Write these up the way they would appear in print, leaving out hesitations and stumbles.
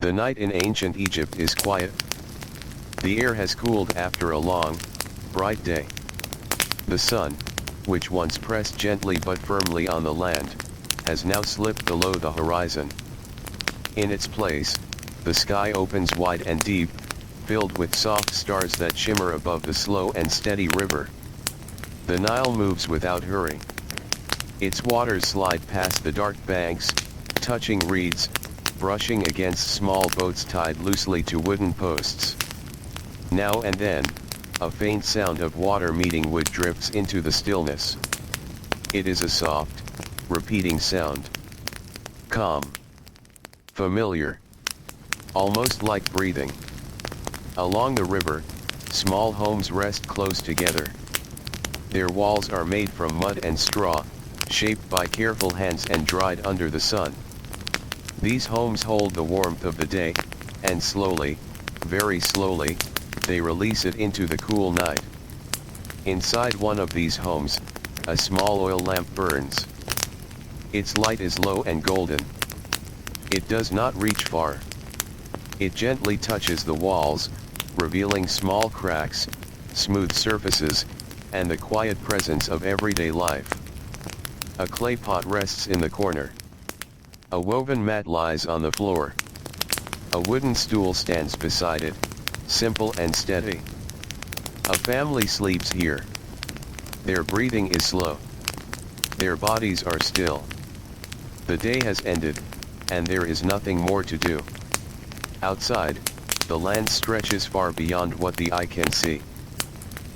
The night in ancient Egypt is quiet. The air has cooled after a long, bright day. The sun, which once pressed gently but firmly on the land, has now slipped below the horizon. In its place, the sky opens wide and deep, filled with soft stars that shimmer above the slow and steady river. The Nile moves without hurry. Its waters slide past the dark banks, touching reeds, brushing against small boats tied loosely to wooden posts. Now and then, a faint sound of water meeting wood drifts into the stillness. It is a soft, repeating sound. Calm. Familiar. Almost like breathing. Along the river, small homes rest close together. Their walls are made from mud and straw, shaped by careful hands and dried under the sun. These homes hold the warmth of the day, and slowly, very slowly, they release it into the cool night. Inside one of these homes, a small oil lamp burns. Its light is low and golden. It does not reach far. It gently touches the walls, revealing small cracks, smooth surfaces, and the quiet presence of everyday life. A clay pot rests in the corner. A woven mat lies on the floor. A wooden stool stands beside it, simple and steady. A family sleeps here. Their breathing is slow. Their bodies are still. The day has ended, and there is nothing more to do. Outside, the land stretches far beyond what the eye can see.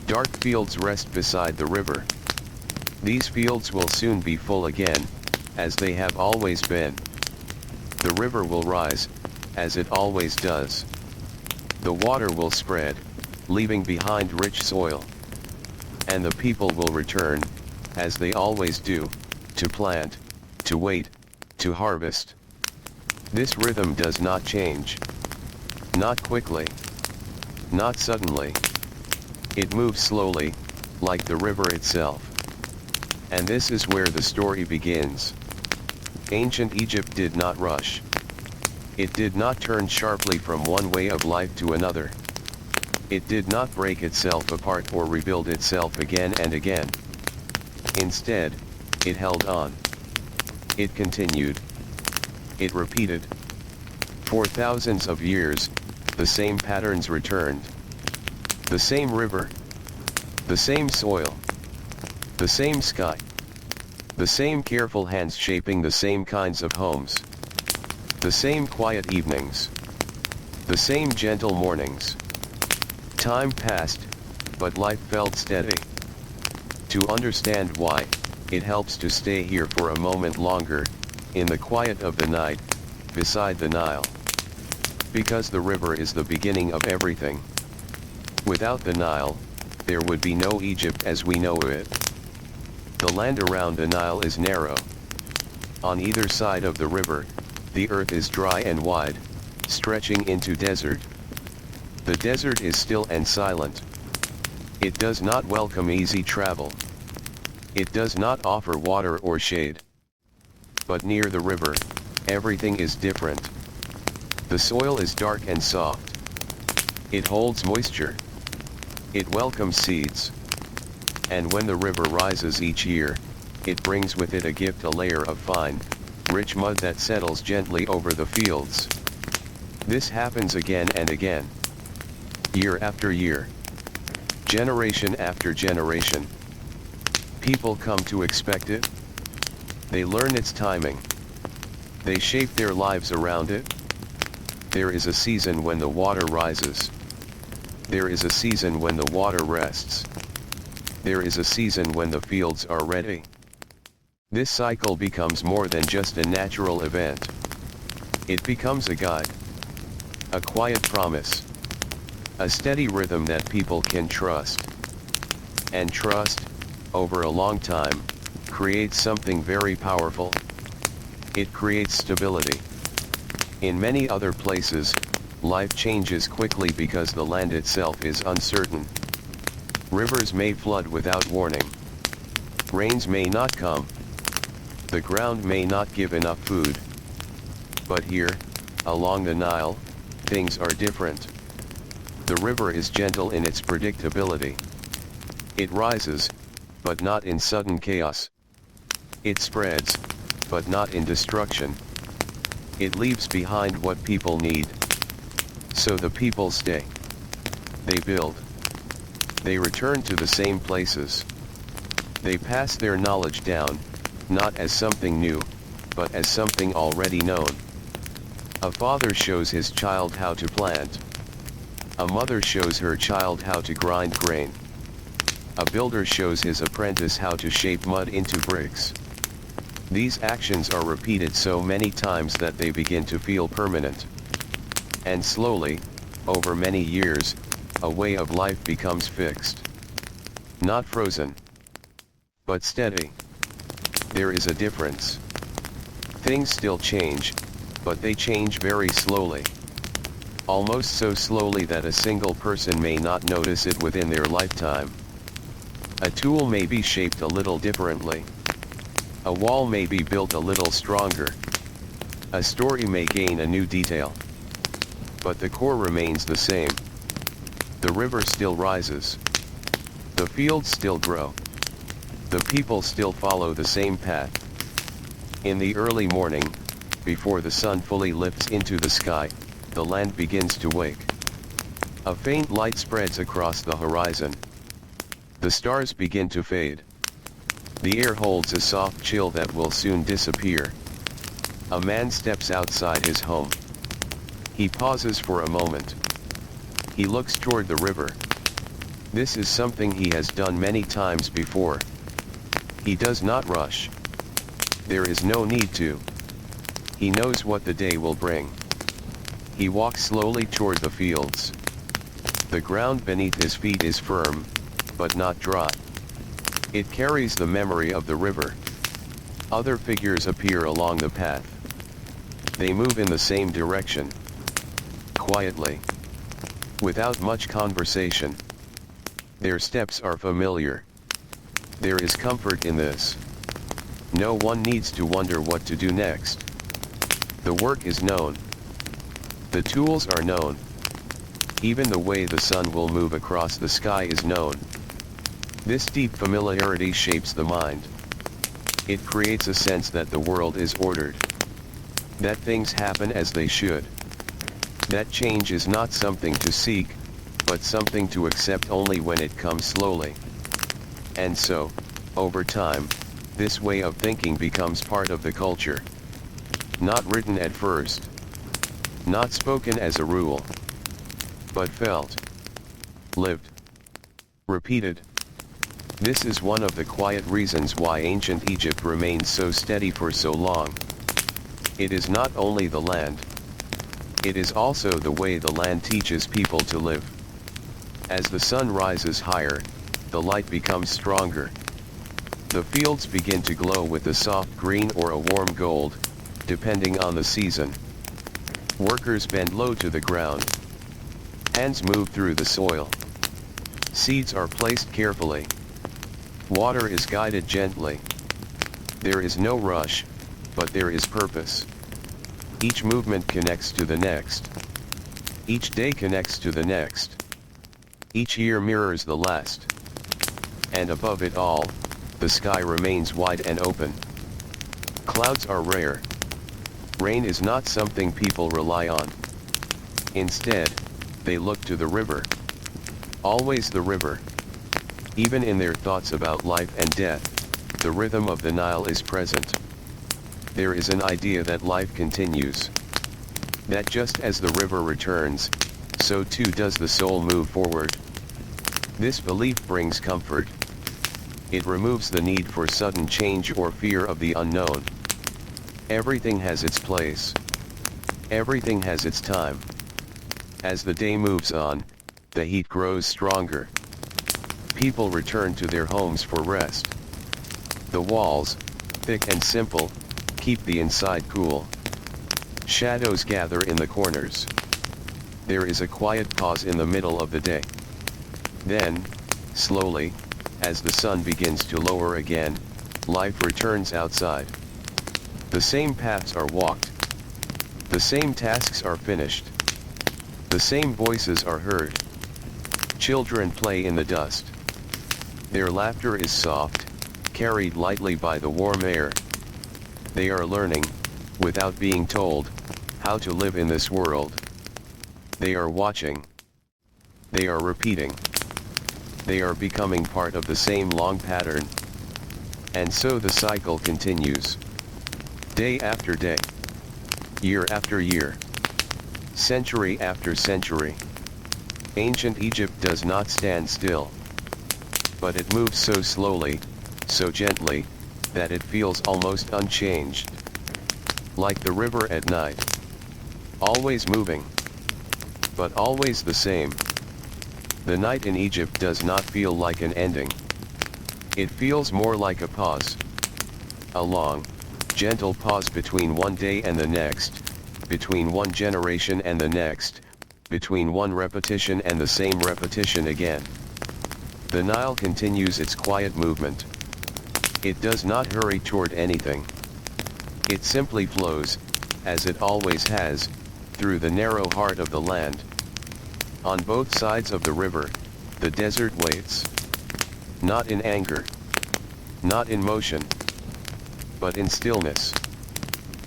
Dark fields rest beside the river. These fields will soon be full again, as they have always been. The river will rise, as it always does. The water will spread, leaving behind rich soil. And the people will return, as they always do, to plant, to wait, to harvest. This rhythm does not change. Not quickly. Not suddenly. It moves slowly, like the river itself. And this is where the story begins. Ancient Egypt did not rush. It did not turn sharply from one way of life to another. It did not break itself apart or rebuild itself again and again. Instead, it held on. It continued. It repeated. For thousands of years, the same patterns returned. The same river. The same soil. The same sky. The same careful hands shaping the same kinds of homes. The same quiet evenings. The same gentle mornings. Time passed, but life felt steady. To understand why, it helps to stay here for a moment longer, in the quiet of the night, beside the Nile. Because the river is the beginning of everything. Without the Nile, there would be no Egypt as we know it. The land around the Nile is narrow. On either side of the river, the earth is dry and wide, stretching into desert. The desert is still and silent. It does not welcome easy travel. It does not offer water or shade. But near the river, everything is different. The soil is dark and soft. It holds moisture. It welcomes seeds. And when the river rises each year, it brings with it a gift, a layer of fine, rich mud that settles gently over the fields. This happens again and again. Year after year. Generation after generation. People come to expect it. They learn its timing. They shape their lives around it. There is a season when the water rises. There is a season when the water rests. There is a season when the fields are ready. This cycle becomes more than just a natural event. It becomes a guide. A quiet promise. A steady rhythm that people can trust. And trust, over a long time, creates something very powerful. It creates stability. In many other places, life changes quickly because the land itself is uncertain. Rivers may flood without warning. Rains may not come. The ground may not give enough food. But here, Along the Nile, things are different. The river is gentle in its predictability. It rises, but not in sudden chaos. It spreads, but not in destruction. It leaves behind what people need. So the people stay. They build. They return to the same places. They pass their knowledge down, not as something new, but as something already known. A father shows his child how to plant. A mother shows her child how to grind grain. A builder shows his apprentice how to shape mud into bricks. These actions are repeated so many times that they begin to feel permanent. And slowly, over many years, a way of life becomes fixed. Not frozen, but steady. There is a difference. Things still change, but they change very slowly. Almost so slowly that a single person may not notice it within their lifetime. A tool may be shaped a little differently. A wall may be built a little stronger. A story may gain a new detail. But the core remains the same. The river still rises. The fields still grow. The people still follow the same path. In the early morning, before the sun fully lifts into the sky, the land begins to wake. A faint light spreads across the horizon. The stars begin to fade. The air holds a soft chill that will soon disappear. A man steps outside his home. He pauses for a moment. He looks toward the river. This is something he has done many times before. He does not rush. There is no need to. He knows what the day will bring. He walks slowly toward the fields. The ground beneath his feet is firm, but not dry. It carries the memory of the river. Other figures appear along the path. They move in the same direction. Quietly. Without much conversation. Their steps are familiar. There is comfort in this. No one needs to wonder what to do next. The work is known. The tools are known. Even the way the sun will move across the sky is known. This deep familiarity shapes the mind. It creates a sense that the world is ordered. That things happen as they should. That change is not something to seek, but something to accept only when it comes slowly. And so, over time, this way of thinking becomes part of the culture. Not written at first. Not spoken as a rule. But felt. Lived. Repeated. This is one of the quiet reasons why ancient Egypt remained so steady for so long. It is not only the land. It is also the way the land teaches people to live. As the sun rises higher, the light becomes stronger. The fields begin to glow with a soft green or a warm gold, depending on the season. Workers bend low to the ground. Hands move through the soil. Seeds are placed carefully. Water is guided gently. There is no rush, but there is purpose. Each movement connects to the next. Each day connects to the next. Each year mirrors the last. And above it all, the sky remains wide and open. Clouds are rare. Rain is not something people rely on. Instead, they look to the river. Always the river. Even in their thoughts about life and death, the rhythm of the Nile is present. There is an idea that life continues. That just as the river returns, so too does the soul move forward. This belief brings comfort. It removes the need for sudden change or fear of the unknown. Everything has its place. Everything has its time. As the day moves on, the heat grows stronger. People return to their homes for rest. The walls, thick and simple, keep the inside cool. Shadows gather in the corners. There is a quiet pause in the middle of the day. Then, slowly, as the sun begins to lower again, life returns outside. The same paths are walked. The same tasks are finished. The same voices are heard. Children play in the dust. Their laughter is soft, carried lightly by the warm air. They are learning, without being told, how to live in this world. They are watching. They are repeating. They are becoming part of the same long pattern. And so the cycle continues. Day after day. Year after year. Century after century. Ancient Egypt does not stand still. But it moves so slowly, so gently, that it feels almost unchanged. Like the river at night. Always moving. But always the same. The night in Egypt does not feel like an ending. It feels more like a pause. A long, gentle pause between one day and the next, between one generation and the next, between one repetition and the same repetition again. The Nile continues its quiet movement. It does not hurry toward anything. It simply flows, as it always has, through the narrow heart of the land. On both sides of the river, the desert waits. Not in anger. Not in motion. But in stillness.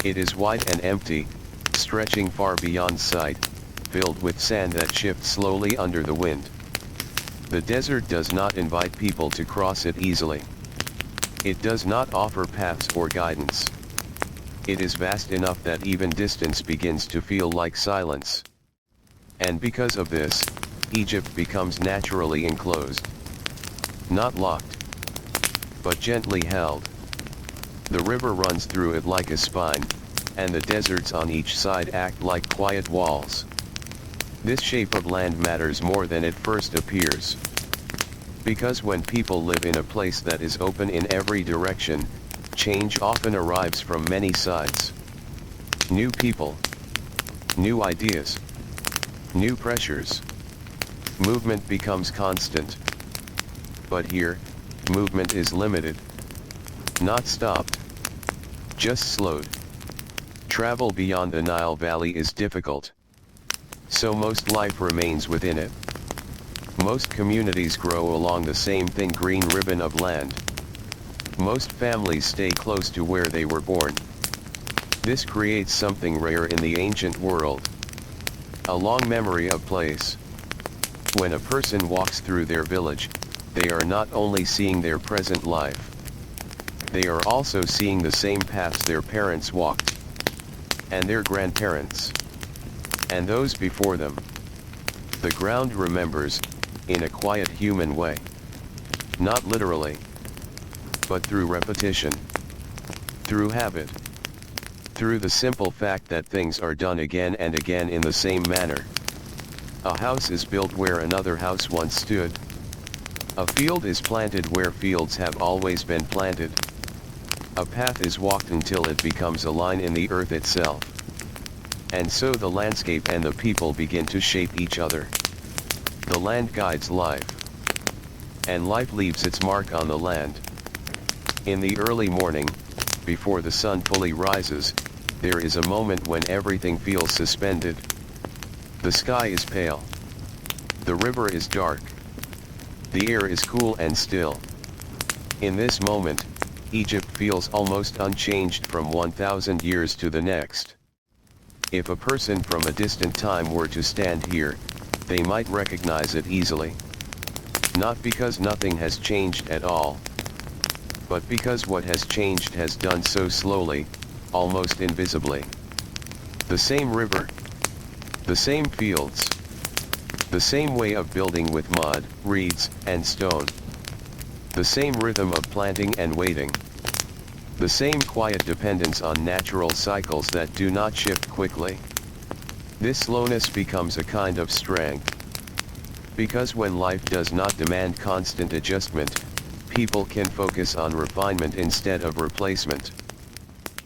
It is wide and empty, stretching far beyond sight, filled with sand that shifts slowly under the wind. The desert does not invite people to cross it easily. It does not offer paths or guidance. It is vast enough that even distance begins to feel like silence. And because of this, Egypt becomes naturally enclosed. Not locked, but gently held. The river runs through it like a spine, and the deserts on each side act like quiet walls. This shape of land matters more than it first appears. Because when people live in a place that is open in every direction, change often arrives from many sides. New people. New ideas. New pressures. Movement becomes constant. But here, movement is limited. Not stopped. Just slowed. Travel beyond the Nile Valley is difficult. So most life remains within it. Most communities grow along the same thin green ribbon of land. Most families stay close to where they were born. This creates something rare in the ancient world. A long memory of place. When a person walks through their village, they are not only seeing their present life. They are also seeing the same paths their parents walked. And their grandparents. And those before them. The ground remembers, in a quiet human way. Not literally. But through repetition. Through habit. Through the simple fact that things are done again and again in the same manner. A house is built where another house once stood. A field is planted where fields have always been planted. A path is walked until it becomes a line in the earth itself. And so the landscape and the people begin to shape each other. The land guides life. And life leaves its mark on the land. In the early morning, before the sun fully rises, there is a moment when everything feels suspended. The sky is pale. The river is dark. The air is cool and still. In this moment, Egypt feels almost unchanged from 1,000 years to the next. If a person from a distant time were to stand here, they might recognize it easily. Not because nothing has changed at all, but because what has changed has done so slowly, almost invisibly. The same river. The same fields. The same way of building with mud, reeds, and stone. The same rhythm of planting and waiting. The same quiet dependence on natural cycles that do not shift quickly. This slowness becomes a kind of strength. Because when life does not demand constant adjustment, people can focus on refinement instead of replacement.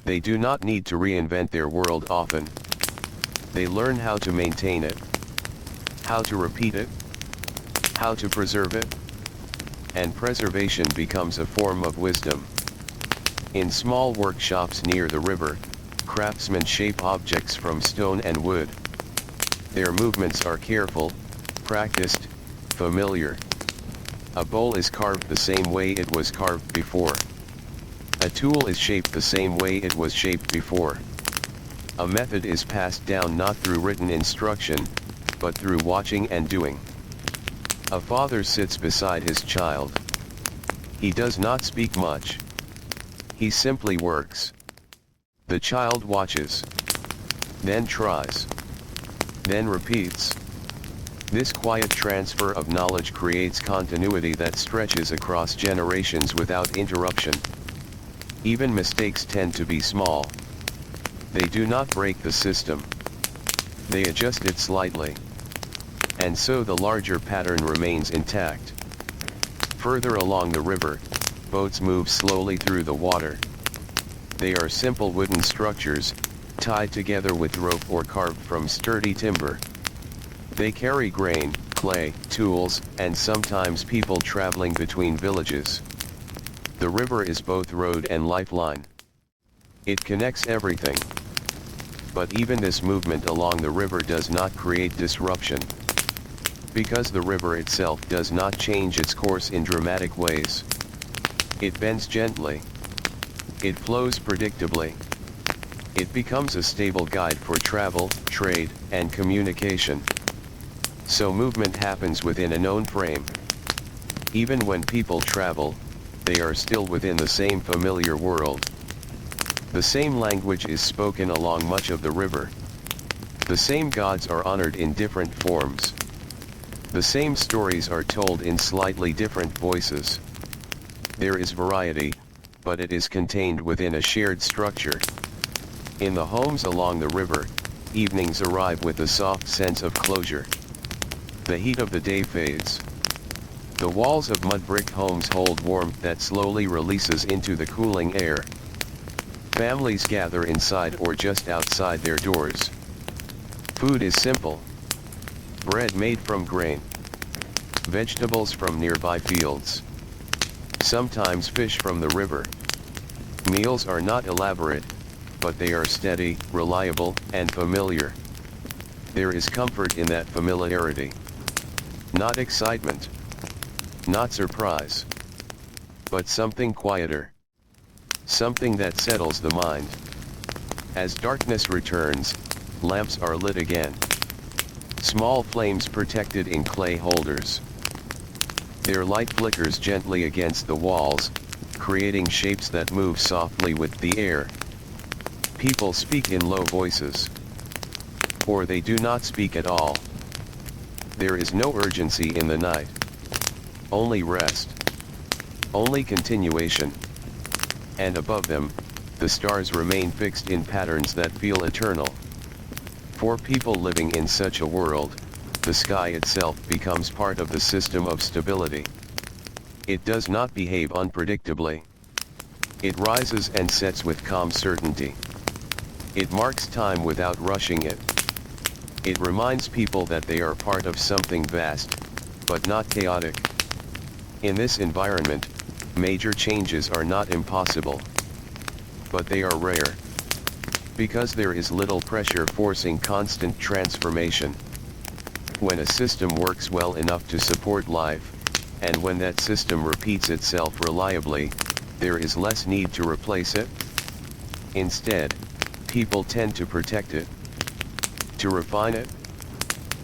They do not need to reinvent their world often. They learn how to maintain it, how to repeat it, how to preserve it. And preservation becomes a form of wisdom. In small workshops near the river, craftsmen shape objects from stone and wood. Their movements are careful, practiced, familiar. A bowl is carved the same way it was carved before. A tool is shaped the same way it was shaped before. A method is passed down not through written instruction, but through watching and doing. A father sits beside his child. He does not speak much. He simply works. The child watches. Then tries. Then repeats. This quiet transfer of knowledge creates continuity that stretches across generations without interruption. Even mistakes tend to be small. They do not break the system. They adjust it slightly. And so the larger pattern remains intact. Further along the river, boats move slowly through the water. They are simple wooden structures, tied together with rope or carved from sturdy timber. They carry grain, clay, tools, and sometimes people traveling between villages. The river is both road and lifeline. It connects everything. But even this movement along the river does not create disruption. Because the river itself does not change its course in dramatic ways. It bends gently. It flows predictably. It becomes a stable guide for travel, trade, and communication. So movement happens within a known frame. Even when people travel, they are still within the same familiar world. The same language is spoken along much of the river. The same gods are honored in different forms. The same stories are told in slightly different voices. There is variety, but it is contained within a shared structure. In the homes along the river, evenings arrive with a soft sense of closure. The heat of the day fades. The walls of mud brick homes hold warmth that slowly releases into the cooling air. Families gather inside or just outside their doors. Food is simple. Bread made from grain. Vegetables from nearby fields. Sometimes fish from the river. Meals are not elaborate, but they are steady, reliable, and familiar. There is comfort in that familiarity. Not excitement. Not surprise. But something quieter. Something that settles the mind. As darkness returns, lamps are lit again. Small flames protected in clay holders. Their light flickers gently against the walls, creating shapes that move softly with the air. People speak in low voices. Or they do not speak at all. There is no urgency in the night. Only rest. Only continuation. And above them, the stars remain fixed in patterns that feel eternal. For people living in such a world, the sky itself becomes part of the system of stability. It does not behave unpredictably. It rises and sets with calm certainty. It marks time without rushing it. It reminds people that they are part of something vast, but not chaotic. In this environment, major changes are not impossible. But they are rare. Because there is little pressure forcing constant transformation. When a system works well enough to support life, and when that system repeats itself reliably, there is less need to replace it. Instead, people tend to protect it, to refine it,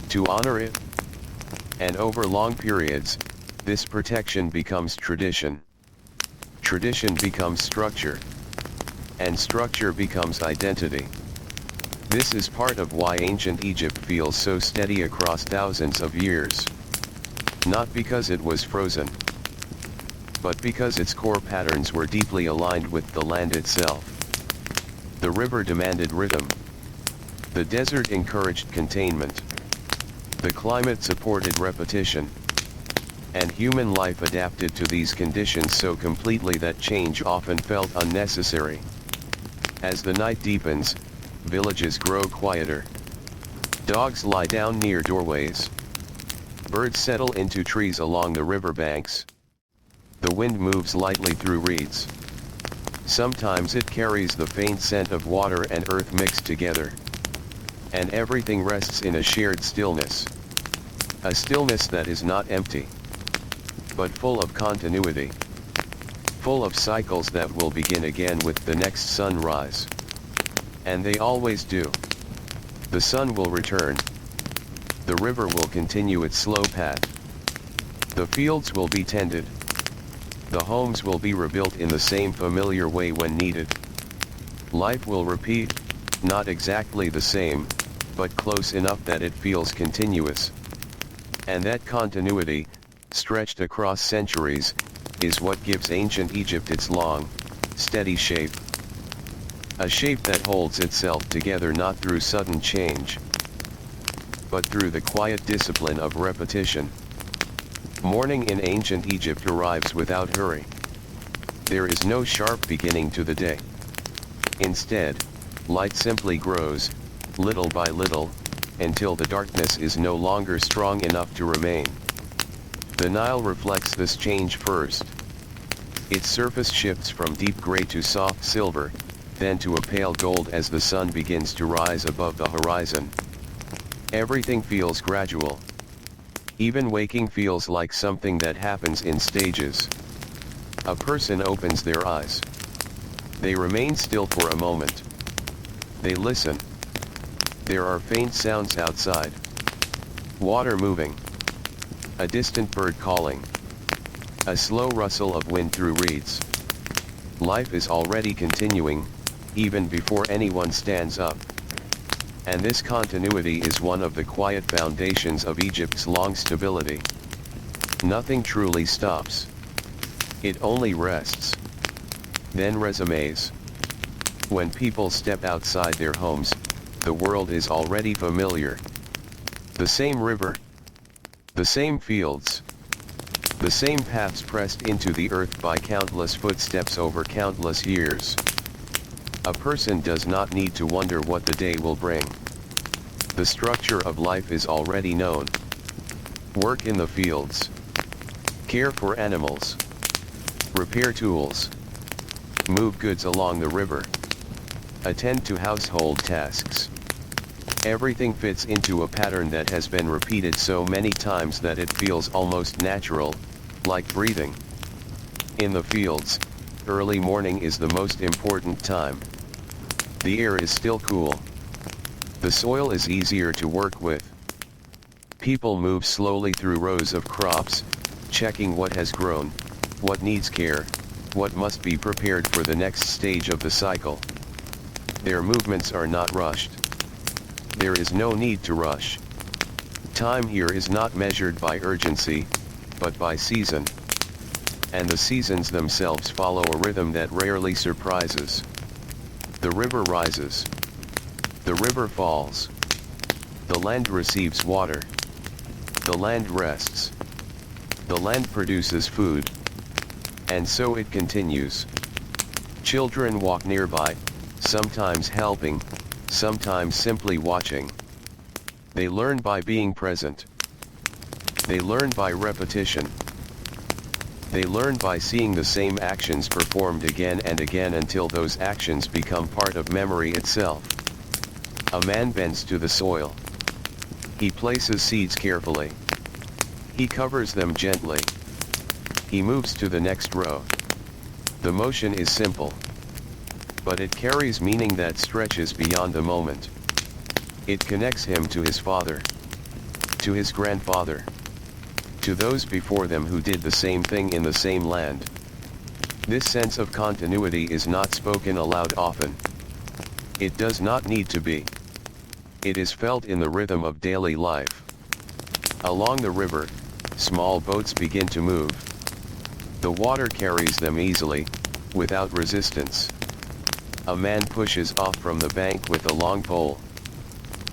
to honor it. And over long periods, this protection becomes tradition. Tradition becomes structure. And structure becomes identity. This is part of why ancient Egypt feels so steady across thousands of years. Not because it was frozen, but because its core patterns were deeply aligned with the land itself. The river demanded rhythm. The desert encouraged containment. The climate supported repetition. And human life adapted to these conditions so completely that change often felt unnecessary. As the night deepens, villages grow quieter. Dogs lie down near doorways. Birds settle into trees along the riverbanks. The wind moves lightly through reeds. Sometimes it carries the faint scent of water and earth mixed together. And everything rests in a shared stillness. A stillness that is not empty, but full of continuity. Full of cycles that will begin again with the next sunrise. And they always do. The sun will return. The river will continue its slow path. The fields will be tended. The homes will be rebuilt in the same familiar way when needed. Life will repeat, not exactly the same, but close enough that it feels continuous. And that continuity, stretched across centuries, is what gives ancient Egypt its long, steady shape. A shape that holds itself together not through sudden change, but through the quiet discipline of repetition. Morning in ancient Egypt arrives without hurry. There is no sharp beginning to the day. Instead, light simply grows, little by little, until the darkness is no longer strong enough to remain. The Nile reflects this change first. Its surface shifts from deep gray to soft silver, then to a pale gold as the sun begins to rise above the horizon. Everything feels gradual. Even waking feels like something that happens in stages. A person opens their eyes. They remain still for a moment. They listen. There are faint sounds outside. Water moving. A distant bird calling. A slow rustle of wind through reeds. Life is already continuing, even before anyone stands up. And this continuity is one of the quiet foundations of Egypt's long stability. Nothing truly stops. It only rests. Then resumes. When people step outside their homes, the world is already familiar. The same river. The same fields. The same paths pressed into the earth by countless footsteps over countless years. A person does not need to wonder what the day will bring. The structure of life is already known. Work in the fields. Care for animals. Repair tools. Move goods along the river. Attend to household tasks. Everything fits into a pattern that has been repeated so many times that it feels almost natural, like breathing. In the fields, early morning is the most important time. The air is still cool. The soil is easier to work with. People move slowly through rows of crops, checking what has grown, what needs care, what must be prepared for the next stage of the cycle. Their movements are not rushed. There is no need to rush. Time here is not measured by urgency, but by season. And the seasons themselves follow a rhythm that rarely surprises. The river rises. The river falls. The land receives water. The land rests. The land produces food. And so it continues. Children walk nearby, sometimes helping, sometimes simply watching. They learn by being present. They learn by repetition. They learn by seeing the same actions performed again and again until those actions become part of memory itself. A man bends to the soil. He places seeds carefully. He covers them gently. He moves to the next row. The motion is simple, but it carries meaning that stretches beyond the moment. It connects him to his father, to his grandfather, to those before them who did the same thing in the same land. This sense of continuity is not spoken aloud often. It does not need to be. It is felt in the rhythm of daily life. Along the river, small boats begin to move. The water carries them easily, without resistance. A man pushes off from the bank with a long pole.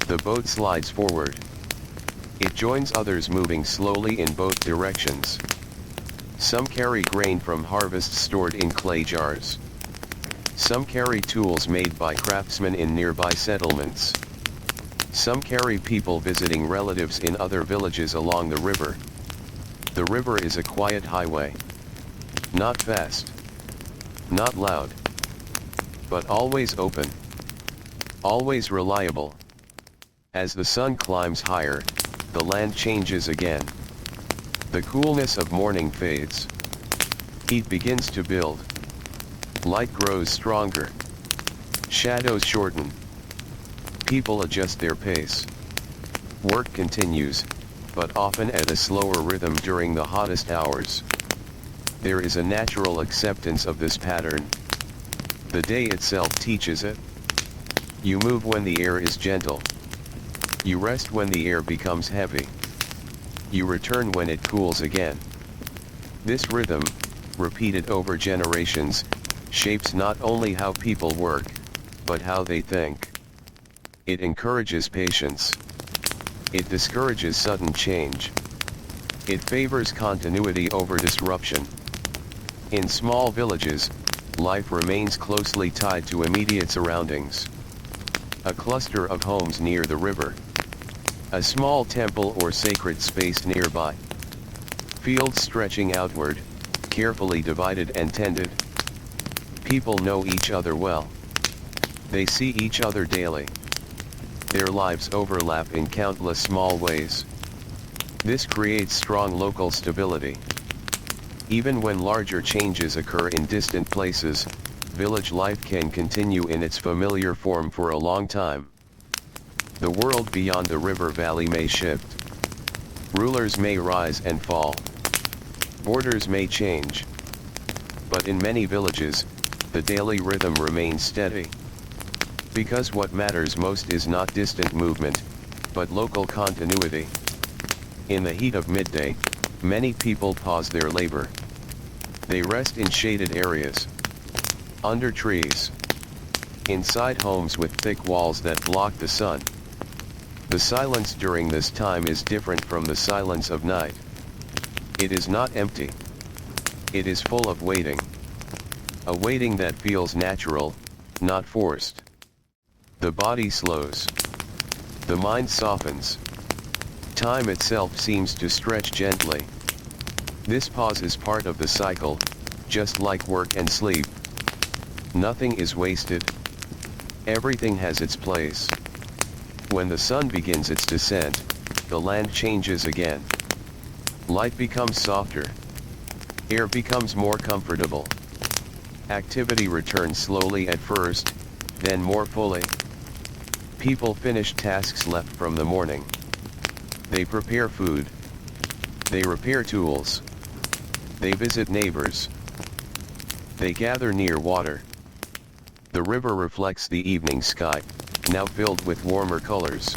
The boat slides forward. It joins others moving slowly in both directions. Some carry grain from harvests stored in clay jars. Some carry tools made by craftsmen in nearby settlements. Some carry people visiting relatives in other villages along the river. The river is a quiet highway. Not fast. Not loud. but always open, always reliable. As the sun climbs higher, the land changes again. The coolness of morning fades. Heat begins to build. Light grows stronger. Shadows shorten. People adjust their pace. Work continues, but often at a slower rhythm during the hottest hours. There is a natural acceptance of this pattern. The day itself teaches it. You move when the air is gentle. You rest when the air becomes heavy. You return when it cools again. This rhythm, repeated over generations, shapes not only how people work, but how they think. It encourages patience. It discourages sudden change. It favors continuity over disruption. In small villages, life remains closely tied to immediate surroundings. A cluster of homes near the river. A small temple or sacred space nearby. Fields stretching outward, carefully divided and tended. People know each other well. They see each other daily. Their lives overlap in countless small ways. This creates strong local stability. Even when larger changes occur in distant places, village life can continue in its familiar form for a long time. The world beyond the river valley may shift. Rulers may rise and fall. Borders may change. But in many villages, the daily rhythm remains steady. Because what matters most is not distant movement, but local continuity. In the heat of midday, many people pause their labor. They rest in shaded areas. Under trees. Inside homes with thick walls that block the sun. The silence during this time is different from the silence of night. It is not empty. It is full of waiting. A waiting that feels natural, not forced. The body slows. The mind softens. Time itself seems to stretch gently. This pause is part of the cycle, just like work and sleep. Nothing is wasted. Everything has its place. When the sun begins its descent, the land changes again. Light becomes softer. Air becomes more comfortable. Activity returns slowly at first, then more fully. People finish tasks left from the morning. They prepare food. They repair tools. They visit neighbors. They gather near water. The river reflects the evening sky, now filled with warmer colors.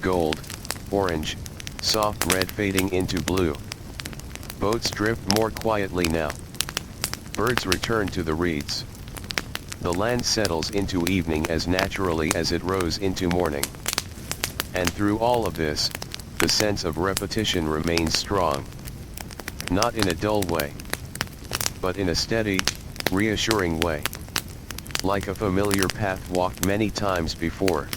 Gold, orange, soft red fading into blue. Boats drift more quietly now. Birds return to the reeds. The land settles into evening as naturally as it rose into morning. And through all of this, the sense of repetition remains strong. Not in a dull way, but in a steady, reassuring way. Like a familiar path walked many times before.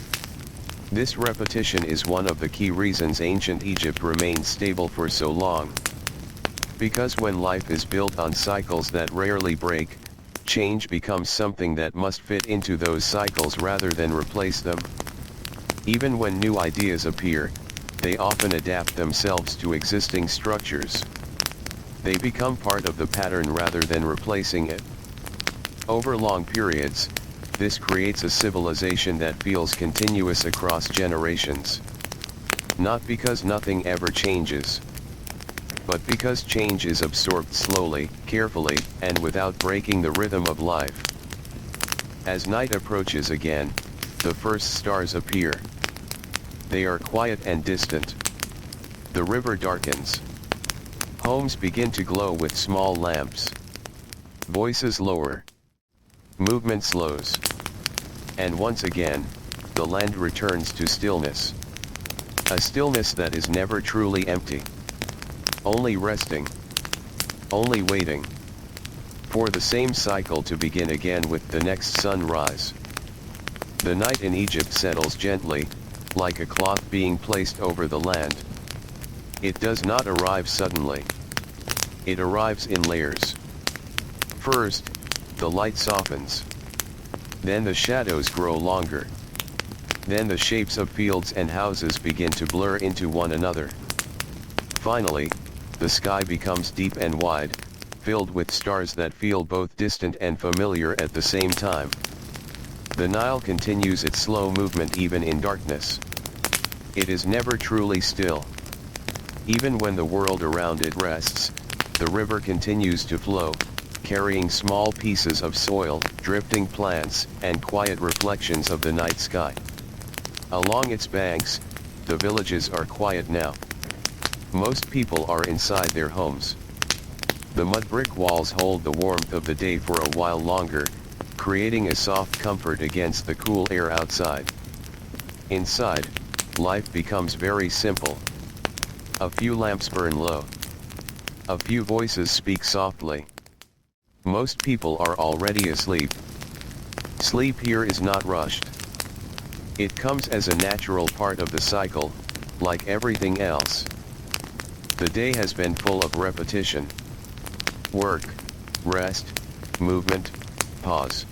This repetition is one of the key reasons ancient Egypt remained stable for so long. Because when life is built on cycles that rarely break, change becomes something that must fit into those cycles rather than replace them. Even when new ideas appear, they often adapt themselves to existing structures. They become part of the pattern rather than replacing it. Over long periods, this creates a civilization that feels continuous across generations. Not because nothing ever changes, but because change is absorbed slowly, carefully, and without breaking the rhythm of life. As night approaches again, the first stars appear. They are quiet and distant. The river darkens. Homes begin to glow with small lamps. Voices lower. Movement slows. And once again, the land returns to stillness. A stillness that is never truly empty. Only resting. Only waiting. For the same cycle to begin again with the next sunrise. The night in Egypt settles gently, like a cloth being placed over the land. It does not arrive suddenly. It arrives in layers. First, the light softens. Then the shadows grow longer. Then the shapes of fields and houses begin to blur into one another. Finally, the sky becomes deep and wide, filled with stars that feel both distant and familiar at the same time. The Nile continues its slow movement even in darkness. It is never truly still. Even when the world around it rests, the river continues to flow, carrying small pieces of soil, drifting plants, and quiet reflections of the night sky. Along its banks, the villages are quiet now. Most people are inside their homes. The mud brick walls hold the warmth of the day for a while longer, creating a soft comfort against the cool air outside. Inside, life becomes very simple. A few lamps burn low. A few voices speak softly. Most people are already asleep. Sleep here is not rushed. It comes as a natural part of the cycle, like everything else. The day has been full of repetition. Work, rest, movement, pause.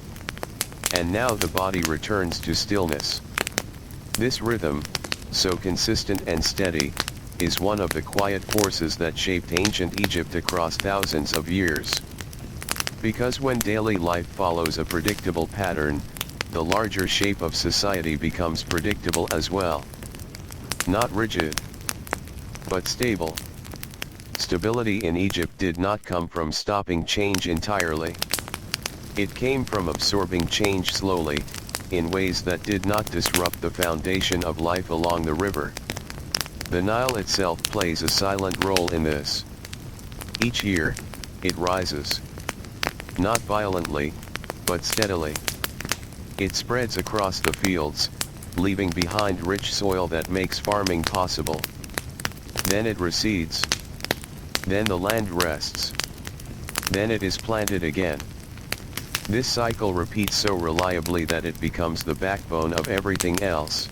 And now the body returns to stillness. This rhythm, so consistent and steady, is one of the quiet forces that shaped ancient Egypt across thousands of years. Because when daily life follows a predictable pattern, the larger shape of society becomes predictable as well. Not rigid, but stable. Stability in Egypt did not come from stopping change entirely. It came from absorbing change slowly, in ways that did not disrupt the foundation of life along the river. The Nile itself plays a silent role in this. Each year, it rises. Not violently, but steadily. It spreads across the fields, leaving behind rich soil that makes farming possible. Then it recedes. Then the land rests. Then it is planted again. This cycle repeats so reliably that it becomes the backbone of everything else.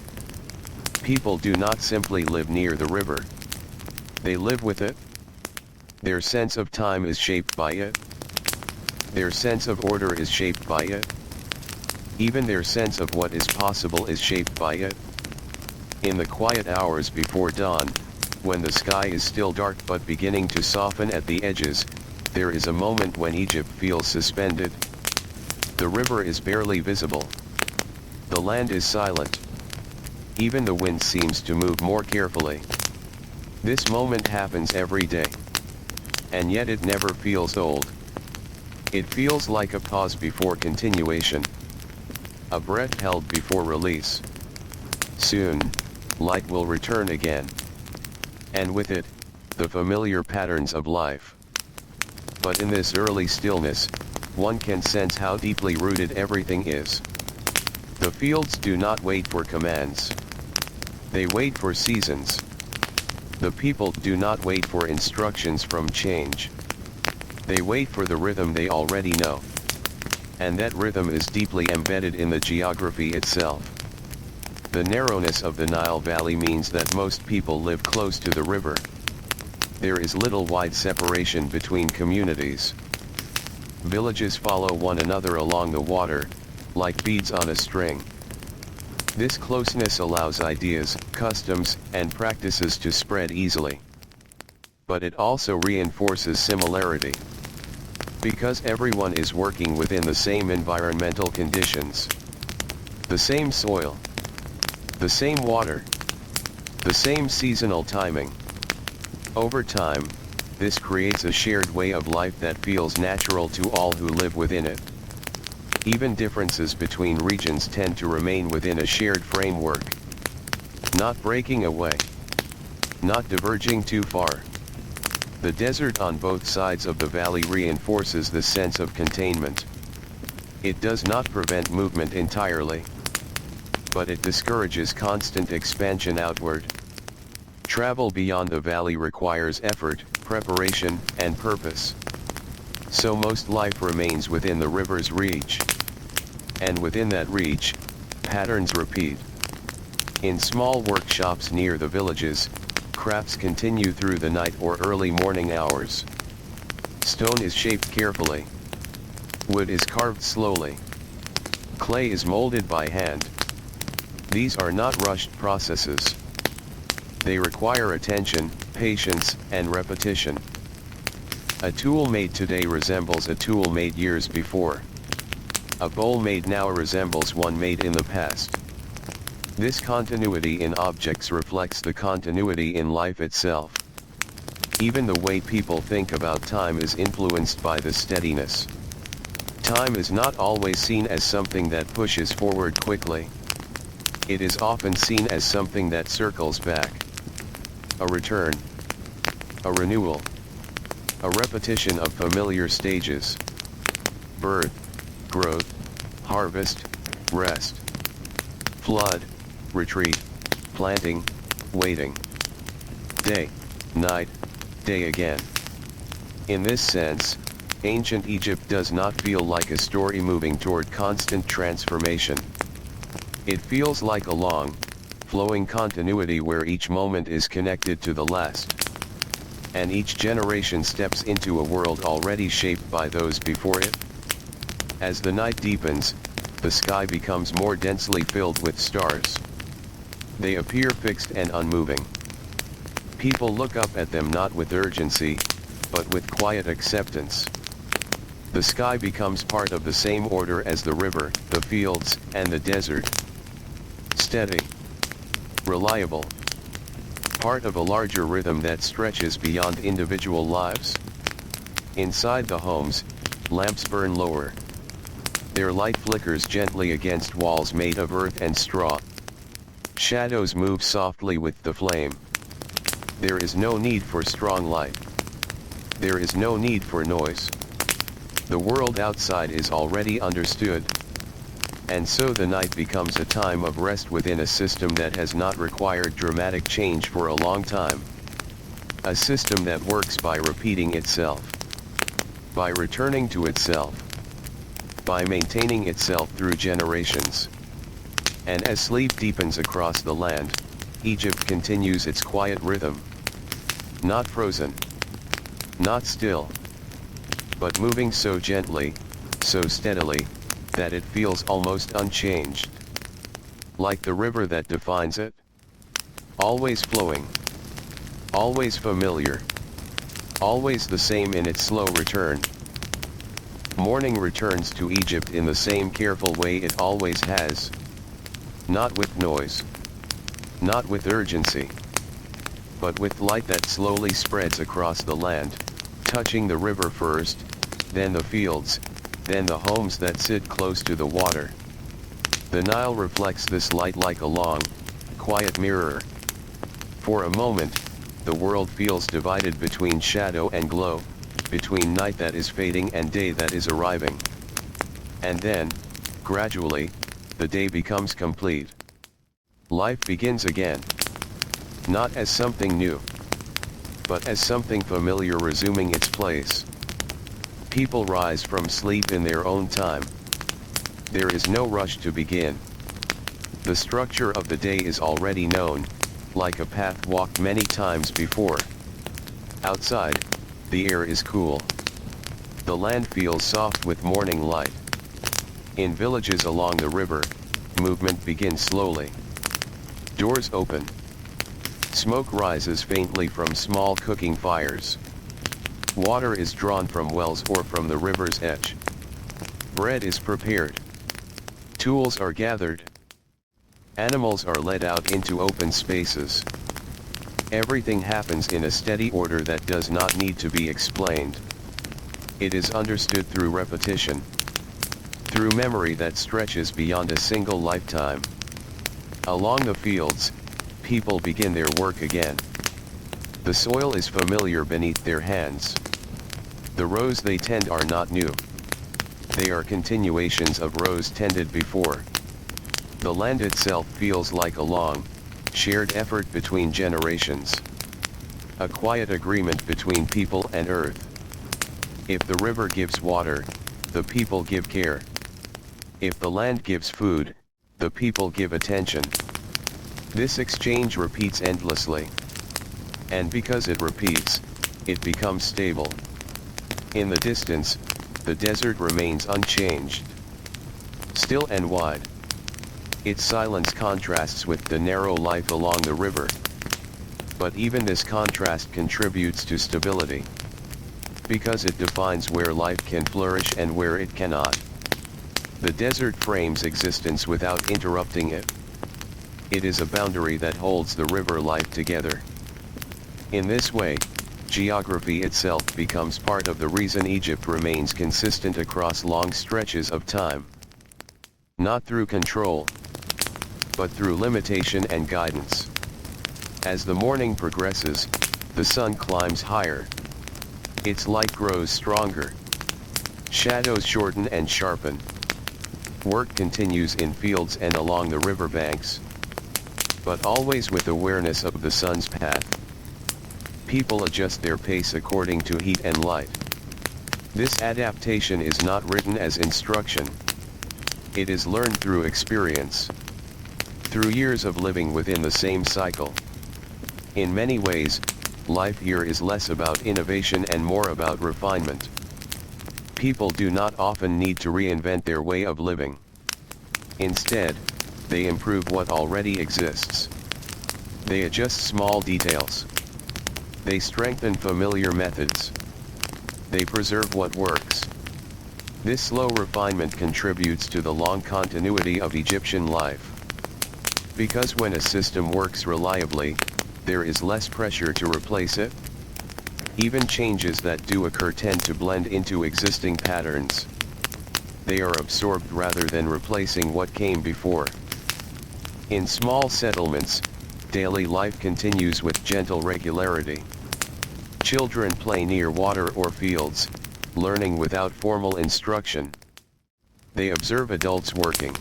People do not simply live near the river. They live with it. Their sense of time is shaped by it. Their sense of order is shaped by it. Even their sense of what is possible is shaped by it. In the quiet hours before dawn, when the sky is still dark but beginning to soften at the edges, there is a moment when Egypt feels suspended. The river is barely visible. The land is silent. Even the wind seems to move more carefully. This moment happens every day. And yet it never feels old. It feels like a pause before continuation. A breath held before release. Soon, light will return again. And with it, the familiar patterns of life. But in this early stillness, one can sense how deeply rooted everything is. The fields do not wait for commands. They wait for seasons. The people do not wait for instructions from change. They wait for the rhythm they already know. And that rhythm is deeply embedded in the geography itself. The narrowness of the Nile Valley means that most people live close to the river. There is little wide separation between communities. Villages follow one another along the water, like beads on a string. This closeness allows ideas, customs, and practices to spread easily. But it also reinforces similarity. Because everyone is working within the same environmental conditions. The same soil. The same water. The same seasonal timing. Over time, this creates a shared way of life that feels natural to all who live within it. Even differences between regions tend to remain within a shared framework. Not breaking away. Not diverging too far. The desert on both sides of the valley reinforces the sense of containment. It does not prevent movement entirely. But it discourages constant expansion outward. Travel beyond the valley requires effort, preparation, and purpose. So most life remains within the river's reach. And within that reach, patterns repeat. In small workshops near the villages, crafts continue through the night or early morning hours. Stone is shaped carefully. Wood is carved slowly. Clay is molded by hand. These are not rushed processes. They require attention, patience, and repetition. A tool made today resembles a tool made years before. A bowl made now resembles one made in the past. This continuity in objects reflects the continuity in life itself. Even the way people think about time is influenced by this steadiness. Time is not always seen as something that pushes forward quickly. It is often seen as something that circles back. A return. A renewal. A repetition of familiar stages. Birth, growth, harvest, rest. Flood, retreat, planting, waiting. Day, night, day again. In this sense, ancient Egypt does not feel like a story moving toward constant transformation. It feels like a long, flowing continuity where each moment is connected to the last. And each generation steps into a world already shaped by those before it. As the night deepens, the sky becomes more densely filled with stars. They appear fixed and unmoving. People look up at them not with urgency, but with quiet acceptance. The sky becomes part of the same order as the river, the fields, and the desert. Steady. Reliable. Part of a larger rhythm that stretches beyond individual lives. Inside the homes, lamps burn lower. Their light flickers gently against walls made of earth and straw. Shadows move softly with the flame. There is no need for strong light. There is no need for noise. The world outside is already understood. And so the night becomes a time of rest within a system that has not required dramatic change for a long time. A system that works by repeating itself. By returning to itself. By maintaining itself through generations. And as sleep deepens across the land, Egypt continues its quiet rhythm. Not frozen. Not still. But moving so gently, so steadily, that it feels almost unchanged. Like the river that defines it. Always flowing. Always familiar. Always the same in its slow return. Morning returns to Egypt in the same careful way it always has. Not with noise. Not with urgency. But with light that slowly spreads across the land, touching the river first, then the fields, then the homes that sit close to the water. The Nile reflects this light like a long, quiet mirror. For a moment, the world feels divided between shadow and glow, between night that is fading and day that is arriving. And then, gradually, the day becomes complete. Life begins again. Not as something new, but as something familiar resuming its place. People rise from sleep in their own time. There is no rush to begin. The structure of the day is already known, like a path walked many times before. Outside, the air is cool. The land feels soft with morning light. In villages along the river, movement begins slowly. Doors open. Smoke rises faintly from small cooking fires. Water is drawn from wells or from the river's edge. Bread is prepared. Tools are gathered. Animals are led out into open spaces. Everything happens in a steady order that does not need to be explained. It is understood through repetition. Through memory that stretches beyond a single lifetime. Along the fields, people begin their work again. The soil is familiar beneath their hands. The rows they tend are not new. They are continuations of rows tended before. The land itself feels like a long, shared effort between generations. A quiet agreement between people and earth. If the river gives water, the people give care. If the land gives food, the people give attention. This exchange repeats endlessly. And because it repeats, it becomes stable. In the distance, the desert remains unchanged. still and wide. Its silence contrasts with the narrow life along the river. But even this contrast contributes to stability, because it defines where life can flourish and where it cannot. The desert frames existence without interrupting it. It is a boundary that holds the river life together. In this way, geography itself becomes part of the reason Egypt remains consistent across long stretches of time. Not through control, but through limitation and guidance. As the morning progresses, the sun climbs higher. Its light grows stronger. Shadows shorten and sharpen. Work continues in fields and along the riverbanks, but always with awareness of the sun's path. People adjust their pace according to heat and light. This adaptation is not written as instruction. It is learned through experience, through years of living within the same cycle. In many ways, life here is less about innovation and more about refinement. People do not often need to reinvent their way of living. Instead, they improve what already exists. They adjust small details. They strengthen familiar methods. They preserve what works. This slow refinement contributes to the long continuity of Egyptian life. Because when a system works reliably, there is less pressure to replace it. Even changes that do occur tend to blend into existing patterns. They are absorbed rather than replacing what came before. In small settlements, daily life continues with gentle regularity. Children play near water or fields, learning without formal instruction. They observe adults working.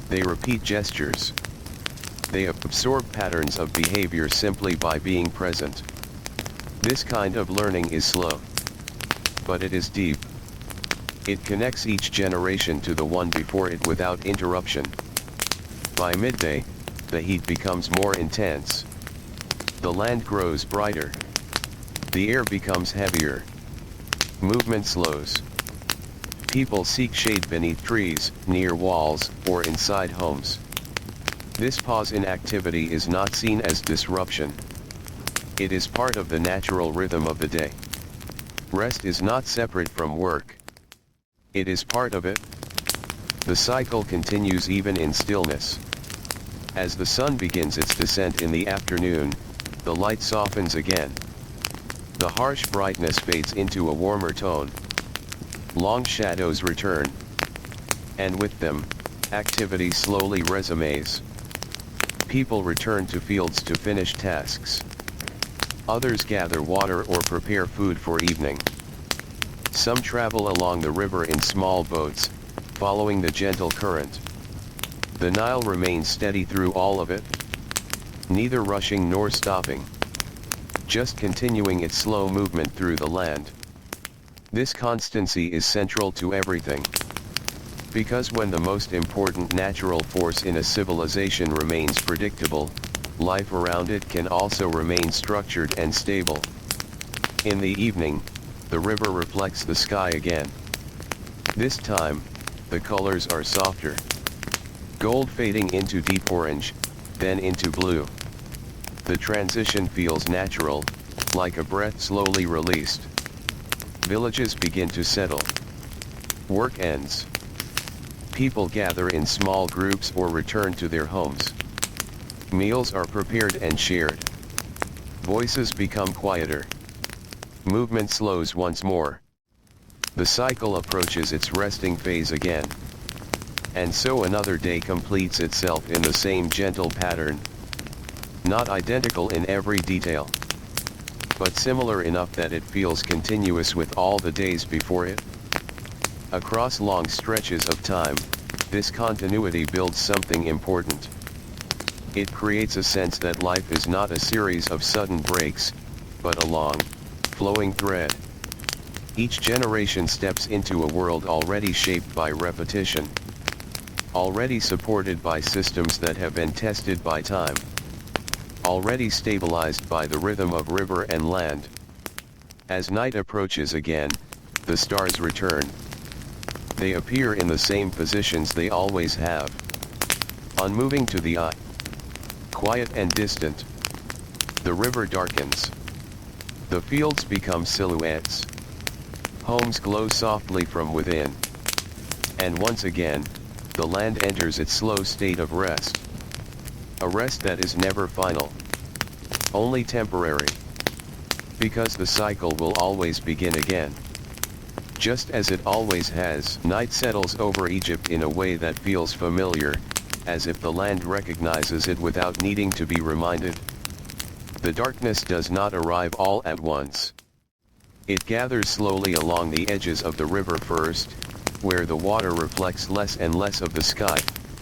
They repeat gestures. They absorb patterns of behavior simply by being present. This kind of learning is slow, but it is deep. It connects each generation to the one before it without interruption. By midday, the heat becomes more intense. The land grows brighter. The air becomes heavier. Movement slows. People seek shade beneath trees, near walls, or inside homes. This pause in activity is not seen as disruption. It is part of the natural rhythm of the day. Rest is not separate from work. It is part of it. The cycle continues even in stillness. As the sun begins its descent in the afternoon, the light softens again. The harsh brightness fades into a warmer tone. Long shadows return. And with them, activity slowly resumes. People return to fields to finish tasks. Others gather water or prepare food for evening. Some travel along the river in small boats, following the gentle current. The Nile remains steady through all of it, neither rushing nor stopping, just continuing its slow movement through the land. This constancy is central to everything. Because when the most important natural force in a civilization remains predictable, life around it can also remain structured and stable. In the evening, the river reflects the sky again. This time, the colors are softer. Gold fading into deep orange, then into blue. The transition feels natural, like a breath slowly released. Villages begin to settle. Work ends. People gather in small groups or return to their homes. Meals are prepared and shared. Voices become quieter. Movement slows once more. The cycle approaches its resting phase again. And so another day completes itself in the same gentle pattern. Not identical in every detail, but similar enough that it feels continuous with all the days before it. Across long stretches of time, this continuity builds something important. It creates a sense that life is not a series of sudden breaks, but a long, flowing thread. Each generation steps into a world already shaped by repetition, already supported by systems that have been tested by time, already stabilized by the rhythm of river and land. As night approaches again, the stars return. They appear in the same positions they always have. Unmoving to the eye. Quiet and distant. The river darkens. The fields become silhouettes. Homes glow softly from within. And once again, the land enters its slow state of rest. A rest that is never final. Only temporary. Because the cycle will always begin again. Just as it always has. Night settles over Egypt in a way that feels familiar, as if the land recognizes it without needing to be reminded. The darkness does not arrive all at once. It gathers slowly along the edges of the river first, where the water reflects less and less of the sky,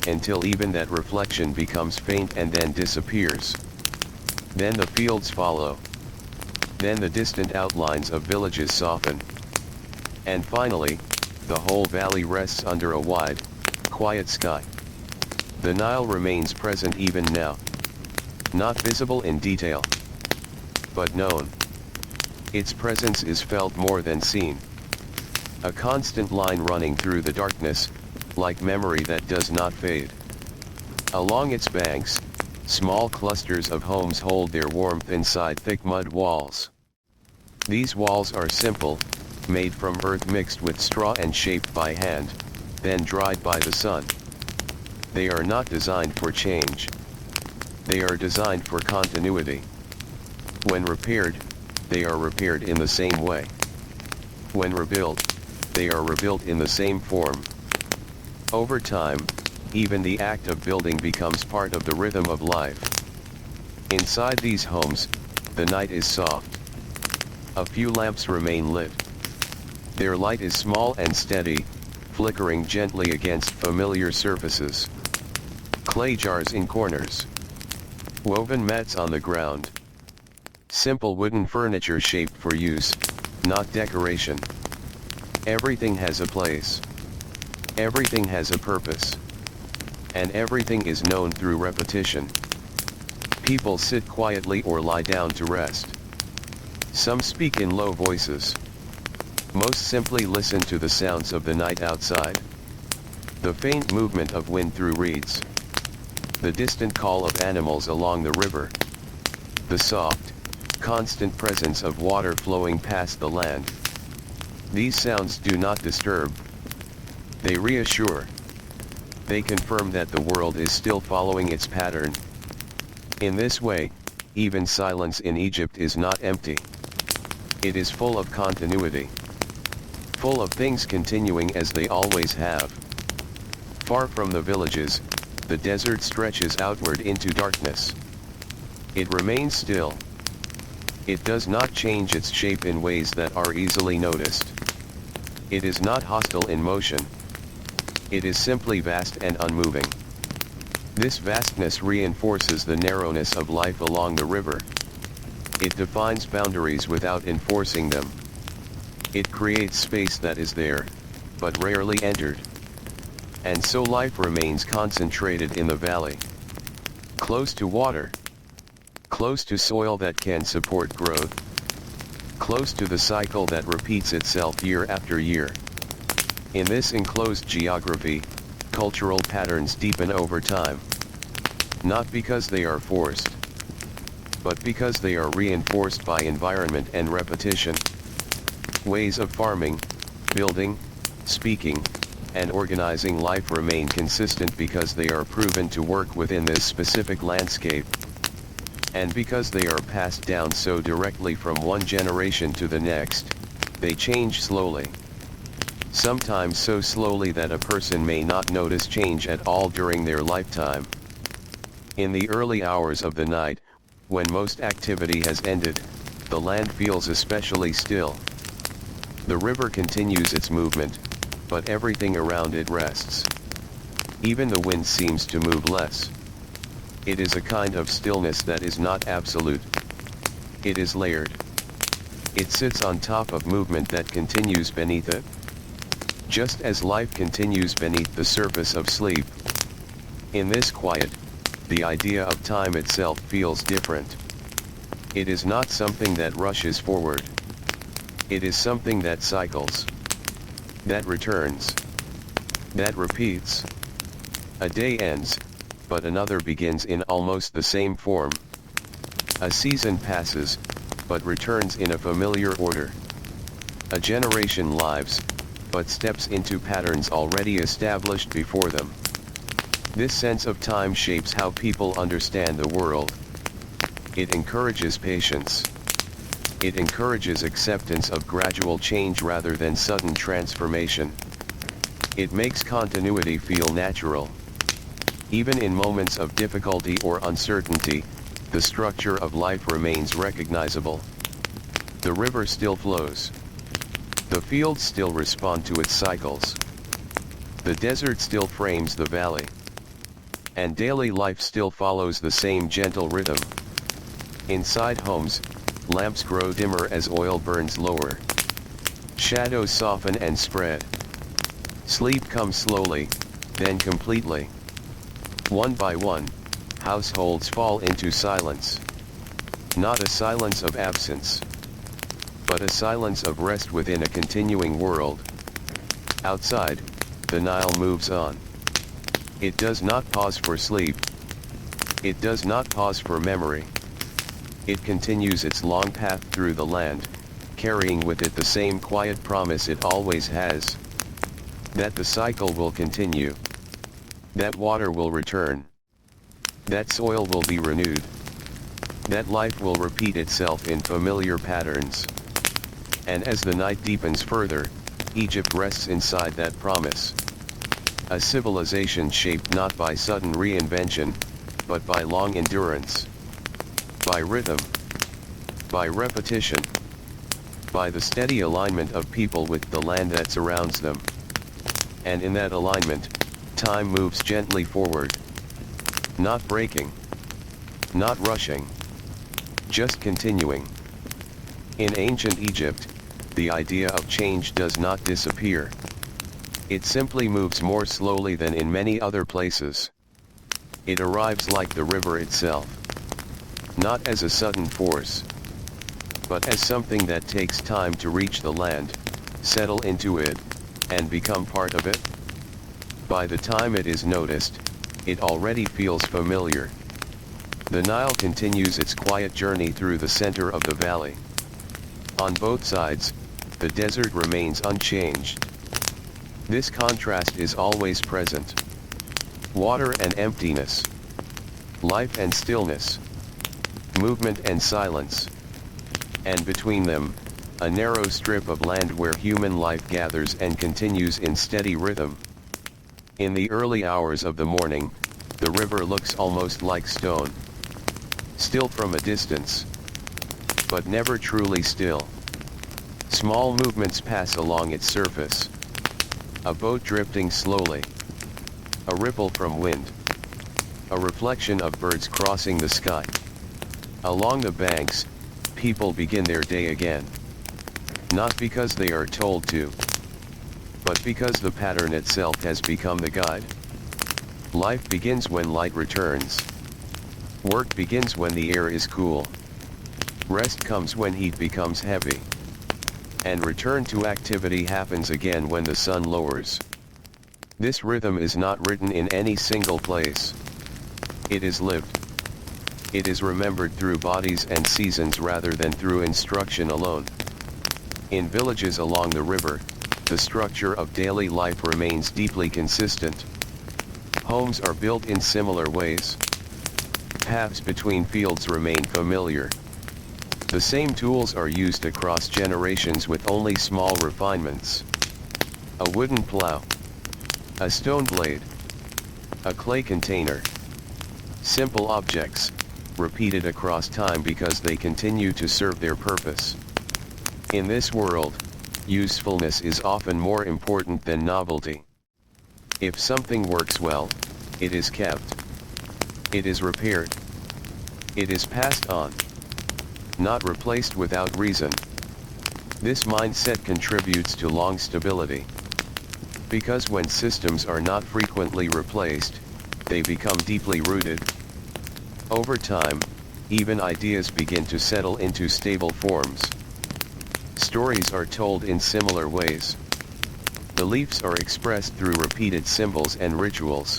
until even that reflection becomes faint and then disappears. Then the fields follow. Then the distant outlines of villages soften. And finally, the whole valley rests under a wide, quiet sky. The Nile remains present even now. Not visible in detail, but known. Its presence is felt more than seen. A constant line running through the darkness, like memory that does not fade. Along its banks, small clusters of homes hold their warmth inside thick mud walls. These walls are simple, made from earth mixed with straw and shaped by hand, then dried by the sun. They are not designed for change. They are designed for continuity. When repaired, they are repaired in the same way. When rebuilt, they are rebuilt in the same form. Over time, even the act of building becomes part of the rhythm of life. Inside these homes, the night is soft. A few lamps remain lit. Their light is small and steady, flickering gently against familiar surfaces. Clay jars in corners. Woven mats on the ground. Simple wooden furniture shaped for use, not decoration. Everything has a place. Everything has a purpose. And everything is known through repetition. People sit quietly or lie down to rest. Some speak in low voices. Most simply listen to the sounds of the night outside. The faint movement of wind through reeds. The distant call of animals along the river. The soft, constant presence of water flowing past the land. These sounds do not disturb. They reassure. They confirm that the world is still following its pattern. In this way, even silence in Egypt is not empty. It is full of continuity. Full of things continuing as they always have. Far from the villages, the desert stretches outward into darkness. It remains still. It does not change its shape in ways that are easily noticed. It is not hostile in motion. It is simply vast and unmoving. This vastness reinforces the narrowness of life along the river. It defines boundaries without enforcing them. It creates space that is there, but rarely entered. And so life remains concentrated in the valley. Close to water. Close to soil that can support growth. Close to the cycle that repeats itself year after year. In this enclosed geography, cultural patterns deepen over time. Not because they are forced, but because they are reinforced by environment and repetition. Ways of farming, building, speaking, and organizing life remain consistent because they are proven to work within this specific landscape. And because they are passed down so directly from one generation to the next, they change slowly. Sometimes so slowly that a person may not notice change at all during their lifetime. In the early hours of the night, when most activity has ended, the land feels especially still. The river continues its movement, but everything around it rests. Even the wind seems to move less. It is a kind of stillness that is not absolute. It is layered. It sits on top of movement that continues beneath it. Just as life continues beneath the surface of sleep. In this quiet, the idea of time itself feels different. It is not something that rushes forward. It is something that cycles. That returns. that repeats. A day ends, but another begins in almost the same form. A season passes, but returns in a familiar order. A generation lives, but steps into patterns already established before them. This sense of time shapes how people understand the world. It encourages patience. It encourages acceptance of gradual change rather than sudden transformation. It makes continuity feel natural. Even in moments of difficulty or uncertainty, the structure of life remains recognizable. The river still flows. The fields still respond to its cycles. The desert still frames the valley. And daily life still follows the same gentle rhythm. Inside homes, lamps grow dimmer as oil burns lower. Shadows soften and spread. Sleep comes slowly, then completely. One by one, households fall into silence. Not a silence of absence, but a silence of rest within a continuing world. Outside, the Nile moves on. It does not pause for sleep. It does not pause for memory. It continues its long path through the land, carrying with it the same quiet promise it always has. That the cycle will continue. That water will return. That soil will be renewed. That life will repeat itself in familiar patterns. And as the night deepens further, Egypt rests inside that promise. A civilization shaped not by sudden reinvention, but by long endurance. By rhythm. By repetition. By the steady alignment of people with the land that surrounds them. And in that alignment, time moves gently forward. Not breaking. Not rushing. Just continuing. In ancient Egypt, the idea of change does not disappear. It simply moves more slowly than in many other places. It arrives like the river itself. Not as a sudden force, but as something that takes time to reach the land, settle into it, and become part of it. By the time it is noticed, it already feels familiar. The Nile continues its quiet journey through the center of the valley. On both sides, the desert remains unchanged. This contrast is always present. Water and emptiness. Life and stillness. Movement and silence. And between them, a narrow strip of land where human life gathers and continues in steady rhythm. In the early hours of the morning, the river looks almost like stone. Still from a distance, but never truly still. Small movements pass along its surface. A boat drifting slowly. A ripple from wind. A reflection of birds crossing the sky. Along the banks, people begin their day again. Not because they are told to, but because the pattern itself has become the guide. Life begins when light returns. Work begins when the air is cool. Rest comes when heat becomes heavy. And return to activity happens again when the sun lowers. This rhythm is not written in any single place. It is lived. It is remembered through bodies and seasons rather than through instruction alone. In villages along the river, the structure of daily life remains deeply consistent. Homes are built in similar ways. Paths between fields remain familiar. The same tools are used across generations with only small refinements. A wooden plow. A stone blade. A clay container. Simple objects, repeated across time because they continue to serve their purpose. In this world, usefulness is often more important than novelty. If something works well, it is kept. It is repaired. It is passed on. Not replaced without reason. This mindset contributes to long stability. Because when systems are not frequently replaced, they become deeply rooted. Over time, even ideas begin to settle into stable forms. Stories are told in similar ways. Beliefs are expressed through repeated symbols and rituals.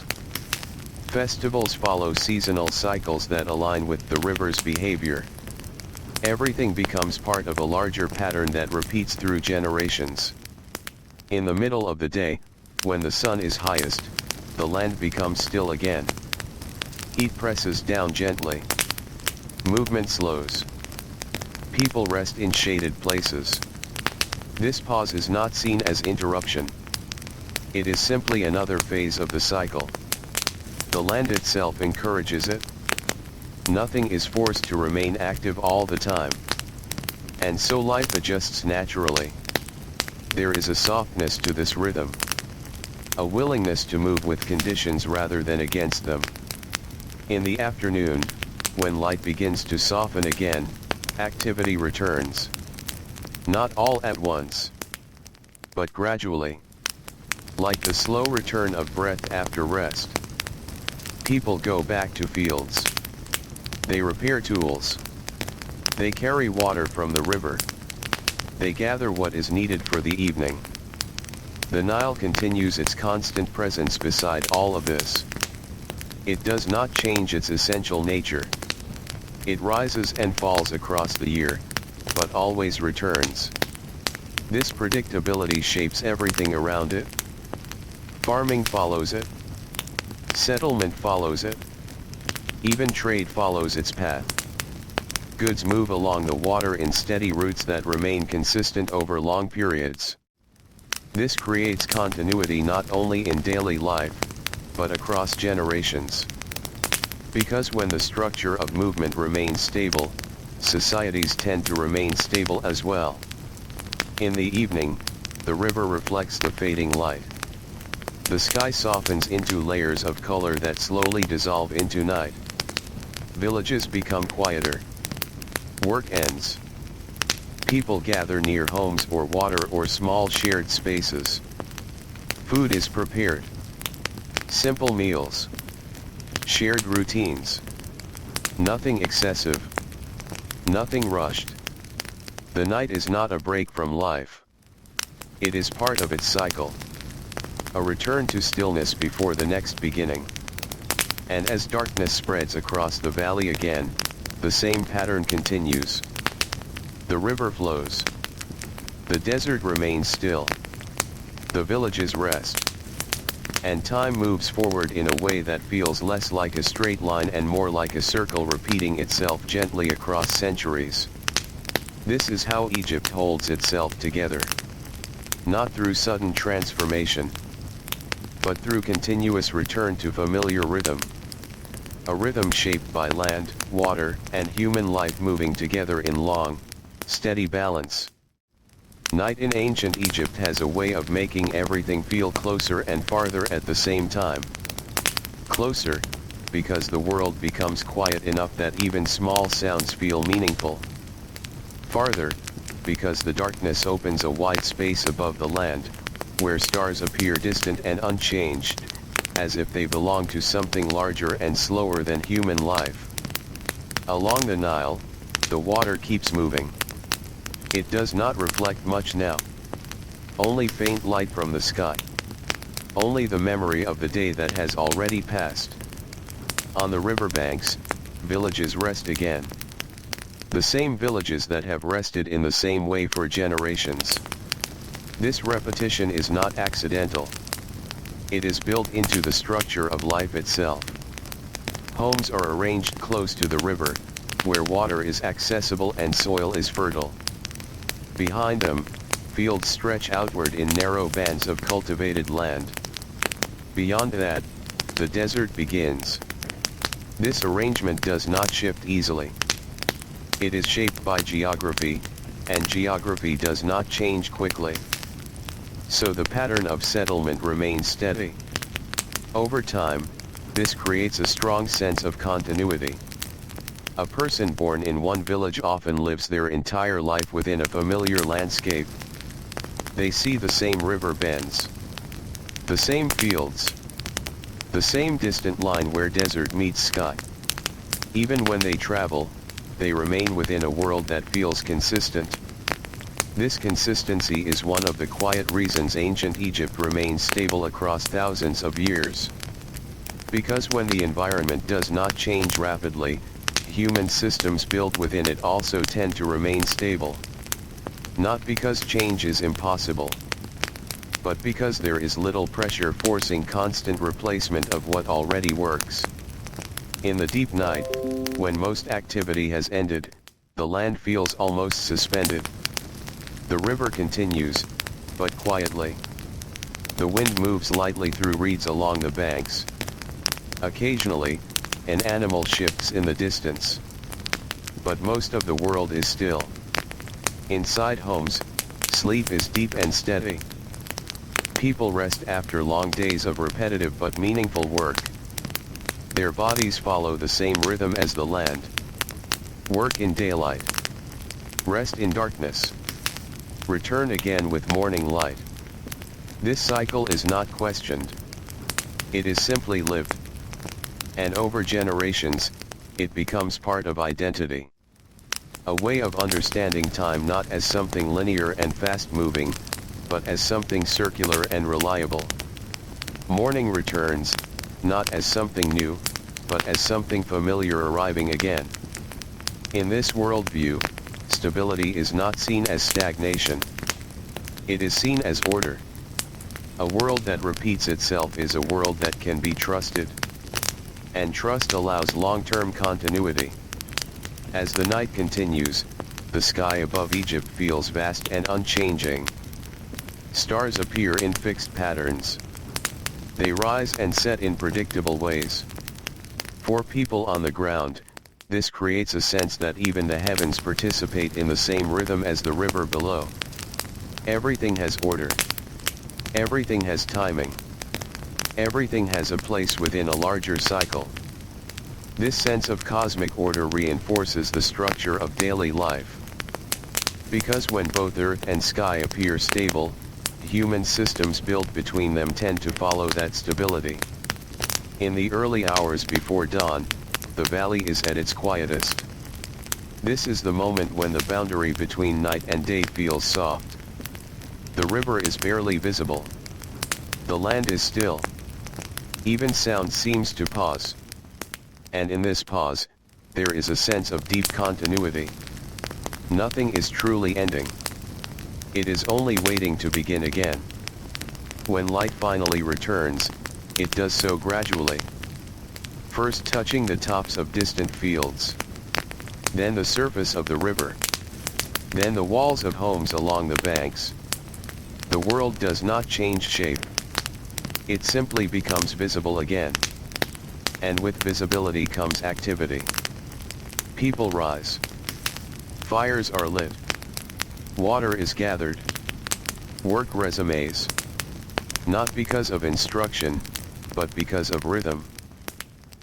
Festivals follow seasonal cycles that align with the river's behavior. Everything becomes part of a larger pattern that repeats through generations. In the middle of the day, when the sun is highest, the land becomes still again. Heat presses down gently. Movement slows. People rest in shaded places. This pause is not seen as interruption. It is simply another phase of the cycle. The land itself encourages it. Nothing is forced to remain active all the time. And so life adjusts naturally. There is a softness to this rhythm. A willingness to move with conditions rather than against them. In the afternoon, when light begins to soften again, activity returns. Not all at once, but gradually. Like the slow return of breath after rest. People go back to fields. They repair tools. They carry water from the river. They gather what is needed for the evening. The Nile continues its constant presence beside all of this. It does not change its essential nature. It rises and falls across the year, but always returns. This predictability shapes everything around it. Farming follows it. Settlement follows it. Even trade follows its path. Goods move along the water in steady routes that remain consistent over long periods. This creates continuity not only in daily life, but across generations. Because when the structure of movement remains stable, societies tend to remain stable as well. In the evening, the river reflects the fading light. The sky softens into layers of color that slowly dissolve into night. Villages become quieter. Work ends. People gather near homes or water or small shared spaces. Food is prepared. Simple meals. Shared routines. Nothing excessive. Nothing rushed. The night is not a break from life. It is part of its cycle. A return to stillness before the next beginning. And as darkness spreads across the valley again, the same pattern continues. The river flows. The desert remains still. The villages rest. And time moves forward in a way that feels less like a straight line and more like a circle repeating itself gently across centuries. This is how Egypt holds itself together. Not through sudden transformation, but through continuous return to familiar rhythm. A rhythm shaped by land, water, and human life moving together in long, steady balance. Night in ancient Egypt has a way of making everything feel closer and farther at the same time. Closer, because the world becomes quiet enough that even small sounds feel meaningful. Farther, because the darkness opens a wide space above the land, where stars appear distant and unchanged, as if they belong to something larger and slower than human life. Along the Nile, the water keeps moving. It does not reflect much now. Only faint light from the sky. Only the memory of the day that has already passed. On the riverbanks, villages rest again. The same villages that have rested in the same way for generations. This repetition is not accidental. It is built into the structure of life itself. Homes are arranged close to the river, where water is accessible and soil is fertile. Behind them, fields stretch outward in narrow bands of cultivated land. Beyond that, the desert begins. This arrangement does not shift easily. It is shaped by geography, and geography does not change quickly. So the pattern of settlement remains steady. Over time, this creates a strong sense of continuity. A person born in one village often lives their entire life within a familiar landscape. They see the same river bends, the same fields, the same distant line where desert meets sky. Even when they travel, they remain within a world that feels consistent. This consistency is one of the quiet reasons ancient Egypt remains stable across thousands of years. Because when the environment does not change rapidly, human systems built within it also tend to remain stable. Not because change is impossible, but because there is little pressure forcing constant replacement of what already works. In the deep night, when most activity has ended, the land feels almost suspended. The river continues, but quietly. The wind moves lightly through reeds along the banks. Occasionally, an animal shifts in the distance. But most of the world is still. Inside homes, sleep is deep and steady. People rest after long days of repetitive but meaningful work. Their bodies follow the same rhythm as the land. Work in daylight. Rest in darkness. Return again with morning light. This cycle is not questioned. It is simply lived. And over generations, it becomes part of identity. A way of understanding time not as something linear and fast-moving, but as something circular and reliable. Morning returns, not as something new, but as something familiar arriving again. In this worldview, stability is not seen as stagnation. It is seen as order. A world that repeats itself is a world that can be trusted. And trust allows long-term continuity. As the night continues, the sky above Egypt feels vast and unchanging. Stars appear in fixed patterns. They rise and set in predictable ways. For people on the ground, this creates a sense that even the heavens participate in the same rhythm as the river below. Everything has order. Everything has timing. Everything has a place within a larger cycle. This sense of cosmic order reinforces the structure of daily life. Because when both earth and sky appear stable, human systems built between them tend to follow that stability. In the early hours before dawn, the valley is at its quietest. This is the moment when the boundary between night and day feels soft. The river is barely visible. The land is still. Even sound seems to pause. And in this pause, there is a sense of deep continuity. Nothing is truly ending. It is only waiting to begin again. When light finally returns, it does so gradually. First touching the tops of distant fields. Then the surface of the river. Then the walls of homes along the banks. The world does not change shape. It simply becomes visible again. And with visibility comes activity. People rise. Fires are lit. Water is gathered. Work resumes. Not because of instruction, but because of rhythm.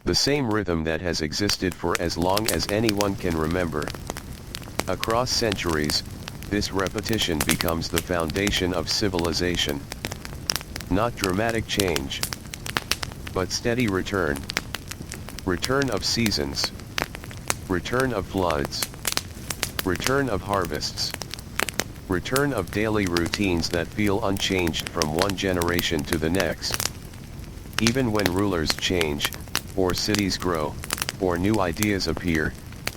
The same rhythm that has existed for as long as anyone can remember. Across centuries, this repetition becomes the foundation of civilization. Not dramatic change, but steady return. Return of seasons. Return of floods. Return of harvests. Return of daily routines that feel unchanged from one generation to the next. Even when rulers change, or cities grow, or new ideas appear,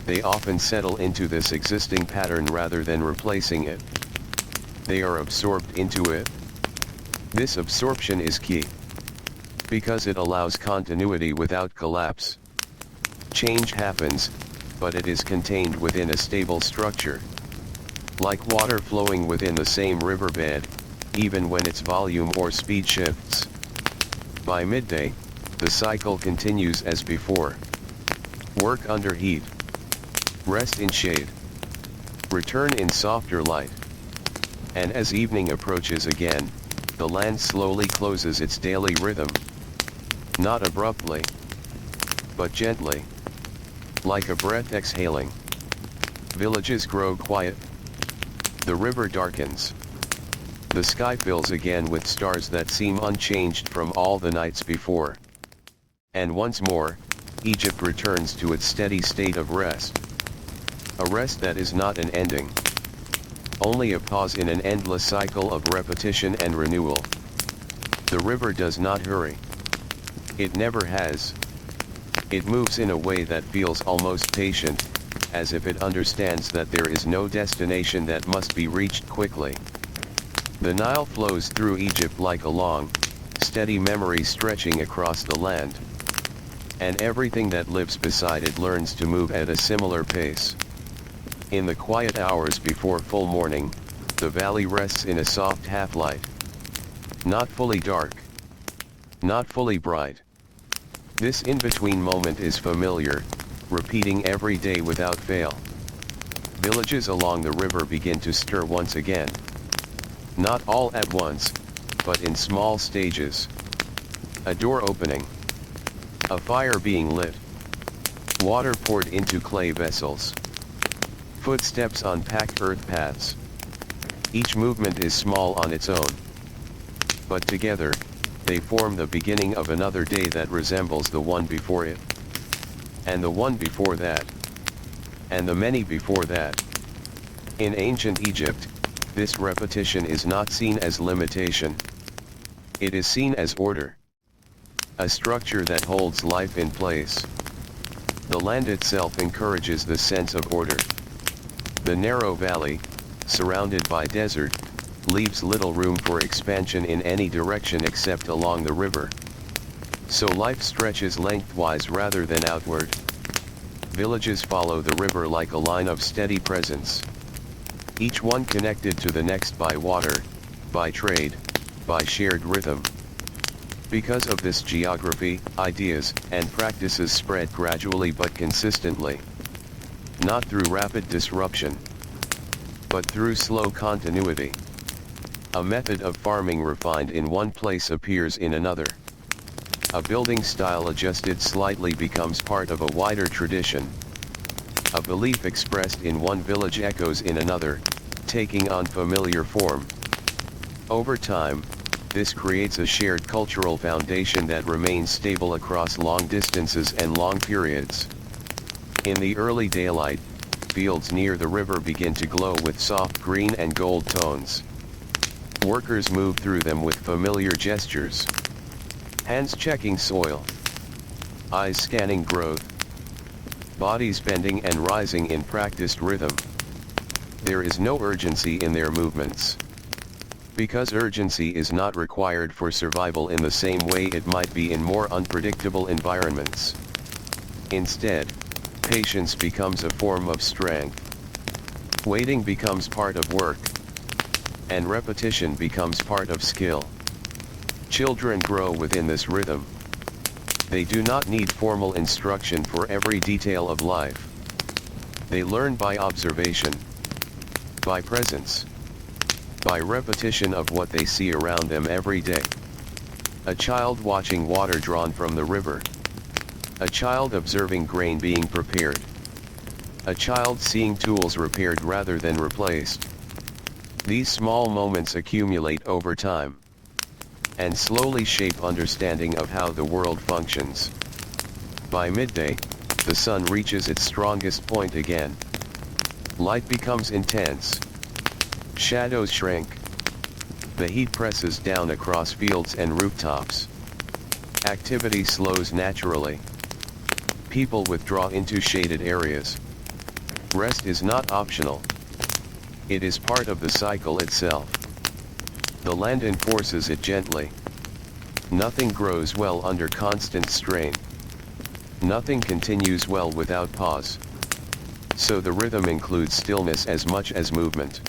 they often settle into this existing pattern rather than replacing it. They are absorbed into it. This absorption is key, because it allows continuity without collapse. Change happens, but it is contained within a stable structure. Like water flowing within the same riverbed, even when its volume or speed shifts. By midday, the cycle continues as before. Work under heat. Rest in shade. Return in softer light. And as evening approaches again, the land slowly closes its daily rhythm. Not abruptly, but gently. Like a breath exhaling. Villages grow quiet. The river darkens. The sky fills again with stars that seem unchanged from all the nights before. And once more, Egypt returns to its steady state of rest. A rest that is not an ending, only a pause in an endless cycle of repetition and renewal. The river does not hurry. It never has. It moves in a way that feels almost patient, as if it understands that there is no destination that must be reached quickly. The Nile flows through Egypt like a long, steady memory stretching across the land. And everything that lives beside it learns to move at a similar pace. In the quiet hours before full morning, the valley rests in a soft half-light. Not fully dark. Not fully bright. This in-between moment is familiar, repeating every day without fail. Villages along the river begin to stir once again. Not all at once, but in small stages. A door opening. A fire being lit. Water poured into clay vessels. Footsteps on packed earth paths. Each movement is small on its own. But together, they form the beginning of another day that resembles the one before it. And the one before that. And the many before that. In ancient Egypt, this repetition is not seen as limitation. It is seen as order. A structure that holds life in place. The land itself encourages the sense of order. The narrow valley, surrounded by desert, leaves little room for expansion in any direction except along the river. So life stretches lengthwise rather than outward. Villages follow the river like a line of steady presence. Each one connected to the next by water, by trade, by shared rhythm. Because of this geography, ideas and practices spread gradually but consistently. Not through rapid disruption, but through slow continuity. A method of farming refined in one place appears in another. A building style adjusted slightly becomes part of a wider tradition. A belief expressed in one village echoes in another, taking on familiar form. Over time, this creates a shared cultural foundation that remains stable across long distances and long periods. In the early daylight, fields near the river begin to glow with soft green and gold tones. Workers move through them with familiar gestures. Hands checking soil. Eyes scanning growth. Bodies bending and rising in practiced rhythm. There is no urgency in their movements. Because urgency is not required for survival in the same way it might be in more unpredictable environments. Instead, patience becomes a form of strength. Waiting becomes part of work. And repetition becomes part of skill. Children grow within this rhythm. They do not need formal instruction for every detail of life. They learn by observation, by presence, by repetition of what they see around them every day. A child watching water drawn from the river. A child observing grain being prepared. A child seeing tools repaired rather than replaced. These small moments accumulate over time and slowly shape understanding of how the world functions. By midday, the sun reaches its strongest point again. Light becomes intense. Shadows shrink. The heat presses down across fields and rooftops. Activity slows naturally. People withdraw into shaded areas. Rest is not optional. It is part of the cycle itself. The land enforces it gently. Nothing grows well under constant strain. Nothing continues well without pause. So the rhythm includes stillness as much as movement.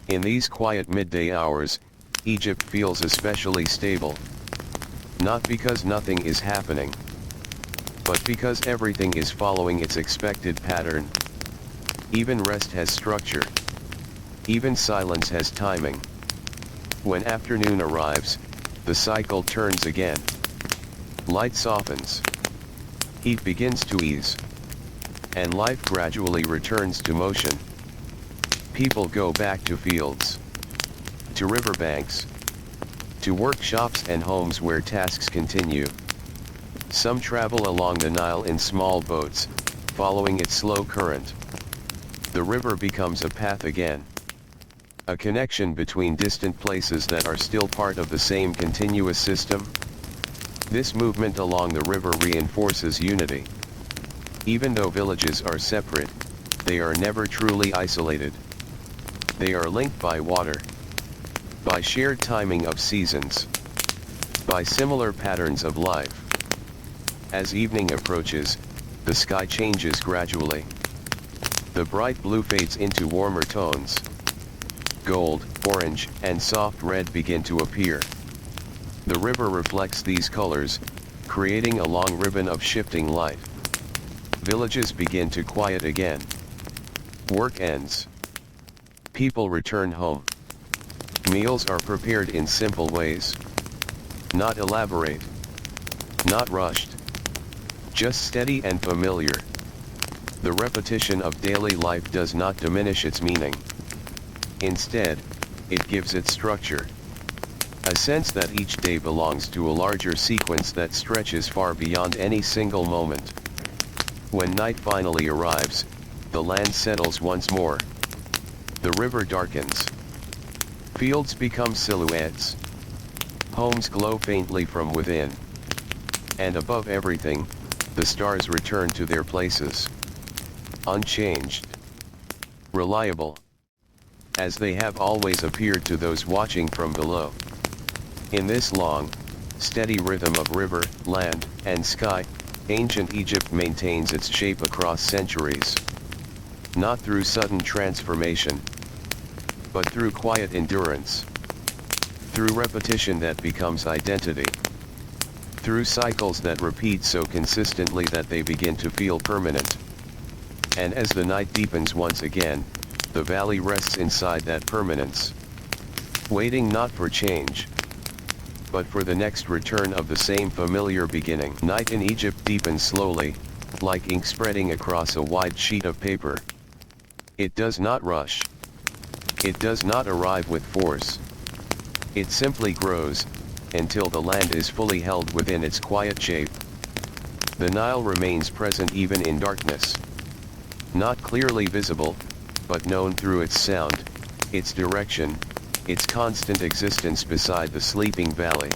In these quiet midday hours, Egypt feels especially stable. Not because nothing is happening, but because everything is following its expected pattern. Even rest has structure. Even silence has timing. When afternoon arrives, the cycle turns again. Light softens. Heat begins to ease. And life gradually returns to motion. People go back to fields, to riverbanks, to workshops and homes where tasks continue. Some travel along the Nile in small boats, following its slow current. The river becomes a path again. A connection between distant places that are still part of the same continuous system. This movement along the river reinforces unity. Even though villages are separate, they are never truly isolated. They are linked by water, by shared timing of seasons, by similar patterns of life. As evening approaches, the sky changes gradually. The bright blue fades into warmer tones. Gold, orange, and soft red begin to appear. The river reflects these colors, creating a long ribbon of shifting light. Villages begin to quiet again. Work ends. People return home. Meals are prepared in simple ways. Not elaborate. Not rushed. Just steady and familiar. The repetition of daily life does not diminish its meaning. Instead, it gives it structure. A sense that each day belongs to a larger sequence that stretches far beyond any single moment. When night finally arrives, the land settles once more. The river darkens. Fields become silhouettes. Homes glow faintly from within. And above everything, the stars return to their places. Unchanged. Reliable. As they have always appeared to those watching from below. In this long, steady rhythm of river, land, and sky, ancient Egypt maintains its shape across centuries. Not through sudden transformation, but through quiet endurance. Through repetition that becomes identity. Through cycles that repeat so consistently that they begin to feel permanent. And as the night deepens once again, the valley rests inside that permanence. Waiting not for change, but for the next return of the same familiar beginning. Night in Egypt deepens slowly, like ink spreading across a wide sheet of paper. It does not rush. It does not arrive with force. It simply grows, until the land is fully held within its quiet shape. The Nile remains present even in darkness. Not clearly visible, but known through its sound, its direction, its constant existence beside the sleeping valley.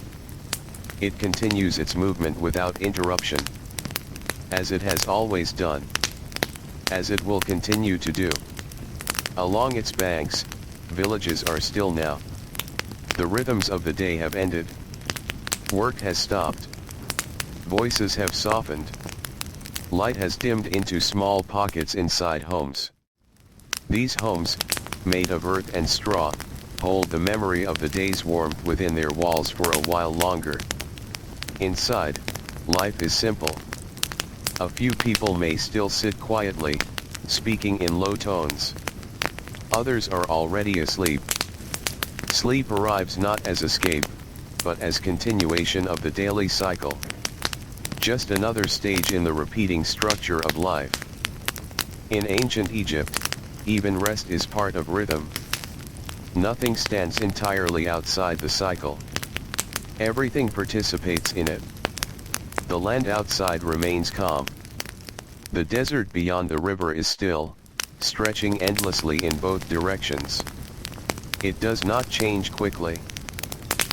It continues its movement without interruption. As it has always done. As it will continue to do. Along its banks, villages are still now. The rhythms of the day have ended. Work has stopped. Voices have softened. Light has dimmed into small pockets inside homes. These homes, made of earth and straw, hold the memory of the day's warmth within their walls for a while longer. Inside, life is simple. A few people may still sit quietly, speaking in low tones. Others are already asleep. Sleep arrives not as escape, but as continuation of the daily cycle. Just another stage in the repeating structure of life. In ancient Egypt, even rest is part of rhythm. Nothing stands entirely outside the cycle. Everything participates in it. The land outside remains calm. The desert beyond the river is still, stretching endlessly in both directions. It does not change quickly.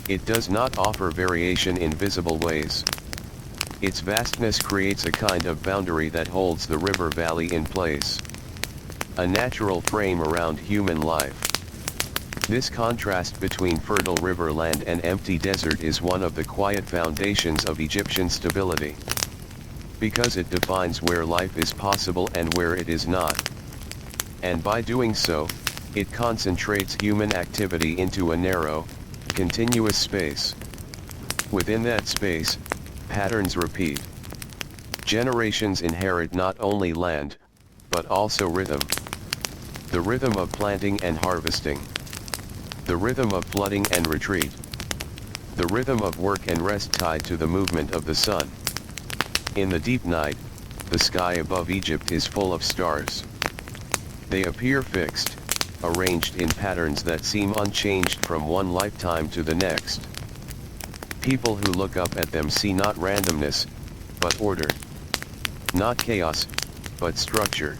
It does not offer variation in visible ways. Its vastness creates a kind of boundary that holds the river valley in place. A natural frame around human life. This contrast between fertile river land and empty desert is one of the quiet foundations of Egyptian stability. Because it defines where life is possible and where it is not. And by doing so, it concentrates human activity into a narrow, continuous space. Within that space, patterns repeat. Generations inherit not only land, but also rhythm. The rhythm of planting and harvesting. The rhythm of flooding and retreat. The rhythm of work and rest tied to the movement of the sun. In the deep night, the sky above Egypt is full of stars. They appear fixed, arranged in patterns that seem unchanged from one lifetime to the next. People who look up at them see not randomness, but order. Not chaos, but structure.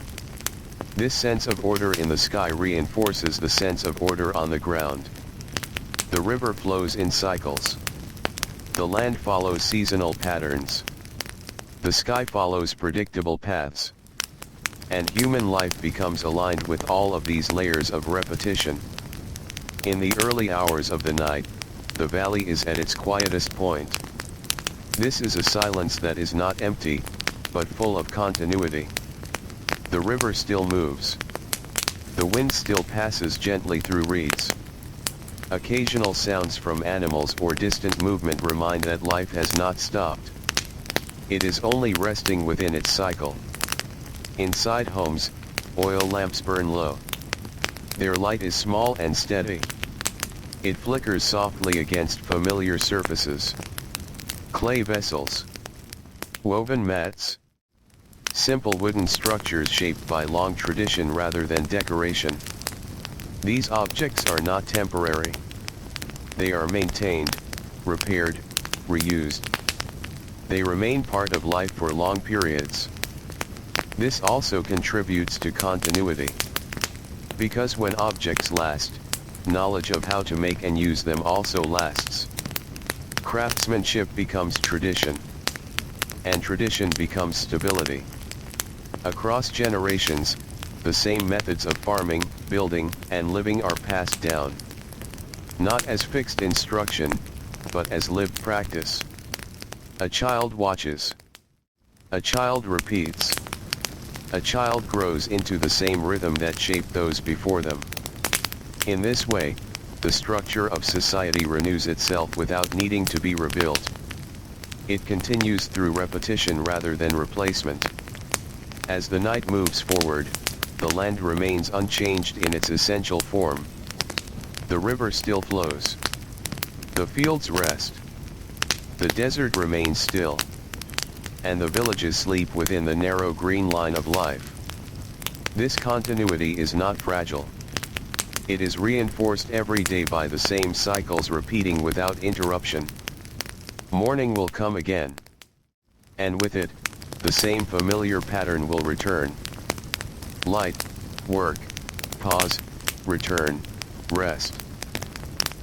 This sense of order in the sky reinforces the sense of order on the ground. The river flows in cycles. The land follows seasonal patterns. The sky follows predictable paths. And human life becomes aligned with all of these layers of repetition. In the early hours of the night, the valley is at its quietest point. This is a silence that is not empty, but full of continuity. The river still moves. The wind still passes gently through reeds. Occasional sounds from animals or distant movement remind that life has not stopped. It is only resting within its cycle. Inside homes, oil lamps burn low. Their light is small and steady. It flickers softly against familiar surfaces. Clay vessels. Woven mats. Simple wooden structures shaped by long tradition rather than decoration. These objects are not temporary. They are maintained, repaired, reused. They remain part of life for long periods. This also contributes to continuity. Because when objects last, knowledge of how to make and use them also lasts. Craftsmanship becomes tradition. And tradition becomes stability. Across generations, the same methods of farming, building, and living are passed down. Not as fixed instruction, but as lived practice. A child watches. A child repeats. A child grows into the same rhythm that shaped those before them. In this way, the structure of society renews itself without needing to be rebuilt. It continues through repetition rather than replacement. As the night moves forward, the land remains unchanged in its essential form. The river still flows. The fields rest. The desert remains still. And the villages sleep within the narrow green line of life. This continuity is not fragile. It is reinforced every day by the same cycles repeating without interruption. Morning will come again. And with it, the same familiar pattern will return. Light, work, pause, return, rest.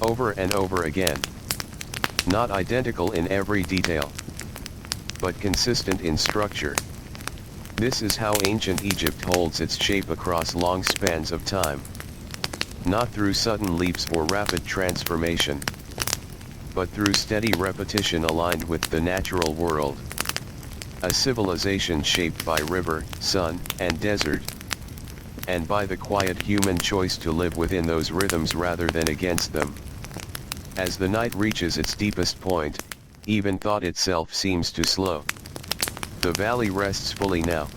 Over and over again. Not identical in every detail, but consistent in structure. This is how ancient Egypt holds its shape across long spans of time. Not through sudden leaps or rapid transformation, but through steady repetition aligned with the natural world. A civilization shaped by river, sun, and desert, and by the quiet human choice to live within those rhythms rather than against them. As the night reaches its deepest point, even thought itself seems to slow. The valley rests fully now.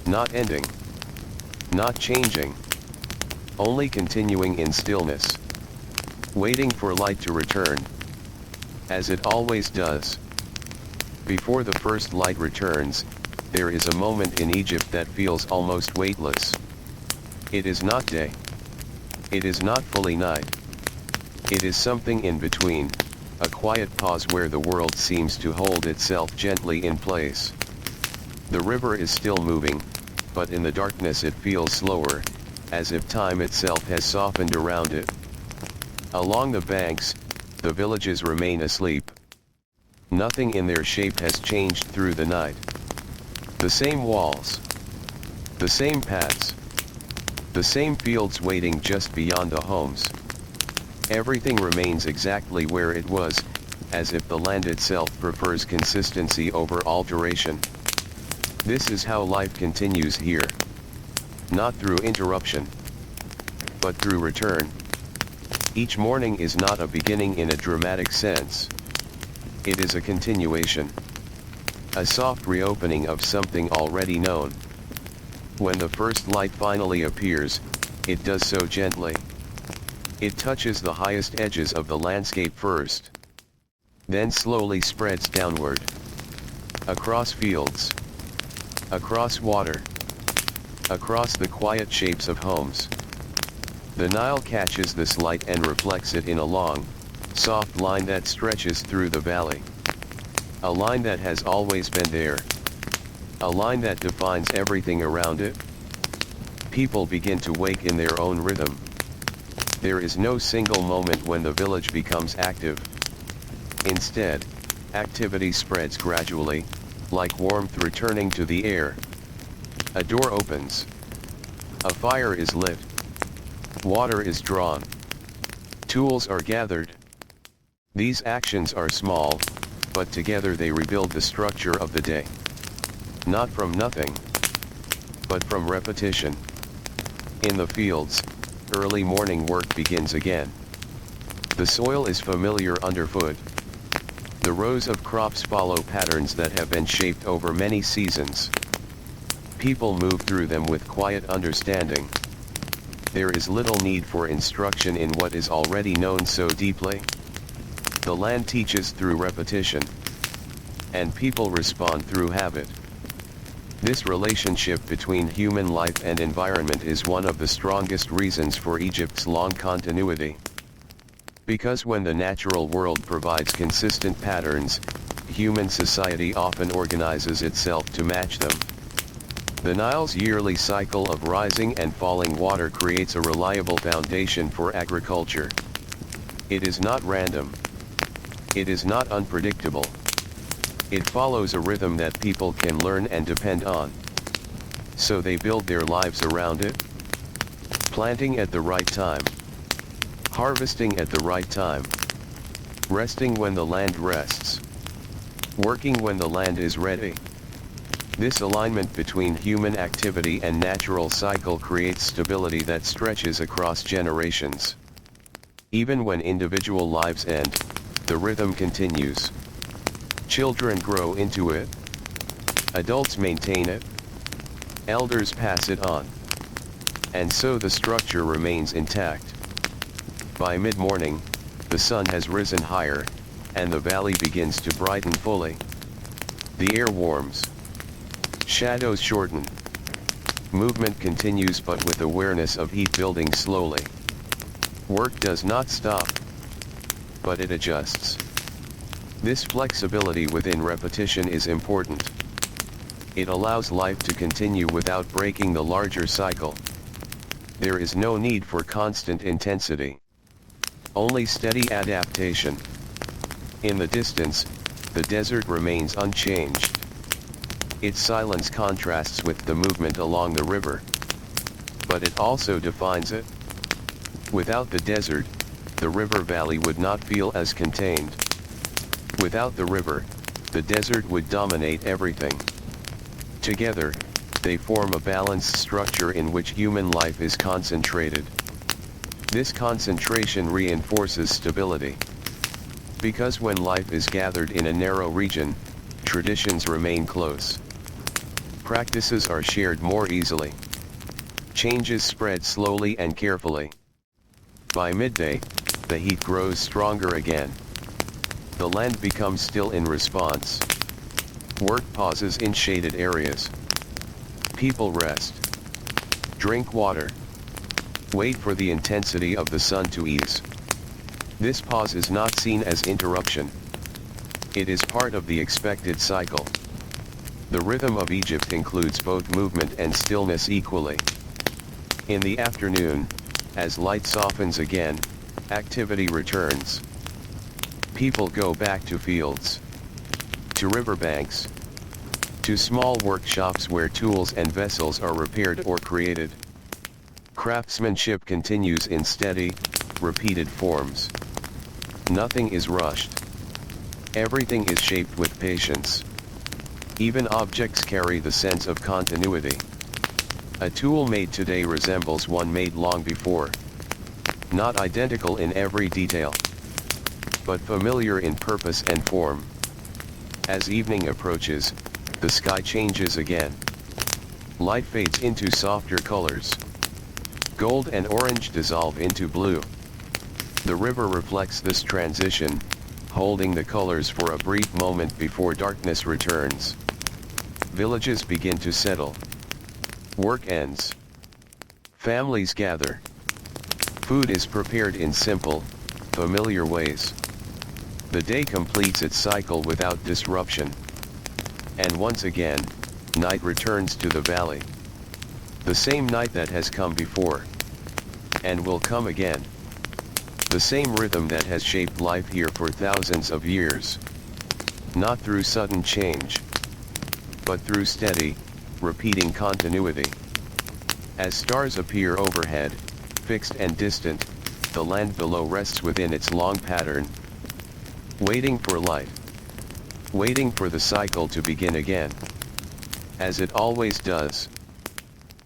Not ending. Not changing. Only continuing in stillness. Waiting for light to return. As it always does. Before the first light returns, there is a moment in Egypt that feels almost weightless. It is not day. It is not fully night. It is something in between, a quiet pause where the world seems to hold itself gently in place. The river is still moving, but in the darkness it feels slower, as if time itself has softened around it. Along the banks, the villages remain asleep. Nothing in their shape has changed through the night. The same walls. The same paths. The same fields waiting just beyond the homes. Everything remains exactly where it was, as if the land itself prefers consistency over alteration. This is how life continues here. Not through interruption, but through return. Each morning is not a beginning in a dramatic sense. It is a continuation. A soft reopening of something already known. When the first light finally appears, it does so gently. It touches the highest edges of the landscape first. Then slowly spreads downward. Across fields. Across water. Across the quiet shapes of homes. The Nile catches this light and reflects it in a long, soft line that stretches through the valley. A line that has always been there. A line that defines everything around it. People begin to wake in their own rhythm. There is no single moment when the village becomes active. Instead, activity spreads gradually, like warmth returning to the air. A door opens. A fire is lit. Water is drawn. Tools are gathered. These actions are small, but together they rebuild the structure of the day. Not from nothing, but from repetition. In the fields, early morning work begins again. The soil is familiar underfoot. The rows of crops follow patterns that have been shaped over many seasons. People move through them with quiet understanding. There is little need for instruction in what is already known so deeply. The land teaches through repetition, and people respond through habit. This relationship between human life and environment is one of the strongest reasons for Egypt's long continuity. Because when the natural world provides consistent patterns, human society often organizes itself to match them. The Nile's yearly cycle of rising and falling water creates a reliable foundation for agriculture. It is not random. It is not unpredictable. It follows a rhythm that people can learn and depend on. So they build their lives around it. Planting at the right time. Harvesting at the right time. Resting when the land rests. Working when the land is ready. This alignment between human activity and natural cycle creates stability that stretches across generations. Even when individual lives end, the rhythm continues. Children grow into it. Adults maintain it. Elders pass it on. And so the structure remains intact. By mid-morning, the sun has risen higher, and the valley begins to brighten fully. The air warms. Shadows shorten. Movement continues, but with awareness of heat building slowly. Work does not stop, but it adjusts. This flexibility within repetition is important. It allows life to continue without breaking the larger cycle. There is no need for constant intensity. Only steady adaptation. In the distance, the desert remains unchanged. Its silence contrasts with the movement along the river. But it also defines it. Without the desert, the river valley would not feel as contained. Without the river, the desert would dominate everything. Together, they form a balanced structure in which human life is concentrated. This concentration reinforces stability. Because when life is gathered in a narrow region, traditions remain close. Practices are shared more easily. Changes spread slowly and carefully. By midday, the heat grows stronger again. The land becomes still in response. Work pauses in shaded areas. People rest. Drink water. Wait for the intensity of the sun to ease. This pause is not seen as interruption. It is part of the expected cycle. The rhythm of Egypt includes both movement and stillness equally. In the afternoon, as light softens again, activity returns. People go back to fields, to riverbanks, to small workshops where tools and vessels are repaired or created. Craftsmanship continues in steady, repeated forms. Nothing is rushed. Everything is shaped with patience. Even objects carry the sense of continuity. A tool made today resembles one made long before. Not identical in every detail, but familiar in purpose and form. As evening approaches, the sky changes again. Light fades into softer colors. Gold and orange dissolve into blue. The river reflects this transition, holding the colors for a brief moment before darkness returns. Villages begin to settle. Work ends. Families gather. Food is prepared in simple, familiar ways. The day completes its cycle without disruption. And once again, night returns to the valley. The same night that has come before, and will come again. The same rhythm that has shaped life here for thousands of years. Not through sudden change, but through steady, repeating continuity. As stars appear overhead, fixed and distant, the land below rests within its long pattern, waiting for light, waiting for the cycle to begin again. As it always does.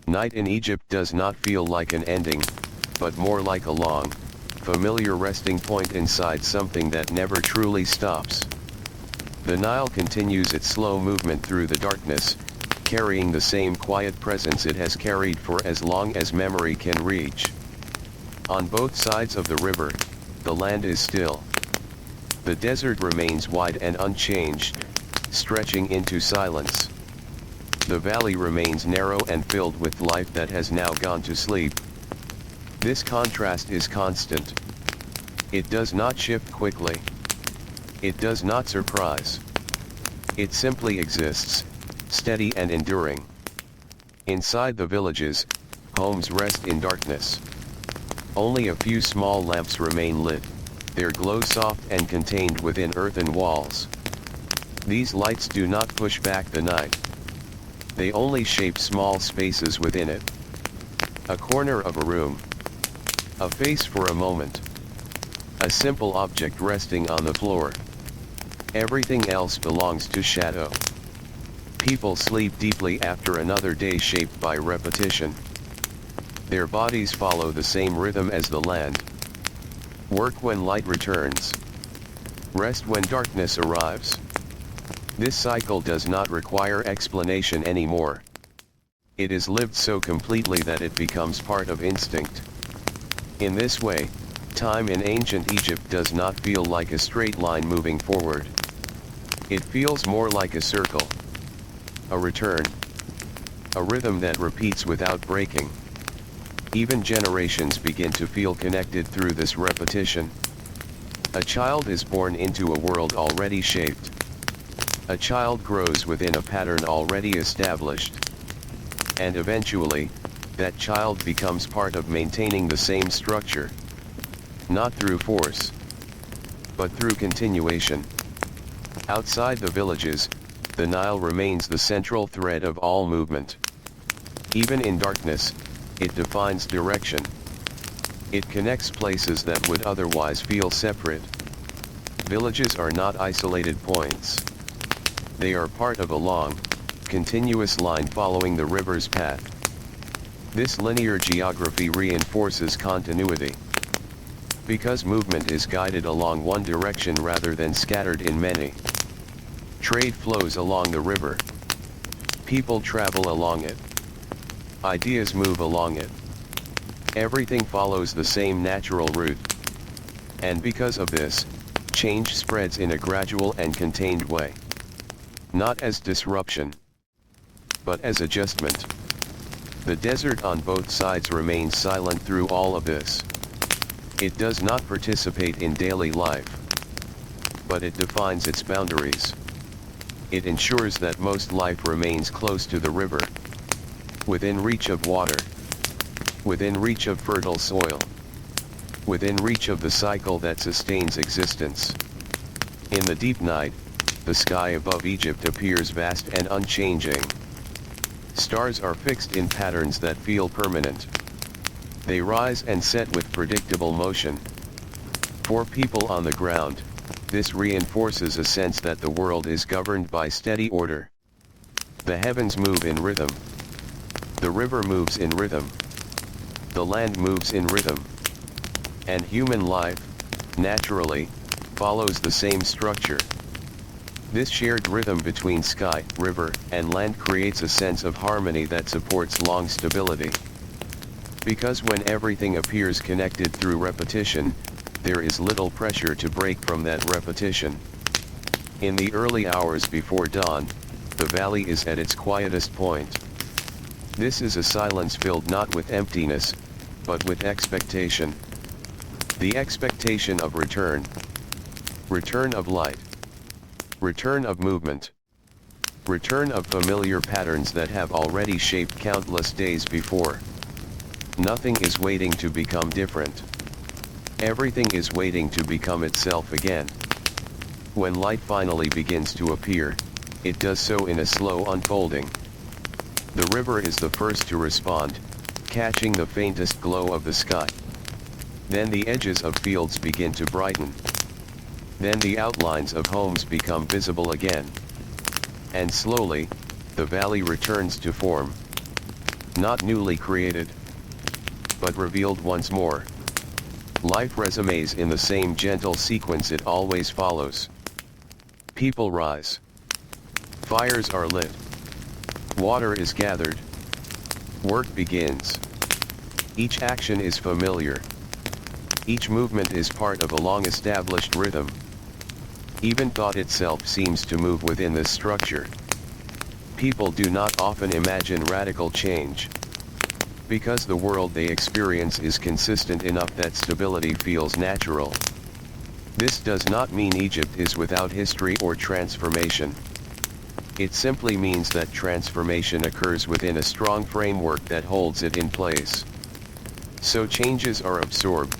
Night in Egypt does not feel like an ending, but more like a long, familiar resting point inside something that never truly stops. The Nile continues its slow movement through the darkness, carrying the same quiet presence it has carried for as long as memory can reach. On both sides of the river, the land is still. The desert remains wide and unchanged, stretching into silence. The valley remains narrow and filled with life that has now gone to sleep. This contrast is constant. It does not shift quickly. It does not surprise. It simply exists, steady and enduring. Inside the villages, homes rest in darkness. Only a few small lamps remain lit, their glow soft and contained within earthen walls. These lights do not push back the night. They only shape small spaces within it. A corner of a room. A face for a moment. A simple object resting on the floor. Everything else belongs to shadow. People sleep deeply after another day shaped by repetition. Their bodies follow the same rhythm as the land. Work when light returns. Rest when darkness arrives. This cycle does not require explanation anymore. It is lived so completely that it becomes part of instinct. In this way, time in ancient Egypt does not feel like a straight line moving forward. It feels more like a circle. A return. A rhythm that repeats without breaking. Even generations begin to feel connected through this repetition. A child is born into a world already shaped. A child grows within a pattern already established. And eventually, that child becomes part of maintaining the same structure. Not through force, but through continuation. Outside the villages, the Nile remains the central thread of all movement. Even in darkness, it defines direction. It connects places that would otherwise feel separate. Villages are not isolated points. They are part of a long, continuous line following the river's path. This linear geography reinforces continuity. Because movement is guided along one direction rather than scattered in many. Trade flows along the river. People travel along it. Ideas move along it. Everything follows the same natural route. And because of this, change spreads in a gradual and contained way. Not as disruption, but as adjustment. The desert on both sides remains silent through all of this. It does not participate in daily life, but it defines its boundaries. It ensures that most life remains close to the river, within reach of water, within reach of fertile soil, within reach of the cycle that sustains existence. In the deep night, the sky above Egypt appears vast and unchanging. Stars are fixed in patterns that feel permanent. They rise and set with predictable motion. For people on the ground, this reinforces a sense that the world is governed by steady order. The heavens move in rhythm. The river moves in rhythm. The land moves in rhythm. And human life, naturally, follows the same structure. This shared rhythm between sky, river, and land creates a sense of harmony that supports long stability. Because when everything appears connected through repetition, there is little pressure to break from that repetition. In the early hours before dawn, the valley is at its quietest point. This is a silence filled not with emptiness, but with expectation. The expectation of return. Return of light. Return of movement. Return of familiar patterns that have already shaped countless days before. Nothing is waiting to become different. Everything is waiting to become itself again. When light finally begins to appear, it does so in a slow unfolding. The river is the first to respond, catching the faintest glow of the sky. Then the edges of fields begin to brighten. Then the outlines of homes become visible again. And slowly, the valley returns to form. Not newly created, but revealed once more. Life resumes in the same gentle sequence it always follows. People rise. Fires are lit. Water is gathered. Work begins. Each action is familiar. Each movement is part of a long-established rhythm. Even thought itself seems to move within this structure. People do not often imagine radical change, because the world they experience is consistent enough that stability feels natural. This does not mean Egypt is without history or transformation. It simply means that transformation occurs within a strong framework that holds it in place. So changes are absorbed,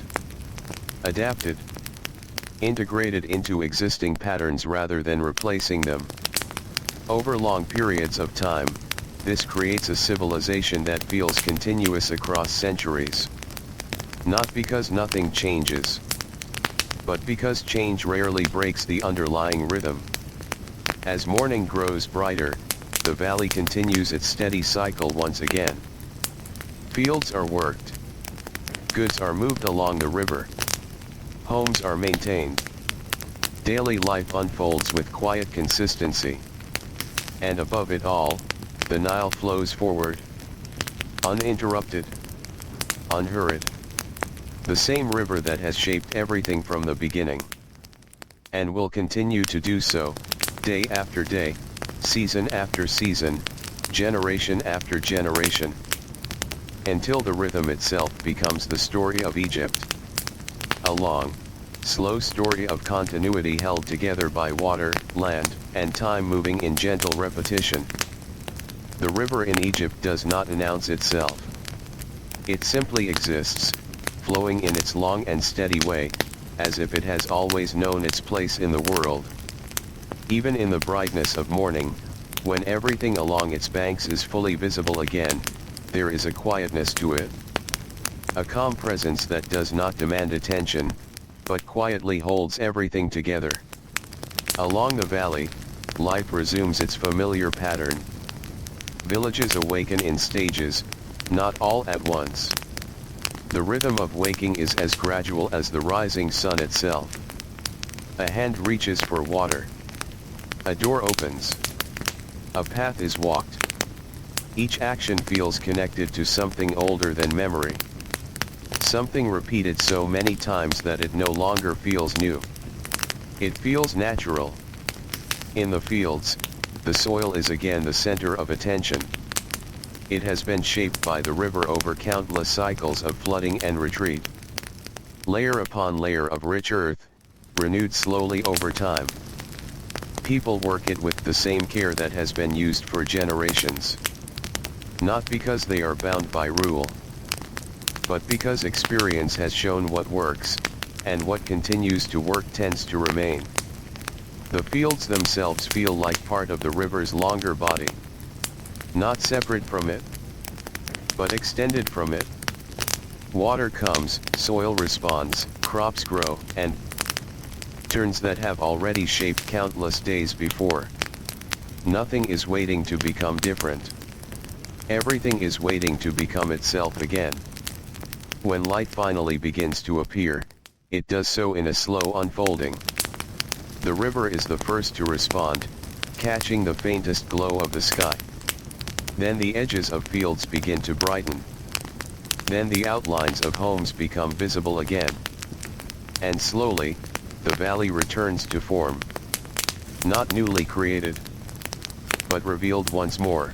adapted, integrated into existing patterns rather than replacing them. Over long periods of time, this creates a civilization that feels continuous across centuries. Not because nothing changes, but because change rarely breaks the underlying rhythm. As morning grows brighter, the valley continues its steady cycle once again. Fields are worked. Goods are moved along the river. Homes are maintained. Daily life unfolds with quiet consistency. And above it all, the Nile flows forward, uninterrupted, unhurried. The same river that has shaped everything from the beginning, and will continue to do so, day after day, season after season, generation after generation, until the rhythm itself becomes the story of Egypt. A long, slow story of continuity held together by water, land, and time moving in gentle repetition. The river in Egypt does not announce itself. It simply exists, flowing in its long and steady way, as if it has always known its place in the world. Even in the brightness of morning, when everything along its banks is fully visible again, there is a quietness to it. A calm presence that does not demand attention, but quietly holds everything together. Along the valley, life resumes its familiar pattern. Villages awaken in stages, not all at once. The rhythm of waking is as gradual as the rising sun itself. A hand reaches for water. A door opens. A path is walked. Each action feels connected to something older than memory. Something repeated so many times that it no longer feels new. It feels natural. In the fields, the soil is again the center of attention. It has been shaped by the river over countless cycles of flooding and retreat. Layer upon layer of rich earth, renewed slowly over time. People work it with the same care that has been used for generations. Not because they are bound by rule, but because experience has shown what works, and what continues to work tends to remain. The fields themselves feel like part of the river's longer body. Not separate from it, but extended from it. Water comes, soil responds, crops grow, and turns that have already shaped countless days before. Nothing is waiting to become different. Everything is waiting to become itself again. When light finally begins to appear, it does so in a slow unfolding. The river is the first to respond, catching the faintest glow of the sky. Then the edges of fields begin to brighten. Then the outlines of homes become visible again. And slowly, the valley returns to form. Not newly created, but revealed once more.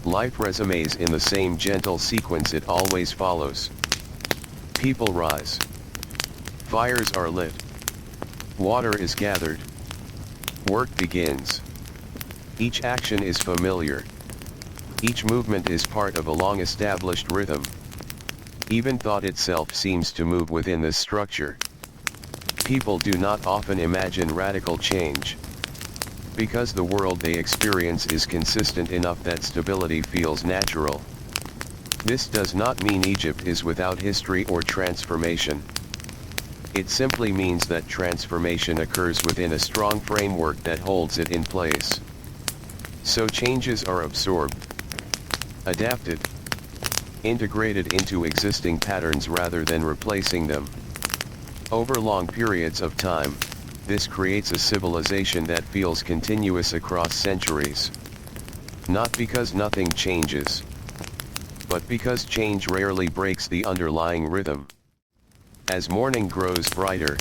Life resumes in the same gentle sequence it always follows. People rise. Fires are lit. Water is gathered. Work begins. Each action is familiar. Each movement is part of a long-established rhythm. Even thought itself seems to move within this structure. People do not often imagine radical change, because the world they experience is consistent enough that stability feels natural. This does not mean Egypt is without history or transformation. It simply means that transformation occurs within a strong framework that holds it in place. So changes are absorbed, adapted, integrated into existing patterns rather than replacing them. Over long periods of time, this creates a civilization that feels continuous across centuries. Not because nothing changes, but because change rarely breaks the underlying rhythm. As morning grows brighter,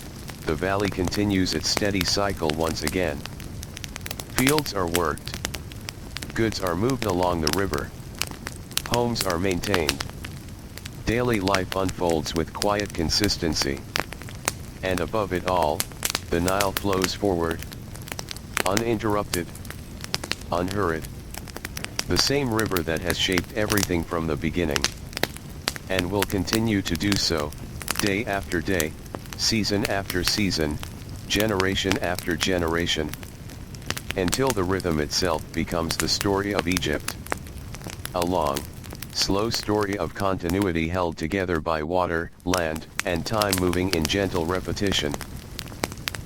the valley continues its steady cycle once again. Fields are worked. Goods are moved along the river. Homes are maintained. Daily life unfolds with quiet consistency. And above it all, the Nile flows forward. Uninterrupted. Unhurried. The same river that has shaped everything from the beginning. And will continue to do so, day after day, season after season, generation after generation. Until the rhythm itself becomes the story of Egypt. A long, slow story of continuity held together by water, land, and time moving in gentle repetition.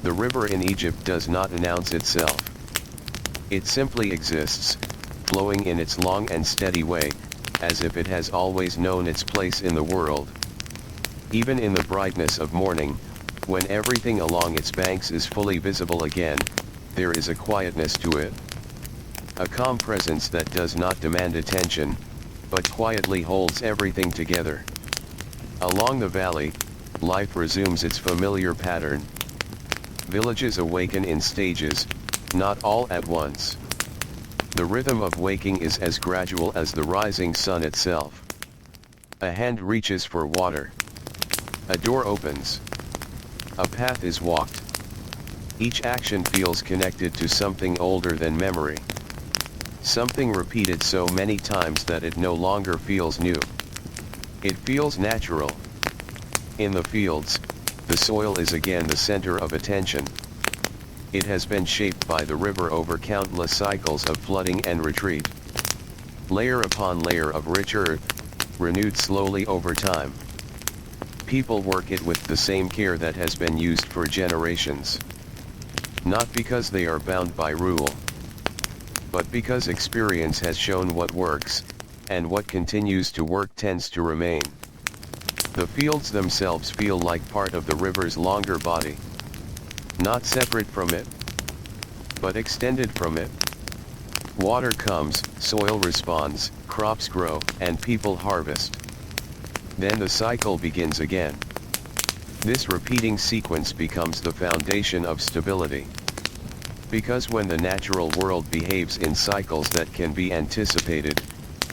The river in Egypt does not announce itself. It simply exists, flowing in its long and steady way, as if it has always known its place in the world. Even in the brightness of morning, when everything along its banks is fully visible again, there is a quietness to it. A calm presence that does not demand attention, but quietly holds everything together. Along the valley, life resumes its familiar pattern. Villages awaken in stages, not all at once. The rhythm of waking is as gradual as the rising sun itself. A hand reaches for water. A door opens. A path is walked. Each action feels connected to something older than memory. Something repeated so many times that it no longer feels new. It feels natural. In the fields, the soil is again the center of attention. It has been shaped by the river over countless cycles of flooding and retreat. Layer upon layer of rich earth, renewed slowly over time. People work it with the same care that has been used for generations. Not because they are bound by rule, but because experience has shown what works, and what continues to work tends to remain. The fields themselves feel like part of the river's longer body. Not separate from it, but extended from it. Water comes, soil responds, crops grow, and people harvest. Then the cycle begins again. This repeating sequence becomes the foundation of stability. Because when the natural world behaves in cycles that can be anticipated,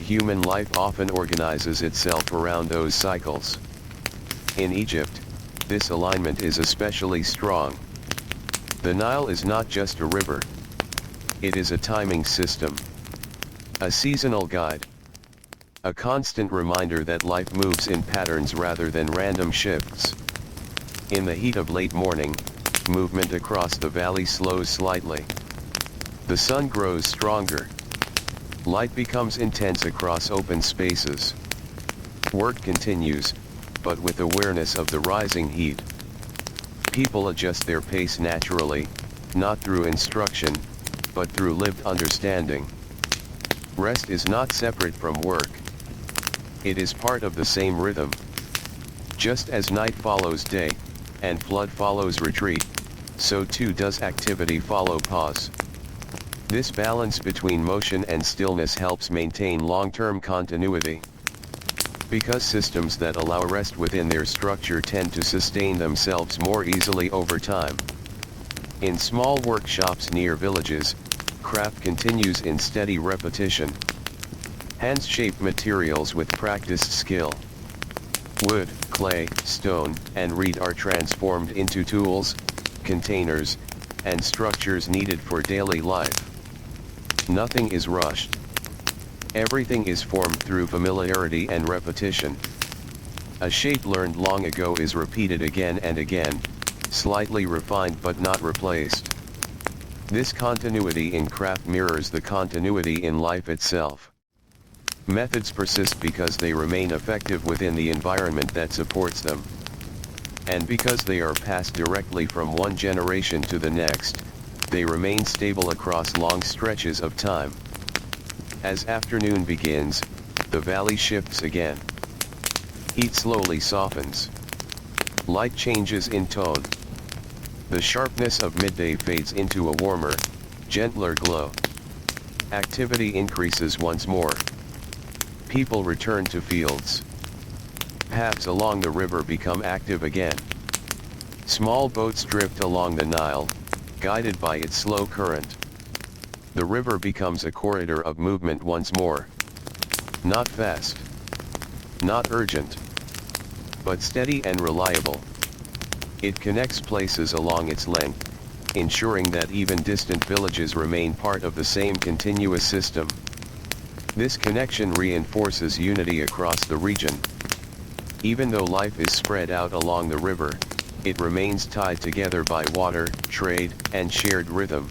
human life often organizes itself around those cycles. In Egypt, this alignment is especially strong. The Nile is not just a river. It is a timing system. A seasonal guide. A constant reminder that life moves in patterns rather than random shifts. In the heat of late morning, movement across the valley slows slightly. The sun grows stronger. Light becomes intense across open spaces. Work continues, but with awareness of the rising heat. People adjust their pace naturally, not through instruction, but through lived understanding. Rest is not separate from work. It is part of the same rhythm. Just as night follows day, and flood follows retreat, so too does activity follow pause. This balance between motion and stillness helps maintain long-term continuity. Because systems that allow rest within their structure tend to sustain themselves more easily over time. In small workshops near villages, craft continues in steady repetition. Hands shape materials with practiced skill. Wood, clay, stone, and reed are transformed into tools, containers, and structures needed for daily life. Nothing is rushed. Everything is formed through familiarity and repetition. A shape learned long ago is repeated again and again, slightly refined but not replaced. This continuity in craft mirrors the continuity in life itself. Methods persist because they remain effective within the environment that supports them. And because they are passed directly from one generation to the next, they remain stable across long stretches of time. As afternoon begins, the valley shifts again. Heat slowly softens. Light changes in tone. The sharpness of midday fades into a warmer, gentler glow. Activity increases once more. People return to fields. Paths along the river become active again. Small boats drift along the Nile, guided by its slow current. The river becomes a corridor of movement once more. Not fast. Not urgent. But steady and reliable. It connects places along its length, ensuring that even distant villages remain part of the same continuous system. This connection reinforces unity across the region. Even though life is spread out along the river, it remains tied together by water, trade, and shared rhythm.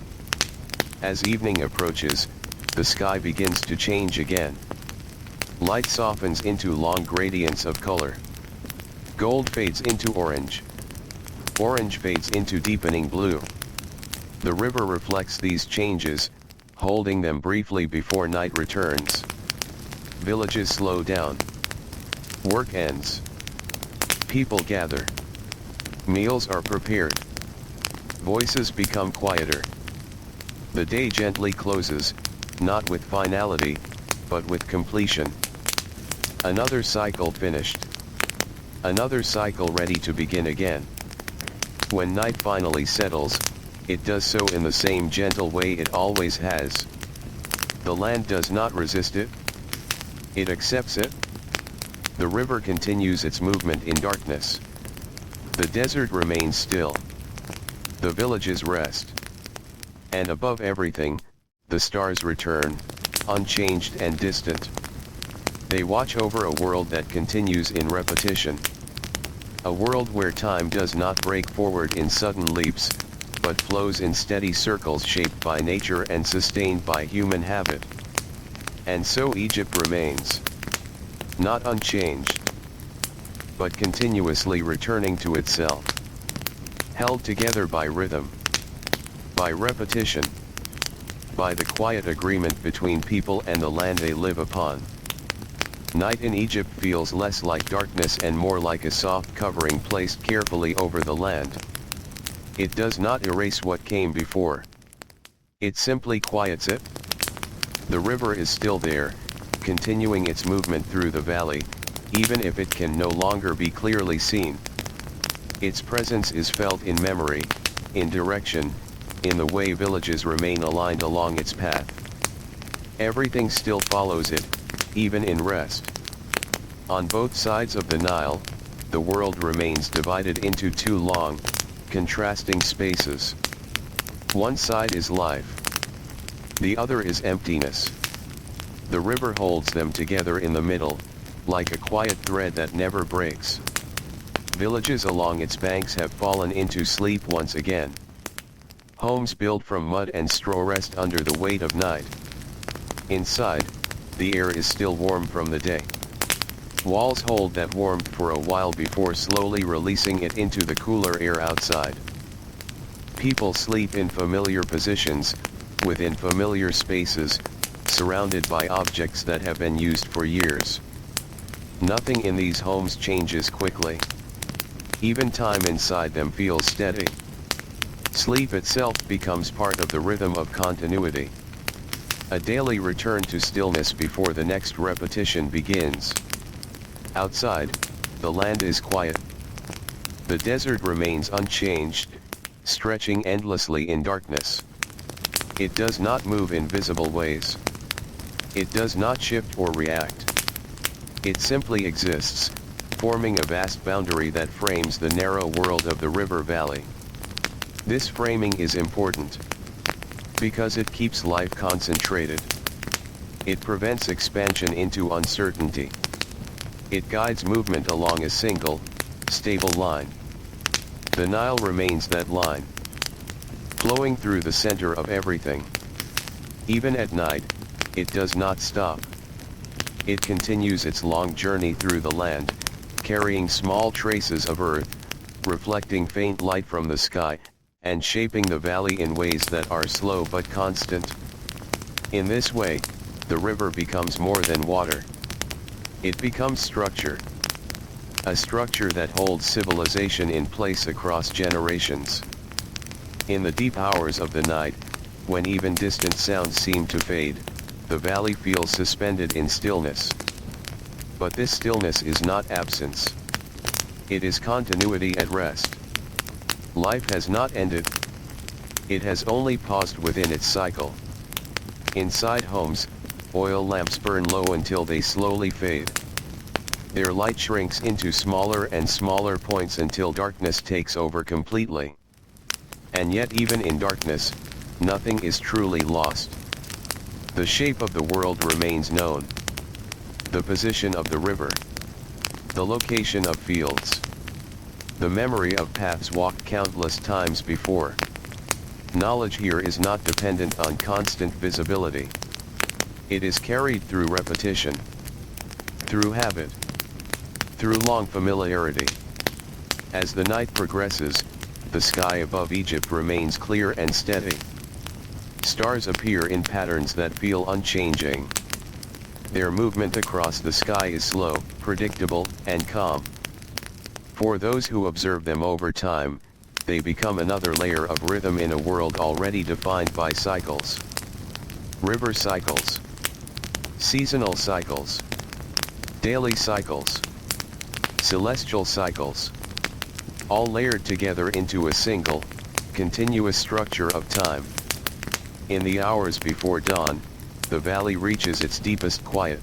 As evening approaches, the sky begins to change again. Light softens into long gradients of color. Gold fades into orange. Orange fades into deepening blue. The river reflects these changes, holding them briefly before night returns. Villages slow down. Work ends. People gather. Meals are prepared. Voices become quieter. The day gently closes, not with finality, but with completion. Another cycle finished. Another cycle ready to begin again. When night finally settles, it does so in the same gentle way it always has. The land does not resist it. It accepts it. The river continues its movement in darkness. The desert remains still. The villages rest. And above everything, the stars return, unchanged and distant. They watch over a world that continues in repetition. A world where time does not break forward in sudden leaps, but flows in steady circles shaped by nature and sustained by human habit. And so Egypt remains. Not unchanged, but continuously returning to itself. Held together by rhythm, by repetition, by the quiet agreement between people and the land they live upon. Night in Egypt feels less like darkness and more like a soft covering placed carefully over the land. It does not erase what came before. It simply quiets it. The river is still there, continuing its movement through the valley, even if it can no longer be clearly seen. Its presence is felt in memory, in direction, in the way villages remain aligned along its path. Everything still follows it, even in rest. On both sides of the Nile, the world remains divided into two long, contrasting spaces. One side is life. The other is emptiness. The river holds them together in the middle, like a quiet thread that never breaks. Villages along its banks have fallen into sleep once again. Homes built from mud and straw rest under the weight of night. Inside, the air is still warm from the day. Walls hold that warmth for a while before slowly releasing it into the cooler air outside. People sleep in familiar positions, within familiar spaces, surrounded by objects that have been used for years. Nothing in these homes changes quickly. Even time inside them feels steady. Sleep itself becomes part of the rhythm of continuity. A daily return to stillness before the next repetition begins. Outside, the land is quiet. The desert remains unchanged, stretching endlessly in darkness. It does not move in visible ways. It does not shift or react. It simply exists, forming a vast boundary that frames the narrow world of the river valley. This framing is important. Because it keeps life concentrated. It prevents expansion into uncertainty. It guides movement along a single, stable line. The Nile remains that line, flowing through the center of everything. Even at night, it does not stop. It continues its long journey through the land, carrying small traces of earth, reflecting faint light from the sky, and shaping the valley in ways that are slow but constant. In this way, the river becomes more than water. It becomes structure. A structure that holds civilization in place across generations. In the deep hours of the night, when even distant sounds seem to fade, the valley feels suspended in stillness. But this stillness is not absence. It is continuity at rest. Life has not ended. It has only paused within its cycle. Inside homes, oil lamps burn low until they slowly fade. Their light shrinks into smaller and smaller points until darkness takes over completely. And yet even in darkness, nothing is truly lost. The shape of the world remains known. The position of the river. The location of fields. The memory of paths walked countless times before. Knowledge here is not dependent on constant visibility. It is carried through repetition, through habit, through long familiarity. As the night progresses, the sky above Egypt remains clear and steady. Stars appear in patterns that feel unchanging. Their movement across the sky is slow, predictable, and calm. For those who observe them over time, they become another layer of rhythm in a world already defined by cycles. River cycles. Seasonal cycles. Daily cycles. Celestial cycles. All layered together into a single, continuous structure of time. In the hours before dawn, the valley reaches its deepest quiet.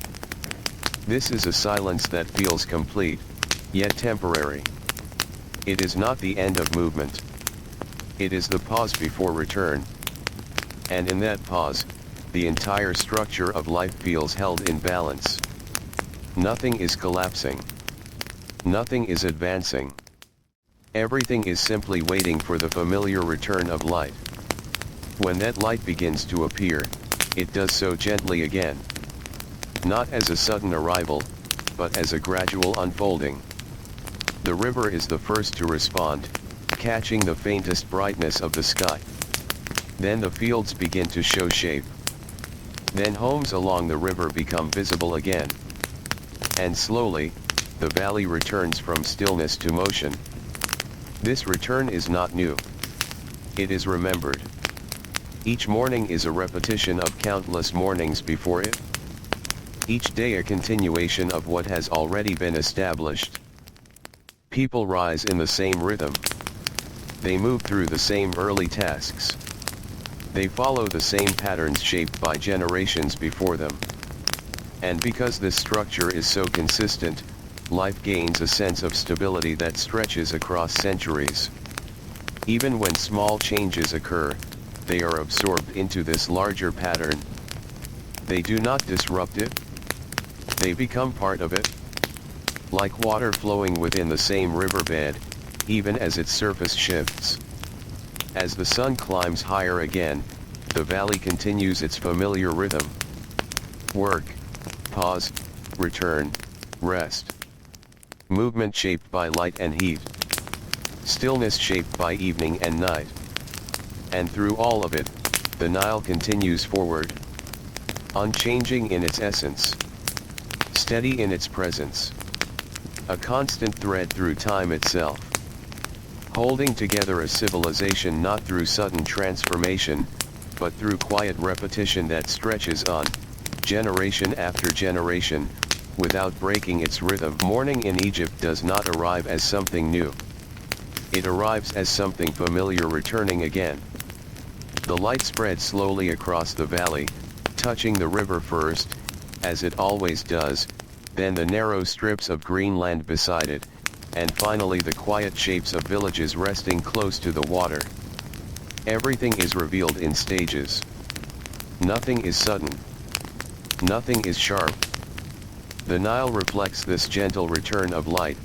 This is a silence that feels complete, yet temporary. It is not the end of movement. It is the pause before return. And in that pause, the entire structure of life feels held in balance. Nothing is collapsing. Nothing is advancing. Everything is simply waiting for the familiar return of light. When that light begins to appear, it does so gently again. Not as a sudden arrival, but as a gradual unfolding. The river is the first to respond, catching the faintest brightness of the sky. Then the fields begin to show shape. Then homes along the river become visible again. And slowly, the valley returns from stillness to motion. This return is not new. It is remembered. Each morning is a repetition of countless mornings before it. Each day a continuation of what has already been established. People rise in the same rhythm. They move through the same early tasks. They follow the same patterns shaped by generations before them. And because this structure is so consistent, life gains a sense of stability that stretches across centuries. Even when small changes occur, they are absorbed into this larger pattern. They do not disrupt it. They become part of it. Like water flowing within the same riverbed, even as its surface shifts. As the sun climbs higher again, the valley continues its familiar rhythm. Work, pause, return, rest. Movement shaped by light and heat. Stillness shaped by evening and night. And through all of it, the Nile continues forward. Unchanging in its essence. Steady in its presence. A constant thread through time itself. Holding together a civilization not through sudden transformation, but through quiet repetition that stretches on, generation after generation, without breaking its rhythm. Morning in Egypt does not arrive as something new. It arrives as something familiar returning again. The light spreads slowly across the valley, touching the river first, as it always does, then the narrow strips of green land beside it, and finally the quiet shapes of villages resting close to the water. Everything is revealed in stages. Nothing is sudden. Nothing is sharp. The Nile reflects this gentle return of light,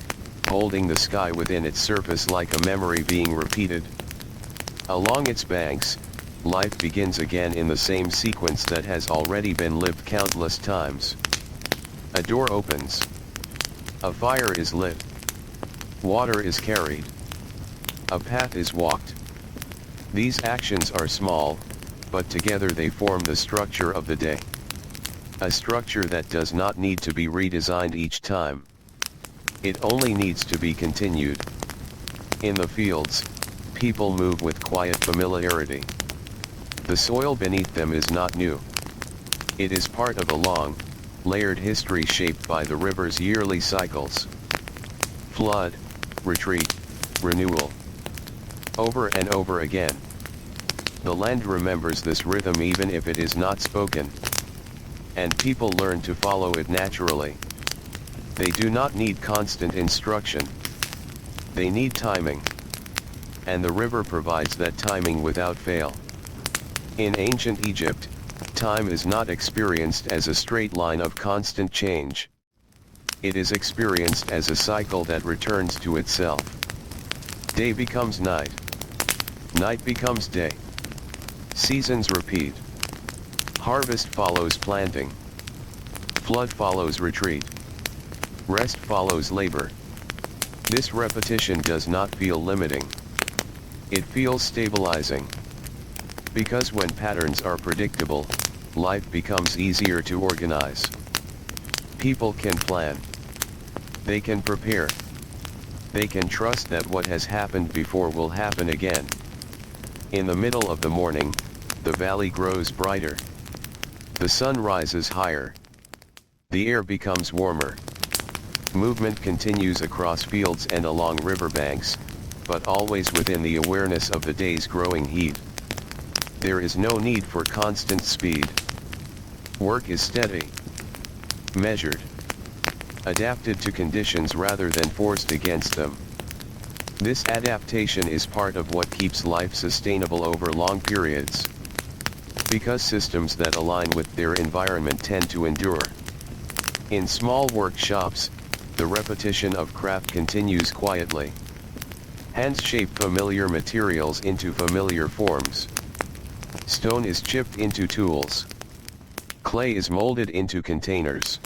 holding the sky within its surface like a memory being repeated. Along its banks, life begins again in the same sequence that has already been lived countless times. A door opens. A fire is lit. Water is carried. A path is walked. These actions are small, but together they form the structure of the day. A structure that does not need to be redesigned each time. It only needs to be continued. In the fields, people move with quiet familiarity. The soil beneath them is not new. It is part of a long, layered history shaped by the river's yearly cycles. Flood, retreat, renewal. Over and over again. The land remembers this rhythm even if it is not spoken. And people learn to follow it naturally. They do not need constant instruction. They need timing. And the river provides that timing without fail. In ancient Egypt, time is not experienced as a straight line of constant change. It is experienced as a cycle that returns to itself. Day becomes night. Night becomes day. Seasons repeat. Harvest follows planting. Flood follows retreat. Rest follows labor. This repetition does not feel limiting. It feels stabilizing. Because when patterns are predictable, life becomes easier to organize. People can plan. They can prepare. They can trust that what has happened before will happen again. In the middle of the morning, the valley grows brighter. The sun rises higher. The air becomes warmer. Movement continues across fields and along riverbanks, but always within the awareness of the day's growing heat. There is no need for constant speed. Work is steady, measured, adapted to conditions rather than forced against them. This adaptation is part of what keeps life sustainable over long periods. Because systems that align with their environment tend to endure. In small workshops, the repetition of craft continues quietly. Hands shape familiar materials into familiar forms. Stone is chipped into tools. Clay is molded into containers.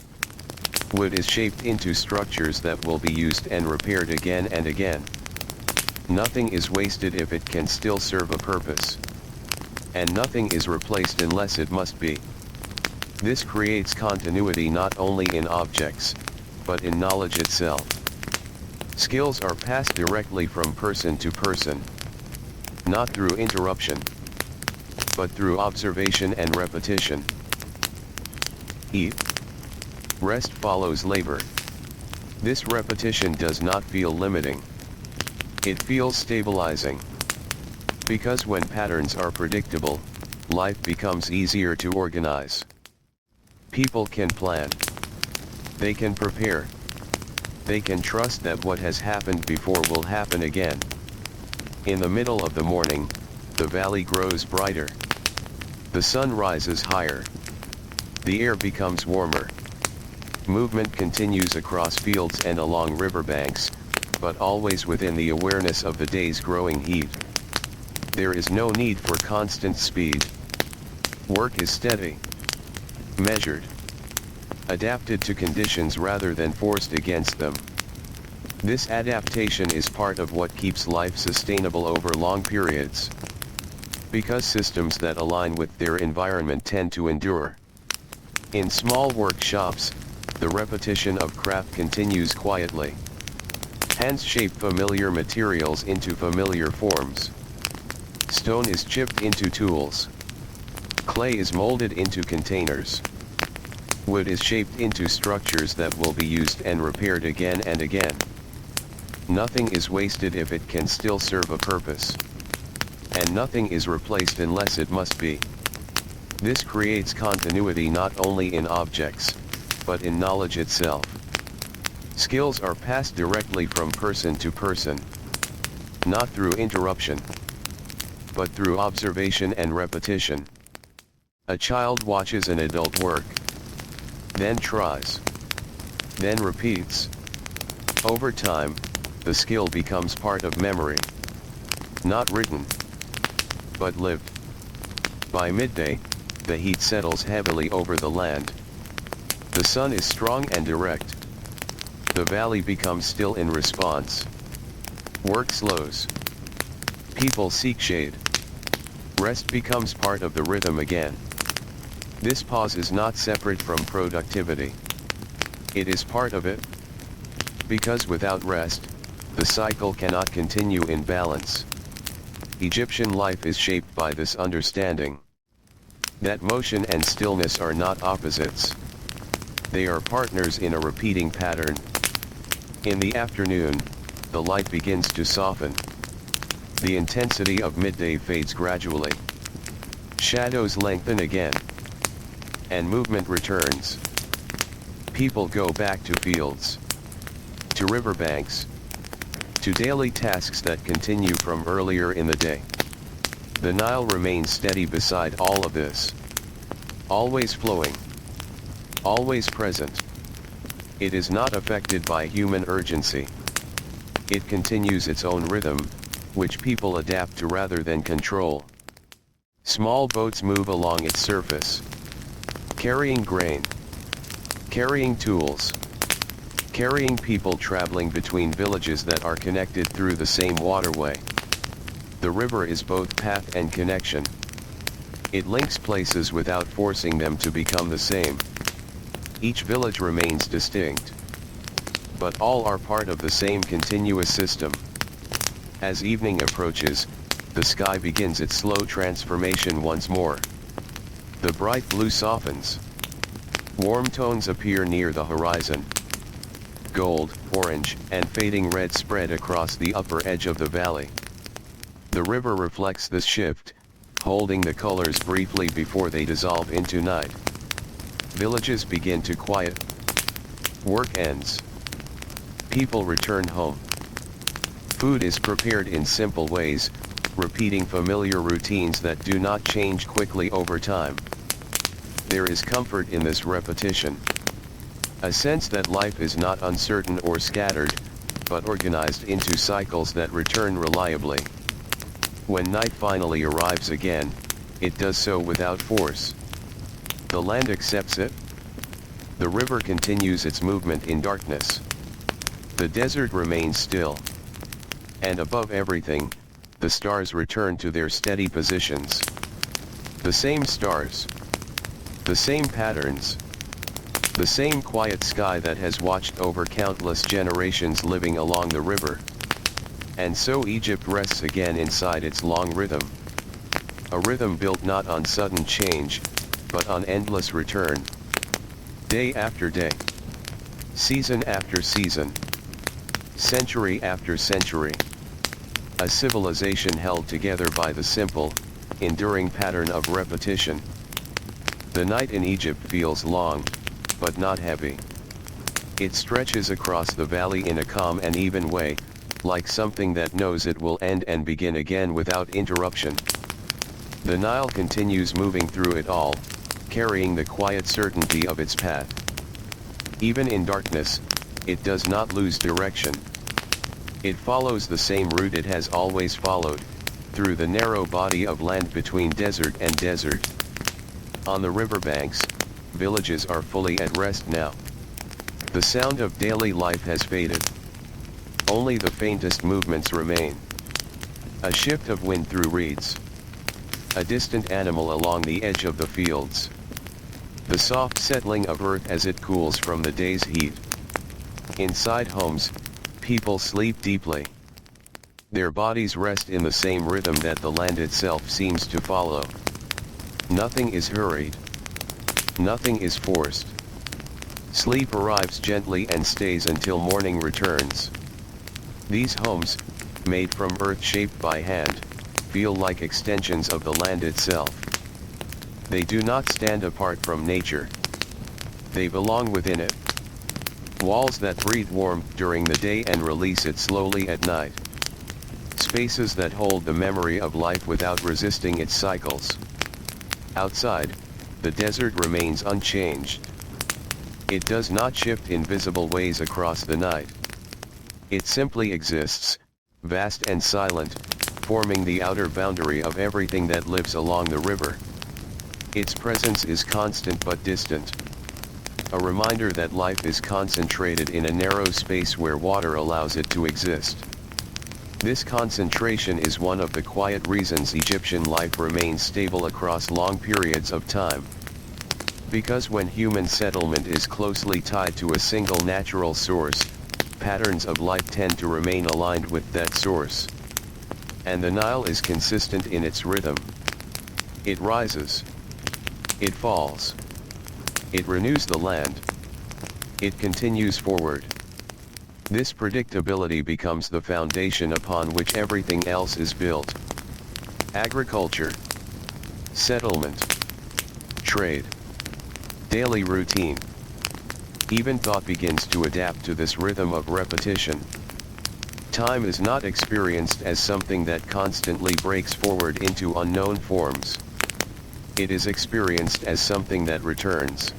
Wood is shaped into structures that will be used and repaired again and again. Nothing is wasted if it can still serve a purpose. And nothing is replaced unless it must be. This creates continuity not only in objects, but in knowledge itself. Skills are passed directly from person to person. Not through interruption, but through observation and repetition. Eat. Rest follows labor. This repetition does not feel limiting. It feels stabilizing. Because when patterns are predictable, life becomes easier to organize. People can plan. They can prepare. They can trust that what has happened before will happen again. In the middle of the morning, the valley grows brighter. The sun rises higher. The air becomes warmer. Movement continues across fields and along riverbanks, but always within the awareness of the day's growing heat. There is no need for constant speed. Work is steady, measured, adapted to conditions rather than forced against them. This adaptation is part of what keeps life sustainable over long periods. Because systems that align with their environment tend to endure. In small workshops, the repetition of craft continues quietly. Hands shape familiar materials into familiar forms. Stone is chipped into tools. Clay is molded into containers. Wood is shaped into structures that will be used and repaired again and again. Nothing is wasted if it can still serve a purpose. And nothing is replaced unless it must be. This creates continuity not only in objects, but in knowledge itself. Skills are passed directly from person to person. Not through interruption, but through observation and repetition. A child watches an adult work, then tries, then repeats. Over time, the skill becomes part of memory. Not written, but lived. By midday, the heat settles heavily over the land. The sun is strong and direct. The valley becomes still in response. Work slows. People seek shade. Rest becomes part of the rhythm again. This pause is not separate from productivity. It is part of it. Because without rest, the cycle cannot continue in balance. Egyptian life is shaped by this understanding. That motion and stillness are not opposites. They are partners in a repeating pattern. In the afternoon, the light begins to soften. The intensity of midday fades gradually. Shadows lengthen again. And movement returns. People go back to fields, to riverbanks, to daily tasks that continue from earlier in the day. The Nile remains steady beside all of this. Always flowing. Always present. It is not affected by human urgency. It continues its own rhythm, which people adapt to rather than control. Small boats move along its surface, carrying grain, carrying tools, carrying people traveling between villages that are connected through the same waterway. The river is both path and connection. It links places without forcing them to become the same. Each village remains distinct, but all are part of the same continuous system. As evening approaches, the sky begins its slow transformation once more. The bright blue softens. Warm tones appear near the horizon. Gold, orange, and fading red spread across the upper edge of the valley. The river reflects this shift, holding the colors briefly before they dissolve into night. Villages begin to quiet. Work ends. People return home. Food is prepared in simple ways, repeating familiar routines that do not change quickly over time. There is comfort in this repetition. A sense that life is not uncertain or scattered, but organized into cycles that return reliably. When night finally arrives again, it does so without force. The land accepts it. The river continues its movement in darkness. The desert remains still. And above everything, the stars return to their steady positions. The same stars. The same patterns. The same quiet sky that has watched over countless generations living along the river. And so Egypt rests again inside its long rhythm. A rhythm built not on sudden change, but on endless return. Day after day. Season after season. Century after century. A civilization held together by the simple, enduring pattern of repetition. The night in Egypt feels long, but not heavy. It stretches across the valley in a calm and even way, like something that knows it will end and begin again without interruption. The Nile continues moving through it all, carrying the quiet certainty of its path. Even in darkness, it does not lose direction. It follows the same route it has always followed, through the narrow body of land between desert and desert. On the riverbanks, villages are fully at rest now. The sound of daily life has faded. Only the faintest movements remain. A shift of wind through reeds. A distant animal along the edge of the fields. The soft settling of earth as it cools from the day's heat. Inside homes, people sleep deeply. Their bodies rest in the same rhythm that the land itself seems to follow. Nothing is hurried. Nothing is forced. Sleep arrives gently and stays until morning returns. These homes, made from earth shaped by hand, feel like extensions of the land itself. They do not stand apart from nature. They belong within it. Walls that breathe warmth during the day and release it slowly at night. spaces that hold the memory of life without resisting its cycles. Outside, the desert remains unchanged. It does not shift in visible ways across the night. It simply exists, vast and silent, forming the outer boundary of everything that lives along the river. Its presence is constant but distant. A reminder that life is concentrated in a narrow space where water allows it to exist. This concentration is one of the quiet reasons Egyptian life remains stable across long periods of time. Because when human settlement is closely tied to a single natural source, patterns of life tend to remain aligned with that source. And the Nile is consistent in its rhythm. It rises. It falls. It renews the land. It continues forward. This predictability becomes the foundation upon which everything else is built. Agriculture, settlement, trade, daily routine. Even thought begins to adapt to this rhythm of repetition. Time is not experienced as something that constantly breaks forward into unknown forms. It is experienced as something that returns.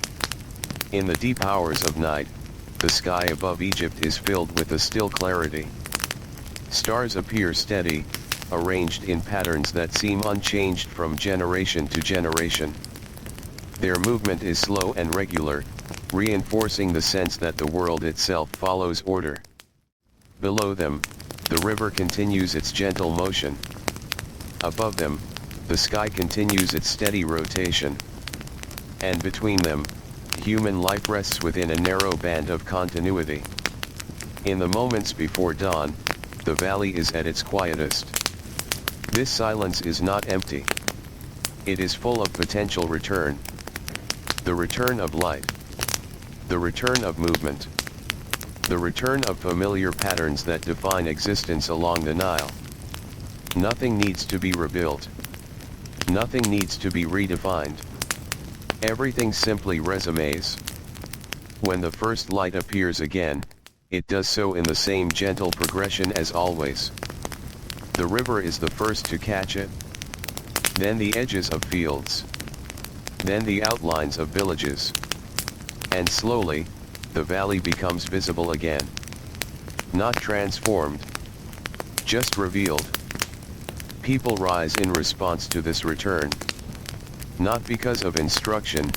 In the deep hours of night, the sky above Egypt is filled with a still clarity. Stars appear steady, arranged in patterns that seem unchanged from generation to generation. Their movement is slow and regular, reinforcing the sense that the world itself follows order. Below them, the river continues its gentle motion. Above them, the sky continues its steady rotation. And between them, human life rests within a narrow band of continuity. In the moments before dawn, the valley is at its quietest. This silence is not empty. It is full of potential return. The return of light. The return of movement. The return of familiar patterns that define existence along the Nile. Nothing needs to be rebuilt. Nothing needs to be redefined. Everything simply resumes. When the first light appears again, it does so in the same gentle progression as always. The river is the first to catch it. Then the edges of fields. Then the outlines of villages. And slowly, the valley becomes visible again. Not transformed. Just revealed. People rise in response to this return. Not because of instruction,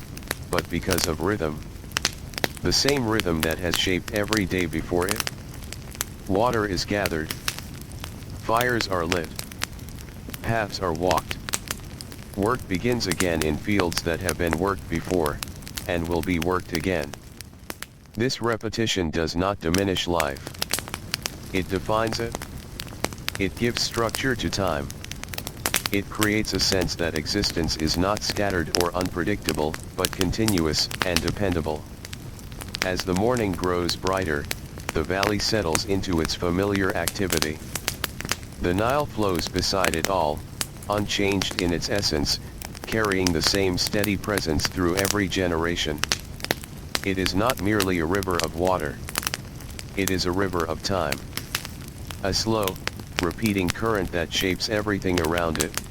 but because of rhythm. The same rhythm that has shaped every day before it. Water is gathered. Fires are lit. Paths are walked. Work begins again in fields that have been worked before, and will be worked again. This repetition does not diminish life. It defines it. It gives structure to time. It creates a sense that existence is not scattered or unpredictable, but continuous and dependable. As the morning grows brighter, the valley settles into its familiar activity. The Nile flows beside it all, unchanged in its essence, carrying the same steady presence through every generation. It is not merely a river of water. It is a river of time. A slow, repeating current that shapes everything around it.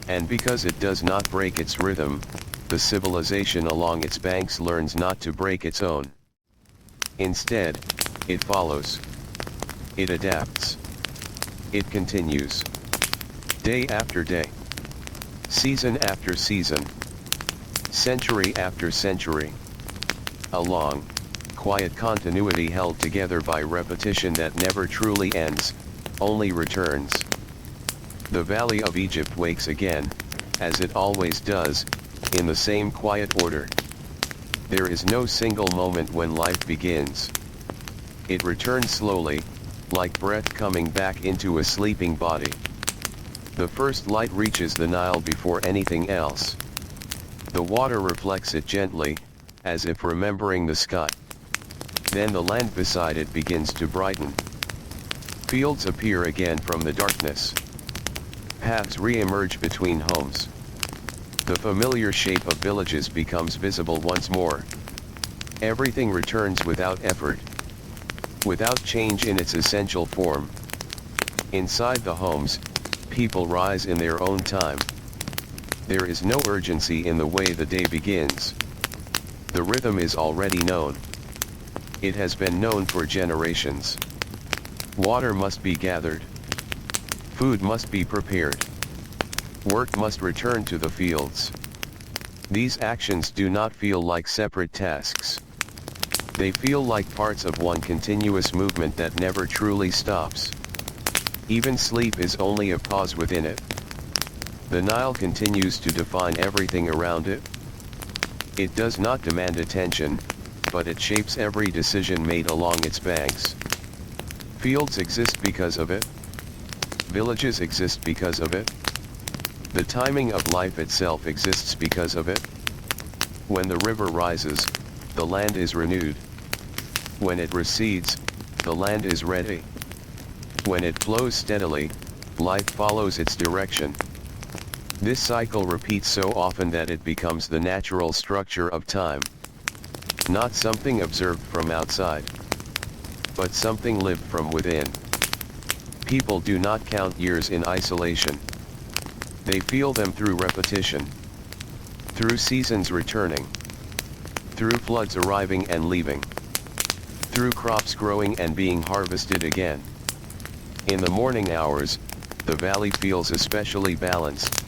And because it does not break its rhythm, the civilization along its banks learns not to break its own. Instead, it follows. It adapts. It continues. Day after day. Season after season. Century after century. A long, quiet continuity held together by repetition that never truly ends, only returns. The Valley of Egypt wakes again, as it always does, in the same quiet order. There is no single moment when life begins. It returns slowly, like breath coming back into a sleeping body. The first light reaches the Nile before anything else. The water reflects it gently, as if remembering the sky. Then the land beside it begins to brighten. Fields appear again from the darkness. Paths re-emerge between homes. The familiar shape of villages becomes visible once more. Everything returns without effort. Without change in its essential form. Inside the homes, people rise in their own time. There is no urgency in the way the day begins. The rhythm is already known. It has been known for generations. Water must be gathered. Food must be prepared. Work must return to the fields. These actions do not feel like separate tasks. They feel like parts of one continuous movement that never truly stops. Even sleep is only a pause within it. The Nile continues to define everything around it. It does not demand attention, but it shapes every decision made along its banks. Fields exist because of it. Villages exist because of it. The timing of life itself exists because of it. When the river rises, the land is renewed. When it recedes, the land is ready. When it flows steadily, life follows its direction. This cycle repeats so often that it becomes the natural structure of time. Not something observed from outside, but something lived from within. People do not count years in isolation. They feel them through repetition, through seasons returning, through floods arriving and leaving, through crops growing and being harvested again. In the morning hours, the valley feels especially balanced.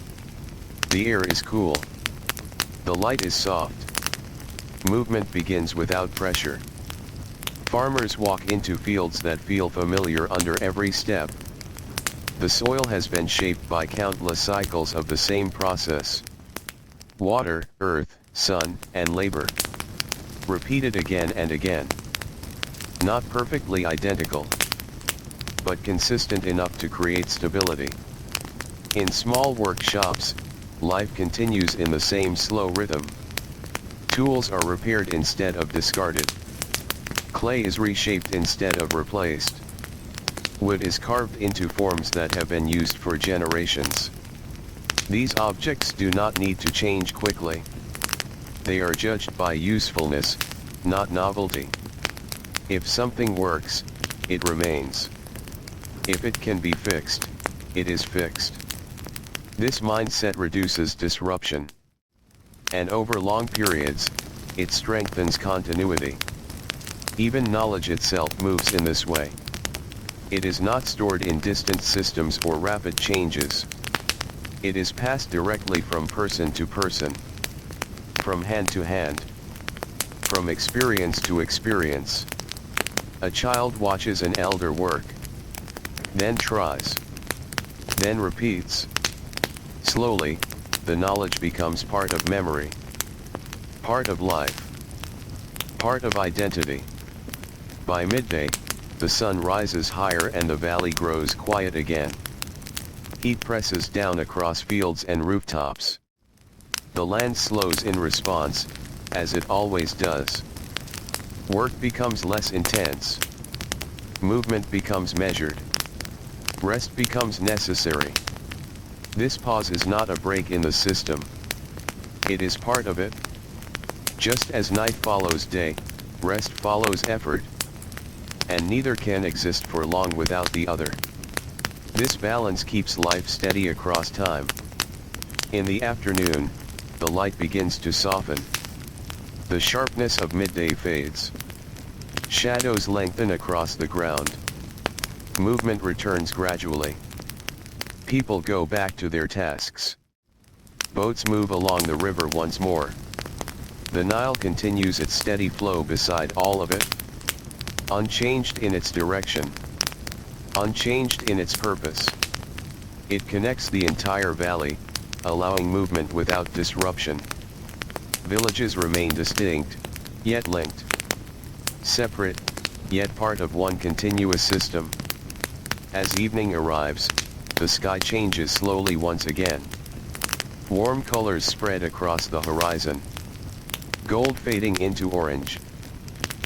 The air is cool. The light is soft. Movement begins without pressure. Farmers walk into fields that feel familiar under every step. The soil has been shaped by countless cycles of the same process. Water, earth, sun, and labor. Repeated again and again. Not perfectly identical, but consistent enough to create stability. In small workshops, life continues in the same slow rhythm. Tools are repaired instead of discarded. Clay is reshaped instead of replaced. Wood is carved into forms that have been used for generations. These objects do not need to change quickly. They are judged by usefulness, not novelty. If something works, it remains. If it can be fixed, it is fixed. This mindset reduces disruption. And over long periods, it strengthens continuity. Even knowledge itself moves in this way. It is not stored in distant systems or rapid changes. It is passed directly from person to person, from hand to hand, from experience to experience. A child watches an elder work, then tries, then repeats. Slowly, the knowledge becomes part of memory, part of life, part of identity. By midday, the sun rises higher and the valley grows quiet again. Heat presses down across fields and rooftops. The land slows in response, as it always does. Work becomes less intense. Movement becomes measured. Rest becomes necessary. This pause is not a break in the system. It is part of it. Just as night follows day, rest follows effort. And neither can exist for long without the other. This balance keeps life steady across time. In the afternoon, the light begins to soften. The sharpness of midday fades. Shadows lengthen across the ground. Movement returns gradually. People go back to their tasks. Boats move along the river once more. The Nile continues its steady flow beside all of it. Unchanged in its direction. Unchanged in its purpose. It connects the entire valley, allowing movement without disruption. Villages remain distinct, yet linked. Separate, yet part of one continuous system. As evening arrives, the sky changes slowly once again. Warm colors spread across the horizon. Gold fading into orange.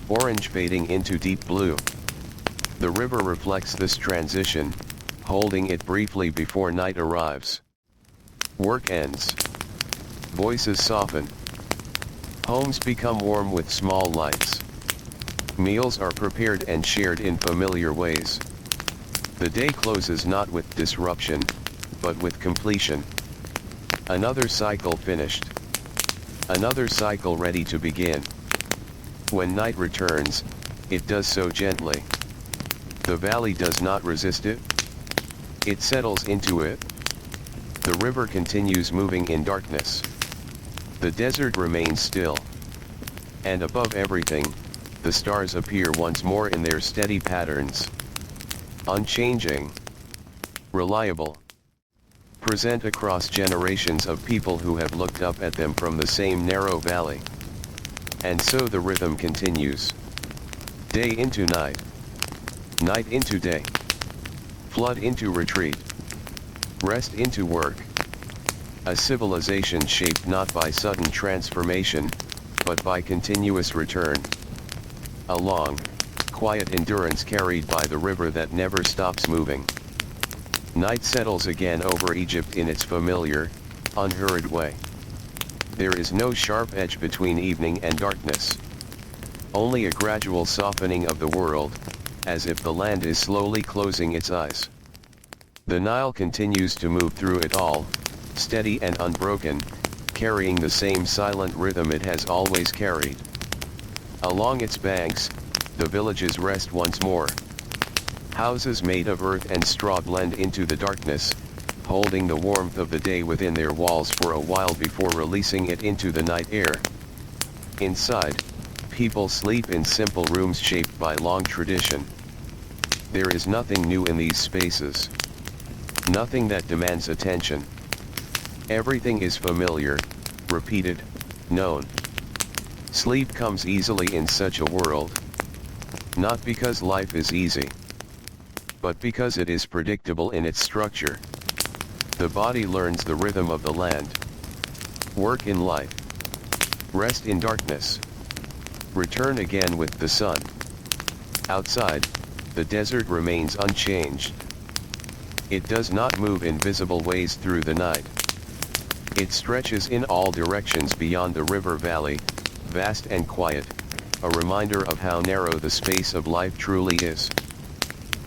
Orange fading into deep blue. The river reflects this transition, holding it briefly before night arrives. Work ends. Voices soften. Homes become warm with small lights. Meals are prepared and shared in familiar ways. The day closes not with disruption, but with completion. Another cycle finished. Another cycle ready to begin. When night returns, it does so gently. The valley does not resist it. It settles into it. The river continues moving in darkness. The desert remains still. And above everything, the stars appear once more in their steady patterns. Unchanging. Reliable. Present across generations of people who have looked up at them from the same narrow valley. And so the rhythm continues. Day into night. Night into day. Flood into retreat. Rest into work. A civilization shaped not by sudden transformation, but by continuous return. A long, quiet endurance carried by the river that never stops moving. Night settles again over Egypt in its familiar, unhurried way. There is no sharp edge between evening and darkness. Only a gradual softening of the world, as if the land is slowly closing its eyes. The Nile continues to move through it all, steady and unbroken, carrying the same silent rhythm it has always carried. Along its banks, the villages rest once more. Houses made of earth and straw blend into the darkness, holding the warmth of the day within their walls for a while before releasing it into the night air. Inside, people sleep in simple rooms shaped by long tradition. There is nothing new in these spaces. Nothing that demands attention. Everything is familiar, repeated, known. Sleep comes easily in such a world. Not because life is easy, but because it is predictable in its structure. The body learns the rhythm of the land. Work in light. Rest in darkness. Return again with the sun. Outside, the desert remains unchanged. It does not move in visible ways through the night. It stretches in all directions beyond the river valley, vast and quiet, a reminder of how narrow the space of life truly is.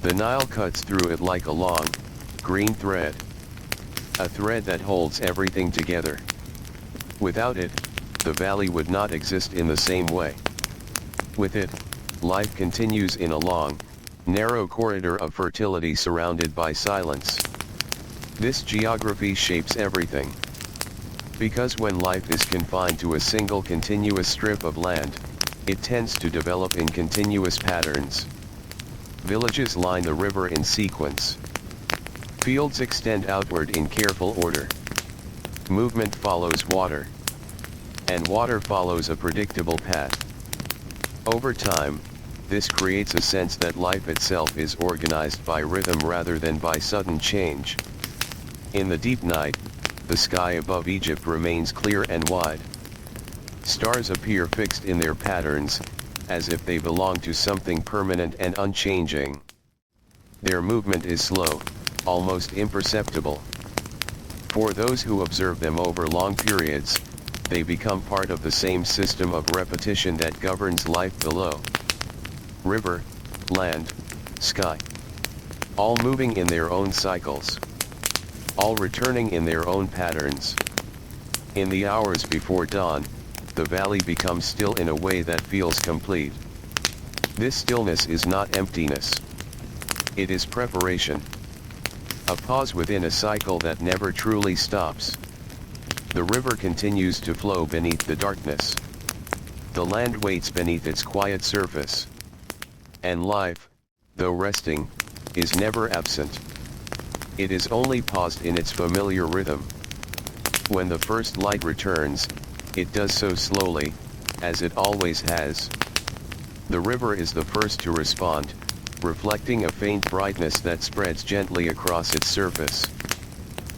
The Nile cuts through it like a long, green thread. A thread that holds everything together. Without it, the valley would not exist in the same way. With it, life continues in a long, narrow corridor of fertility surrounded by silence. This geography shapes everything. Because when life is confined to a single continuous strip of land, it tends to develop in continuous patterns. Villages line the river in sequence. Fields extend outward in careful order. Movement follows water. And water follows a predictable path. Over time, this creates a sense that life itself is organized by rhythm rather than by sudden change. In the deep night, the sky above Egypt remains clear and wide. Stars appear fixed in their patterns, as if they belong to something permanent and unchanging. Their movement is slow, almost imperceptible. For those who observe them over long periods, they become part of the same system of repetition that governs life below. River, land, sky. All moving in their own cycles. All returning in their own patterns. In the hours before dawn, the valley becomes still in a way that feels complete. This stillness is not emptiness. It is preparation. A pause within a cycle that never truly stops. The river continues to flow beneath the darkness. The land waits beneath its quiet surface. And life, though resting, is never absent. It is only paused in its familiar rhythm. When the first light returns, it does so slowly, as it always has. The river is the first to respond, reflecting a faint brightness that spreads gently across its surface.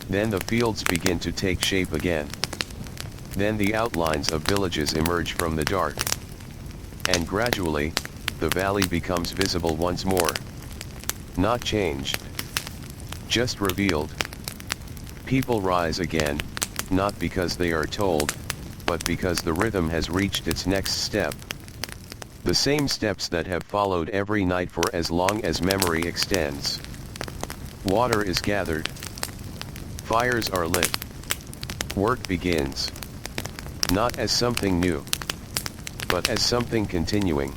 Then the fields begin to take shape again. Then the outlines of villages emerge from the dark. And gradually, the valley becomes visible once more. Not changed. Just revealed. People rise again, not because they are told, but because the rhythm has reached its next step. The same steps that have followed every night for as long as memory extends. Water is gathered. Fires are lit. Work begins. Not as something new, but as something continuing.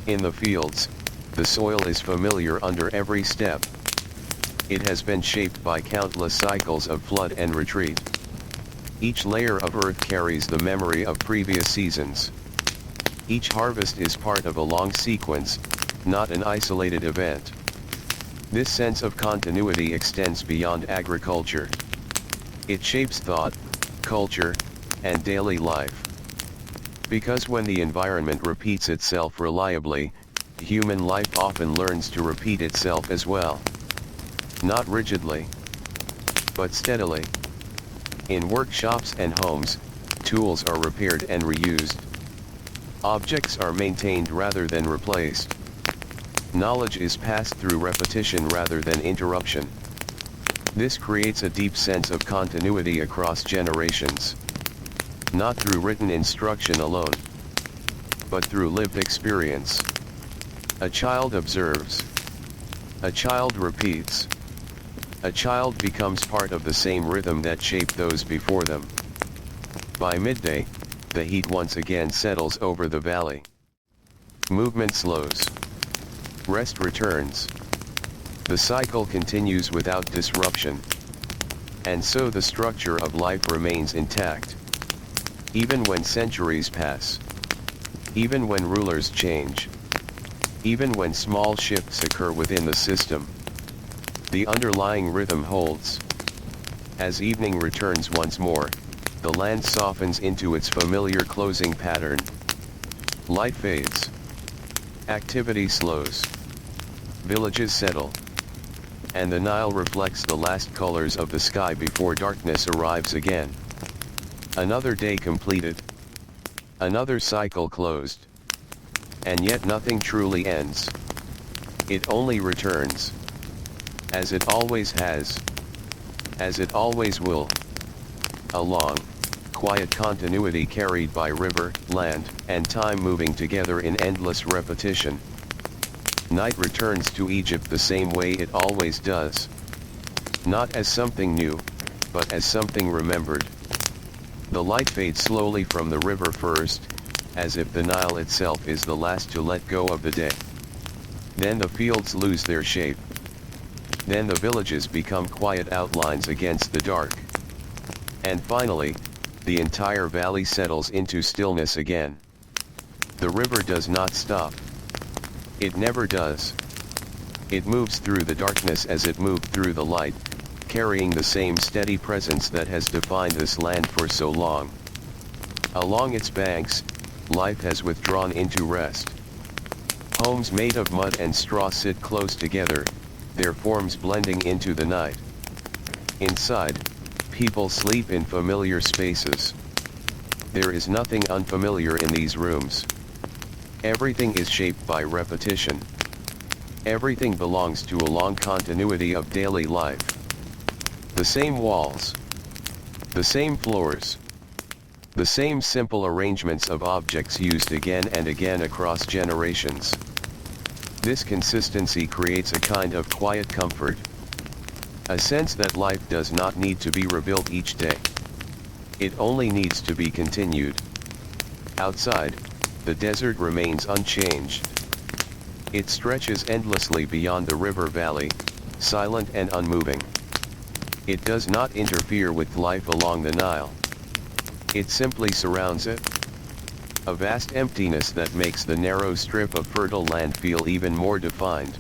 In the fields, the soil is familiar under every step. It has been shaped by countless cycles of flood and retreat. Each layer of earth carries the memory of previous seasons. Each harvest is part of a long sequence, not an isolated event. This sense of continuity extends beyond agriculture. It shapes thought, culture, and daily life. Because when the environment repeats itself reliably, human life often learns to repeat itself as well. Not rigidly, but steadily. In workshops and homes, tools are repaired and reused. Objects are maintained rather than replaced. Knowledge is passed through repetition rather than interruption. This creates a deep sense of continuity across generations. Not through written instruction alone, but through lived experience. A child observes. A child repeats. A child becomes part of the same rhythm that shaped those before them. By midday, the heat once again settles over the valley. Movement slows. Rest returns. The cycle continues without disruption. And so the structure of life remains intact. Even when centuries pass. Even when rulers change. Even when small shifts occur within the system. The underlying rhythm holds. As evening returns once more, the land softens into its familiar closing pattern. Light fades. Activity slows. Villages settle. And the Nile reflects the last colors of the sky before darkness arrives again. Another day completed. Another cycle closed. And yet nothing truly ends. It only returns. As it always has. As it always will. A long, quiet continuity carried by river, land, and time moving together in endless repetition. Night returns to Egypt the same way it always does. Not as something new, but as something remembered. The light fades slowly from the river first, as if the Nile itself is the last to let go of the day. Then the fields lose their shape. Then the villages become quiet outlines against the dark. And finally, the entire valley settles into stillness again. The river does not stop. It never does. It moves through the darkness as it moved through the light, carrying the same steady presence that has defined this land for so long. Along its banks, life has withdrawn into rest. Homes made of mud and straw sit close together, their forms blending into the night. Inside, people sleep in familiar spaces. There is nothing unfamiliar in these rooms. Everything is shaped by repetition. Everything belongs to a long continuity of daily life. The same walls. The same floors. The same simple arrangements of objects used again and again across generations. This consistency creates a kind of quiet comfort. A sense that life does not need to be rebuilt each day. It only needs to be continued. Outside, the desert remains unchanged. It stretches endlessly beyond the river valley, silent and unmoving. It does not interfere with life along the Nile. It simply surrounds it. A vast emptiness that makes the narrow strip of fertile land feel even more defined.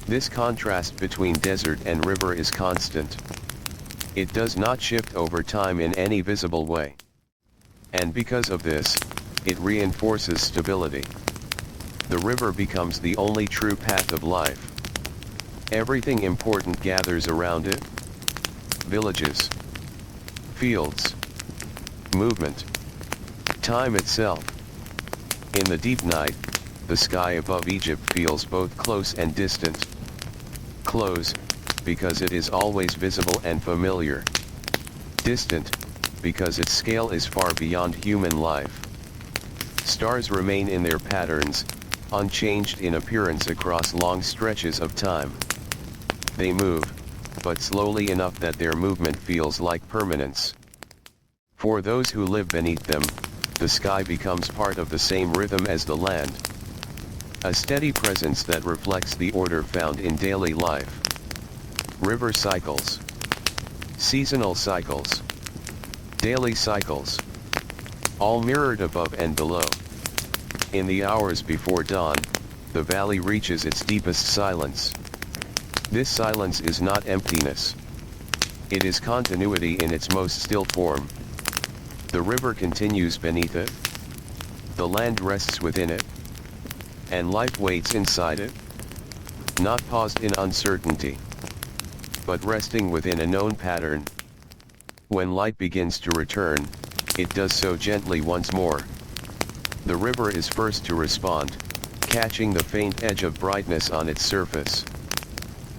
This contrast between desert and river is constant. It does not shift over time in any visible way. And because of this, it reinforces stability. The river becomes the only true path of life. Everything important gathers around it. Villages, fields, movement, time itself. In the deep night, the sky above Egypt feels both close and distant. Close, because it is always visible and familiar. Distant, because its scale is far beyond human life. Stars remain in their patterns, unchanged in appearance across long stretches of time. They move, but slowly enough that their movement feels like permanence. For those who live beneath them, the sky becomes part of the same rhythm as the land. A steady presence that reflects the order found in daily life. River cycles. Seasonal cycles. Daily cycles. All mirrored above and below. In the hours before dawn, the valley reaches its deepest silence. This silence is not emptiness. It is continuity in its most still form. The river continues beneath it. The land rests within it. And life waits inside it. Not paused in uncertainty, but resting within a known pattern. When light begins to return, it does so gently once more. The river is first to respond, catching the faint edge of brightness on its surface.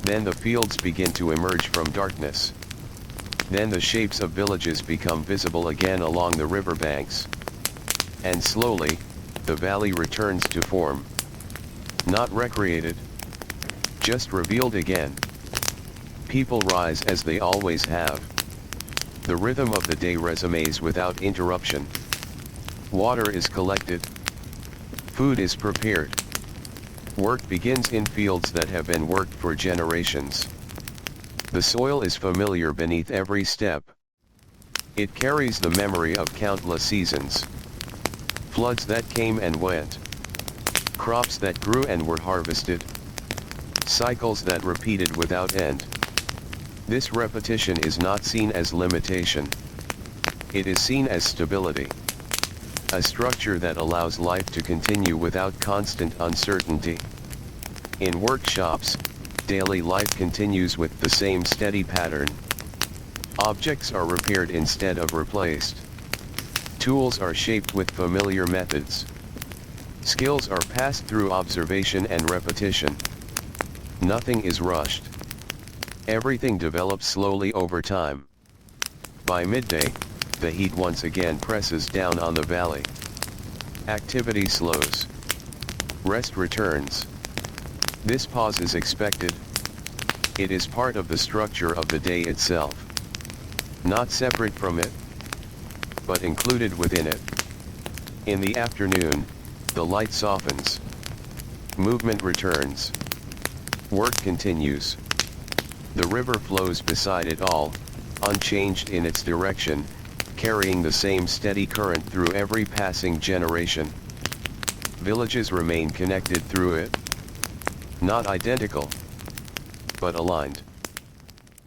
Then the fields begin to emerge from darkness. Then the shapes of villages become visible again along the riverbanks. And slowly, the valley returns to form. Not recreated, just revealed again. People rise as they always have. The rhythm of the day resumes without interruption. Water is collected. Food is prepared. Work begins in fields that have been worked for generations. The soil is familiar beneath every step. It carries the memory of countless seasons. Floods that came and went. Crops that grew and were harvested. Cycles that repeated without end. This repetition is not seen as limitation. It is seen as stability. A structure that allows life to continue without constant uncertainty. In workshops, daily life continues with the same steady pattern. Objects are repaired instead of replaced. Tools are shaped with familiar methods. Skills are passed through observation and repetition. Nothing is rushed. Everything develops slowly over time. By midday, the heat once again presses down on the valley. Activity slows. Rest returns. This pause is expected. It is part of the structure of the day itself. Not separate from it, but included within it. In the afternoon, the light softens. Movement returns. Work continues. The river flows beside it all, unchanged in its direction, carrying the same steady current through every passing generation. Villages remain connected through it. Not identical, but aligned.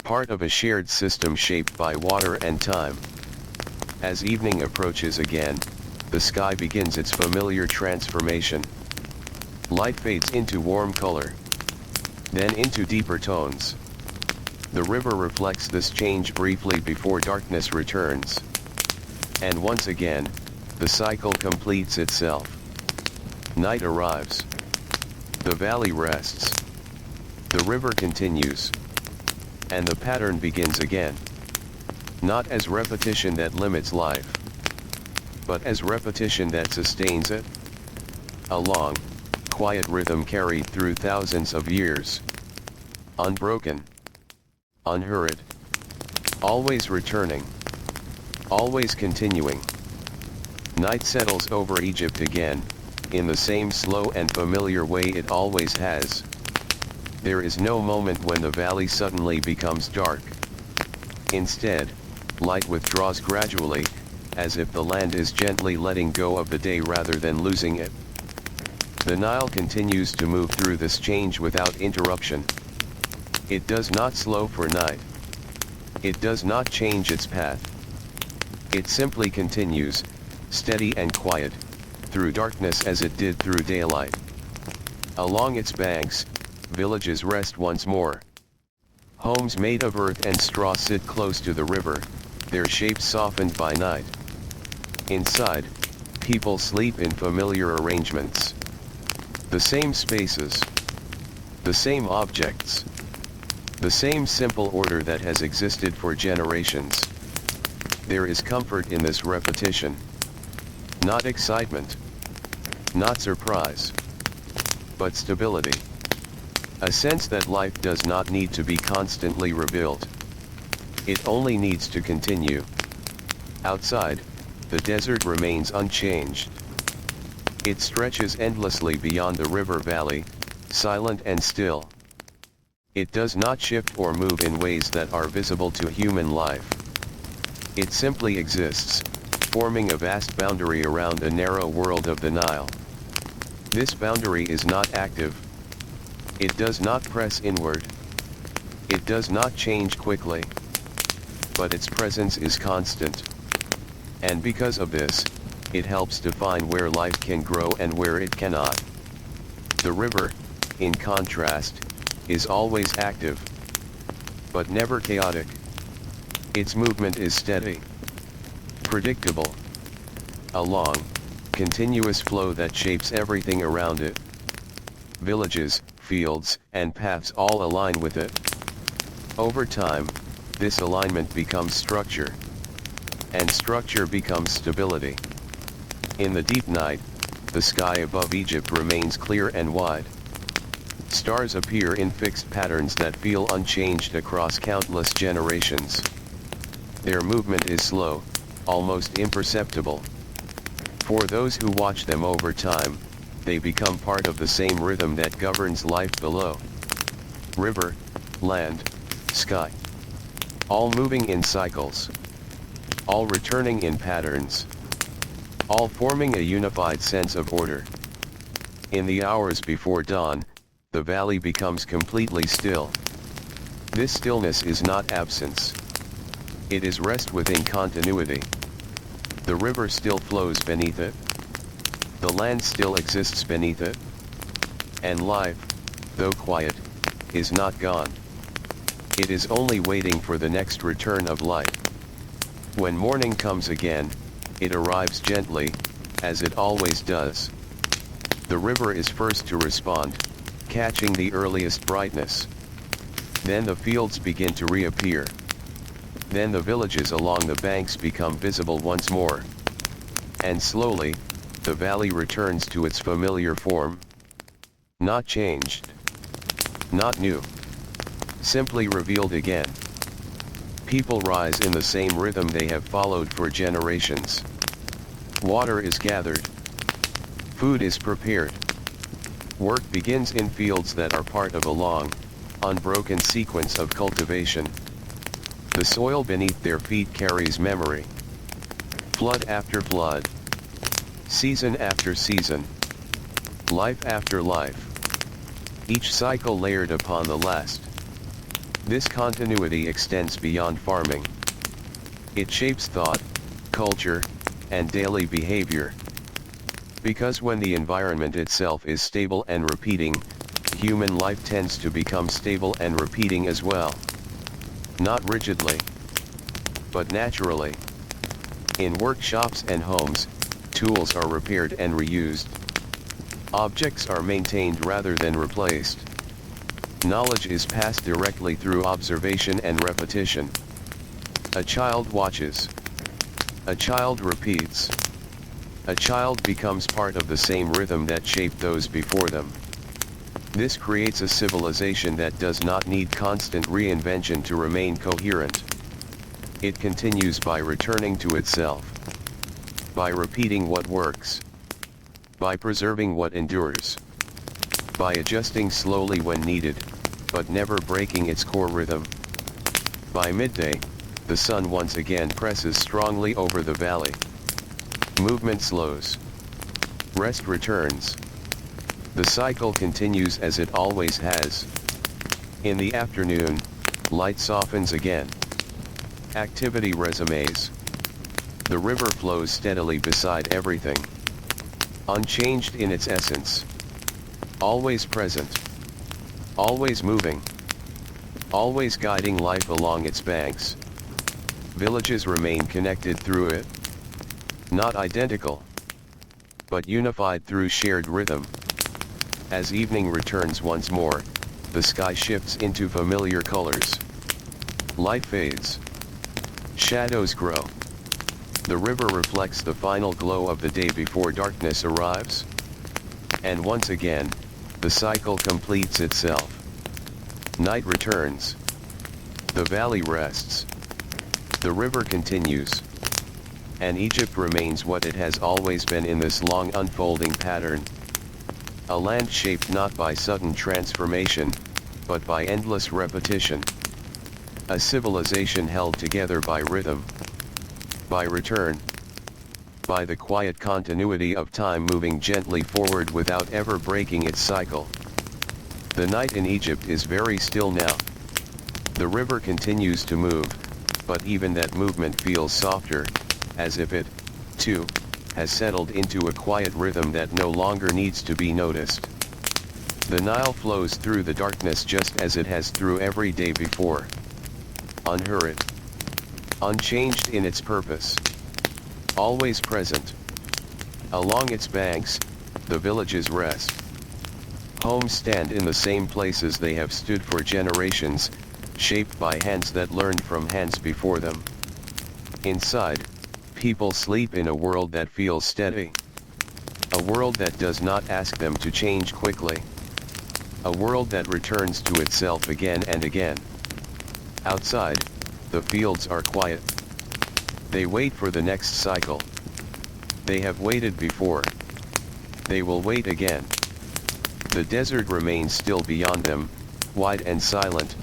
Part of a shared system shaped by water and time. As evening approaches again, the sky begins its familiar transformation. Light fades into warm color, then into deeper tones. The river reflects this change briefly before darkness returns. And once again, the cycle completes itself. Night arrives. The valley rests. The river continues. And the pattern begins again. Not as repetition that limits life, but as repetition that sustains it. A long, quiet rhythm carried through thousands of years. Unbroken. Unhurried. Always returning. Always continuing. Night settles over Egypt again, in the same slow and familiar way it always has. There is no moment when the valley suddenly becomes dark. Instead, light withdraws gradually, as if the land is gently letting go of the day rather than losing it. The Nile continues to move through this change without interruption. It does not slow for night. It does not change its path. It simply continues, steady and quiet, through darkness as it did through daylight. Along its banks, villages rest once more. Homes made of earth and straw sit close to the river, their shapes softened by night. Inside, people sleep in familiar arrangements. The same spaces. The same objects. The same simple order that has existed for generations. There is comfort in this repetition. Not excitement. Not surprise. But stability. A sense that life does not need to be constantly rebuilt. It only needs to continue. Outside, the desert remains unchanged. It stretches endlessly beyond the river valley, silent and still. It does not shift or move in ways that are visible to human life. It simply exists, forming a vast boundary around the narrow world of the Nile. This boundary is not active. It does not press inward. It does not change quickly. But its presence is constant. And because of this, it helps define where life can grow and where it cannot. The river, in contrast, is always active, but never chaotic. Its movement is steady, predictable, a long, continuous flow that shapes everything around it. Villages, fields, and paths all align with it. Over time, this alignment becomes structure, and structure becomes stability. In the deep night, the sky above Egypt remains clear and wide. Stars appear in fixed patterns that feel unchanged across countless generations. Their movement is slow, almost imperceptible. For those who watch them over time, they become part of the same rhythm that governs life below. River, land, sky. All moving in cycles. All returning in patterns. All forming a unified sense of order. In the hours before dawn, the valley becomes completely still. This stillness is not absence. It is rest within continuity. The river still flows beneath it. The land still exists beneath it. And life, though quiet, is not gone. It is only waiting for the next return of light. When morning comes again, it arrives gently, as it always does. The river is first to respond, catching the earliest brightness. Then the fields begin to reappear. Then the villages along the banks become visible once more. And slowly, the valley returns to its familiar form. Not changed. Not new. Simply revealed again. People rise in the same rhythm they have followed for generations. Water is gathered. Food is prepared. Work begins in fields that are part of a long, unbroken sequence of cultivation. The soil beneath their feet carries memory. Flood after flood. Season after season. Life after life. Each cycle layered upon the last. This continuity extends beyond farming. It shapes thought, culture, and daily behavior. Because when the environment itself is stable and repeating, human life tends to become stable and repeating as well. Not rigidly, but naturally. In workshops and homes, tools are repaired and reused. Objects are maintained rather than replaced. Knowledge is passed directly through observation and repetition. A child watches. A child repeats. A child becomes part of the same rhythm that shaped those before them. This creates a civilization that does not need constant reinvention to remain coherent. It continues by returning to itself. By repeating what works. By preserving what endures. By adjusting slowly when needed, but never breaking its core rhythm. By midday, the sun once again presses strongly over the valley. Movement slows. Rest returns. The cycle continues as it always has. In the afternoon, light softens again. Activity resumes. The river flows steadily beside everything. Unchanged in its essence. Always present. Always moving. Always guiding life along its banks. Villages remain connected through it. Not identical, but unified through shared rhythm. As evening returns once more, the sky shifts into familiar colors. Light fades. Shadows grow. The river reflects the final glow of the day before darkness arrives. And once again, the cycle completes itself. Night returns. The valley rests. The river continues. And Egypt remains what it has always been in this long unfolding pattern. A land shaped not by sudden transformation, but by endless repetition. A civilization held together by rhythm, by return, by the quiet continuity of time moving gently forward without ever breaking its cycle. The night in Egypt is very still now. The river continues to move, but even that movement feels softer, as if it, too, has settled into a quiet rhythm that no longer needs to be noticed. The Nile flows through the darkness just as it has through every day before. Unhurried. Unchanged in its purpose. Always present. Along its banks, the villages rest. Homes stand in the same places they have stood for generations, shaped by hands that learned from hands before them. Inside, people sleep in a world that feels steady. A world that does not ask them to change quickly. A world that returns to itself again and again. Outside, the fields are quiet. They wait for the next cycle. They have waited before. They will wait again. The desert remains still beyond them, wide and silent,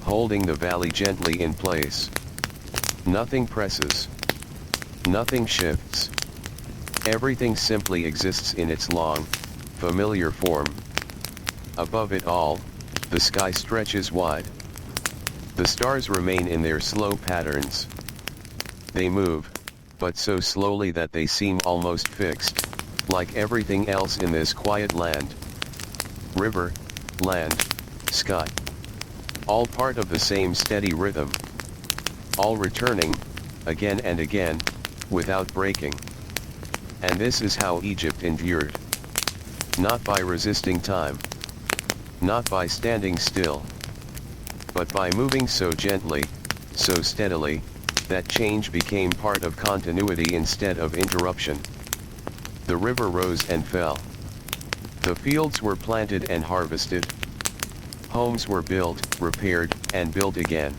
holding the valley gently in place. Nothing presses. Nothing shifts. Everything simply exists in its long, familiar form. Above it all, the sky stretches wide. The stars remain in their slow patterns. They move, but so slowly that they seem almost fixed, like everything else in this quiet land. River, land, sky. All part of the same steady rhythm. All returning, again and again, without breaking. And this is how Egypt endured. Not by resisting time. Not by standing still. But by moving so gently, so steadily, that change became part of continuity instead of interruption. The river rose and fell. The fields were planted and harvested. Homes were built, repaired, and built again.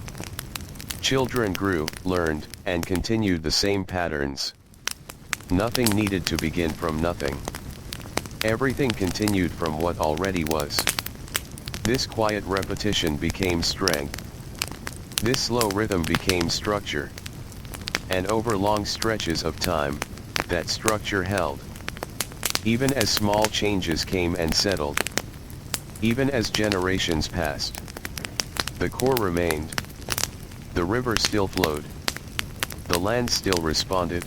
Children grew, learned, and continued the same patterns. Nothing needed to begin from nothing. Everything continued from what already was. This quiet repetition became strength. This slow rhythm became structure. And over long stretches of time, that structure held. Even as small changes came and settled. Even as generations passed. The core remained. The river still flowed. The land still responded.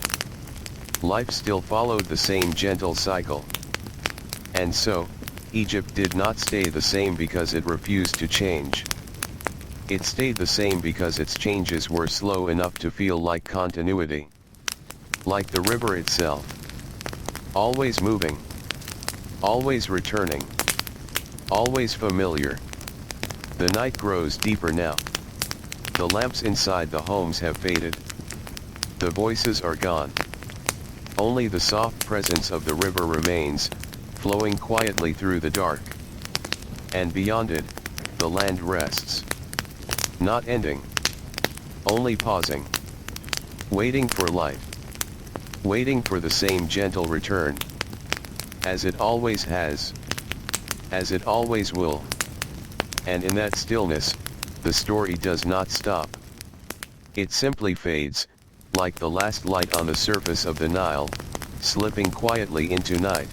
Life still followed the same gentle cycle. And so, Egypt did not stay the same because it refused to change. It stayed the same because its changes were slow enough to feel like continuity. Like the river itself. Always moving. Always returning. Always familiar. The night grows deeper now. The lamps inside the homes have faded. The voices are gone. Only the soft presence of the river remains, flowing quietly through the dark. And beyond it, the land rests. Not ending. Only pausing. Waiting for life. Waiting for the same gentle return. As it always has. As it always will. And in that stillness, the story does not stop. It simply fades, like the last light on the surface of the Nile, slipping quietly into night.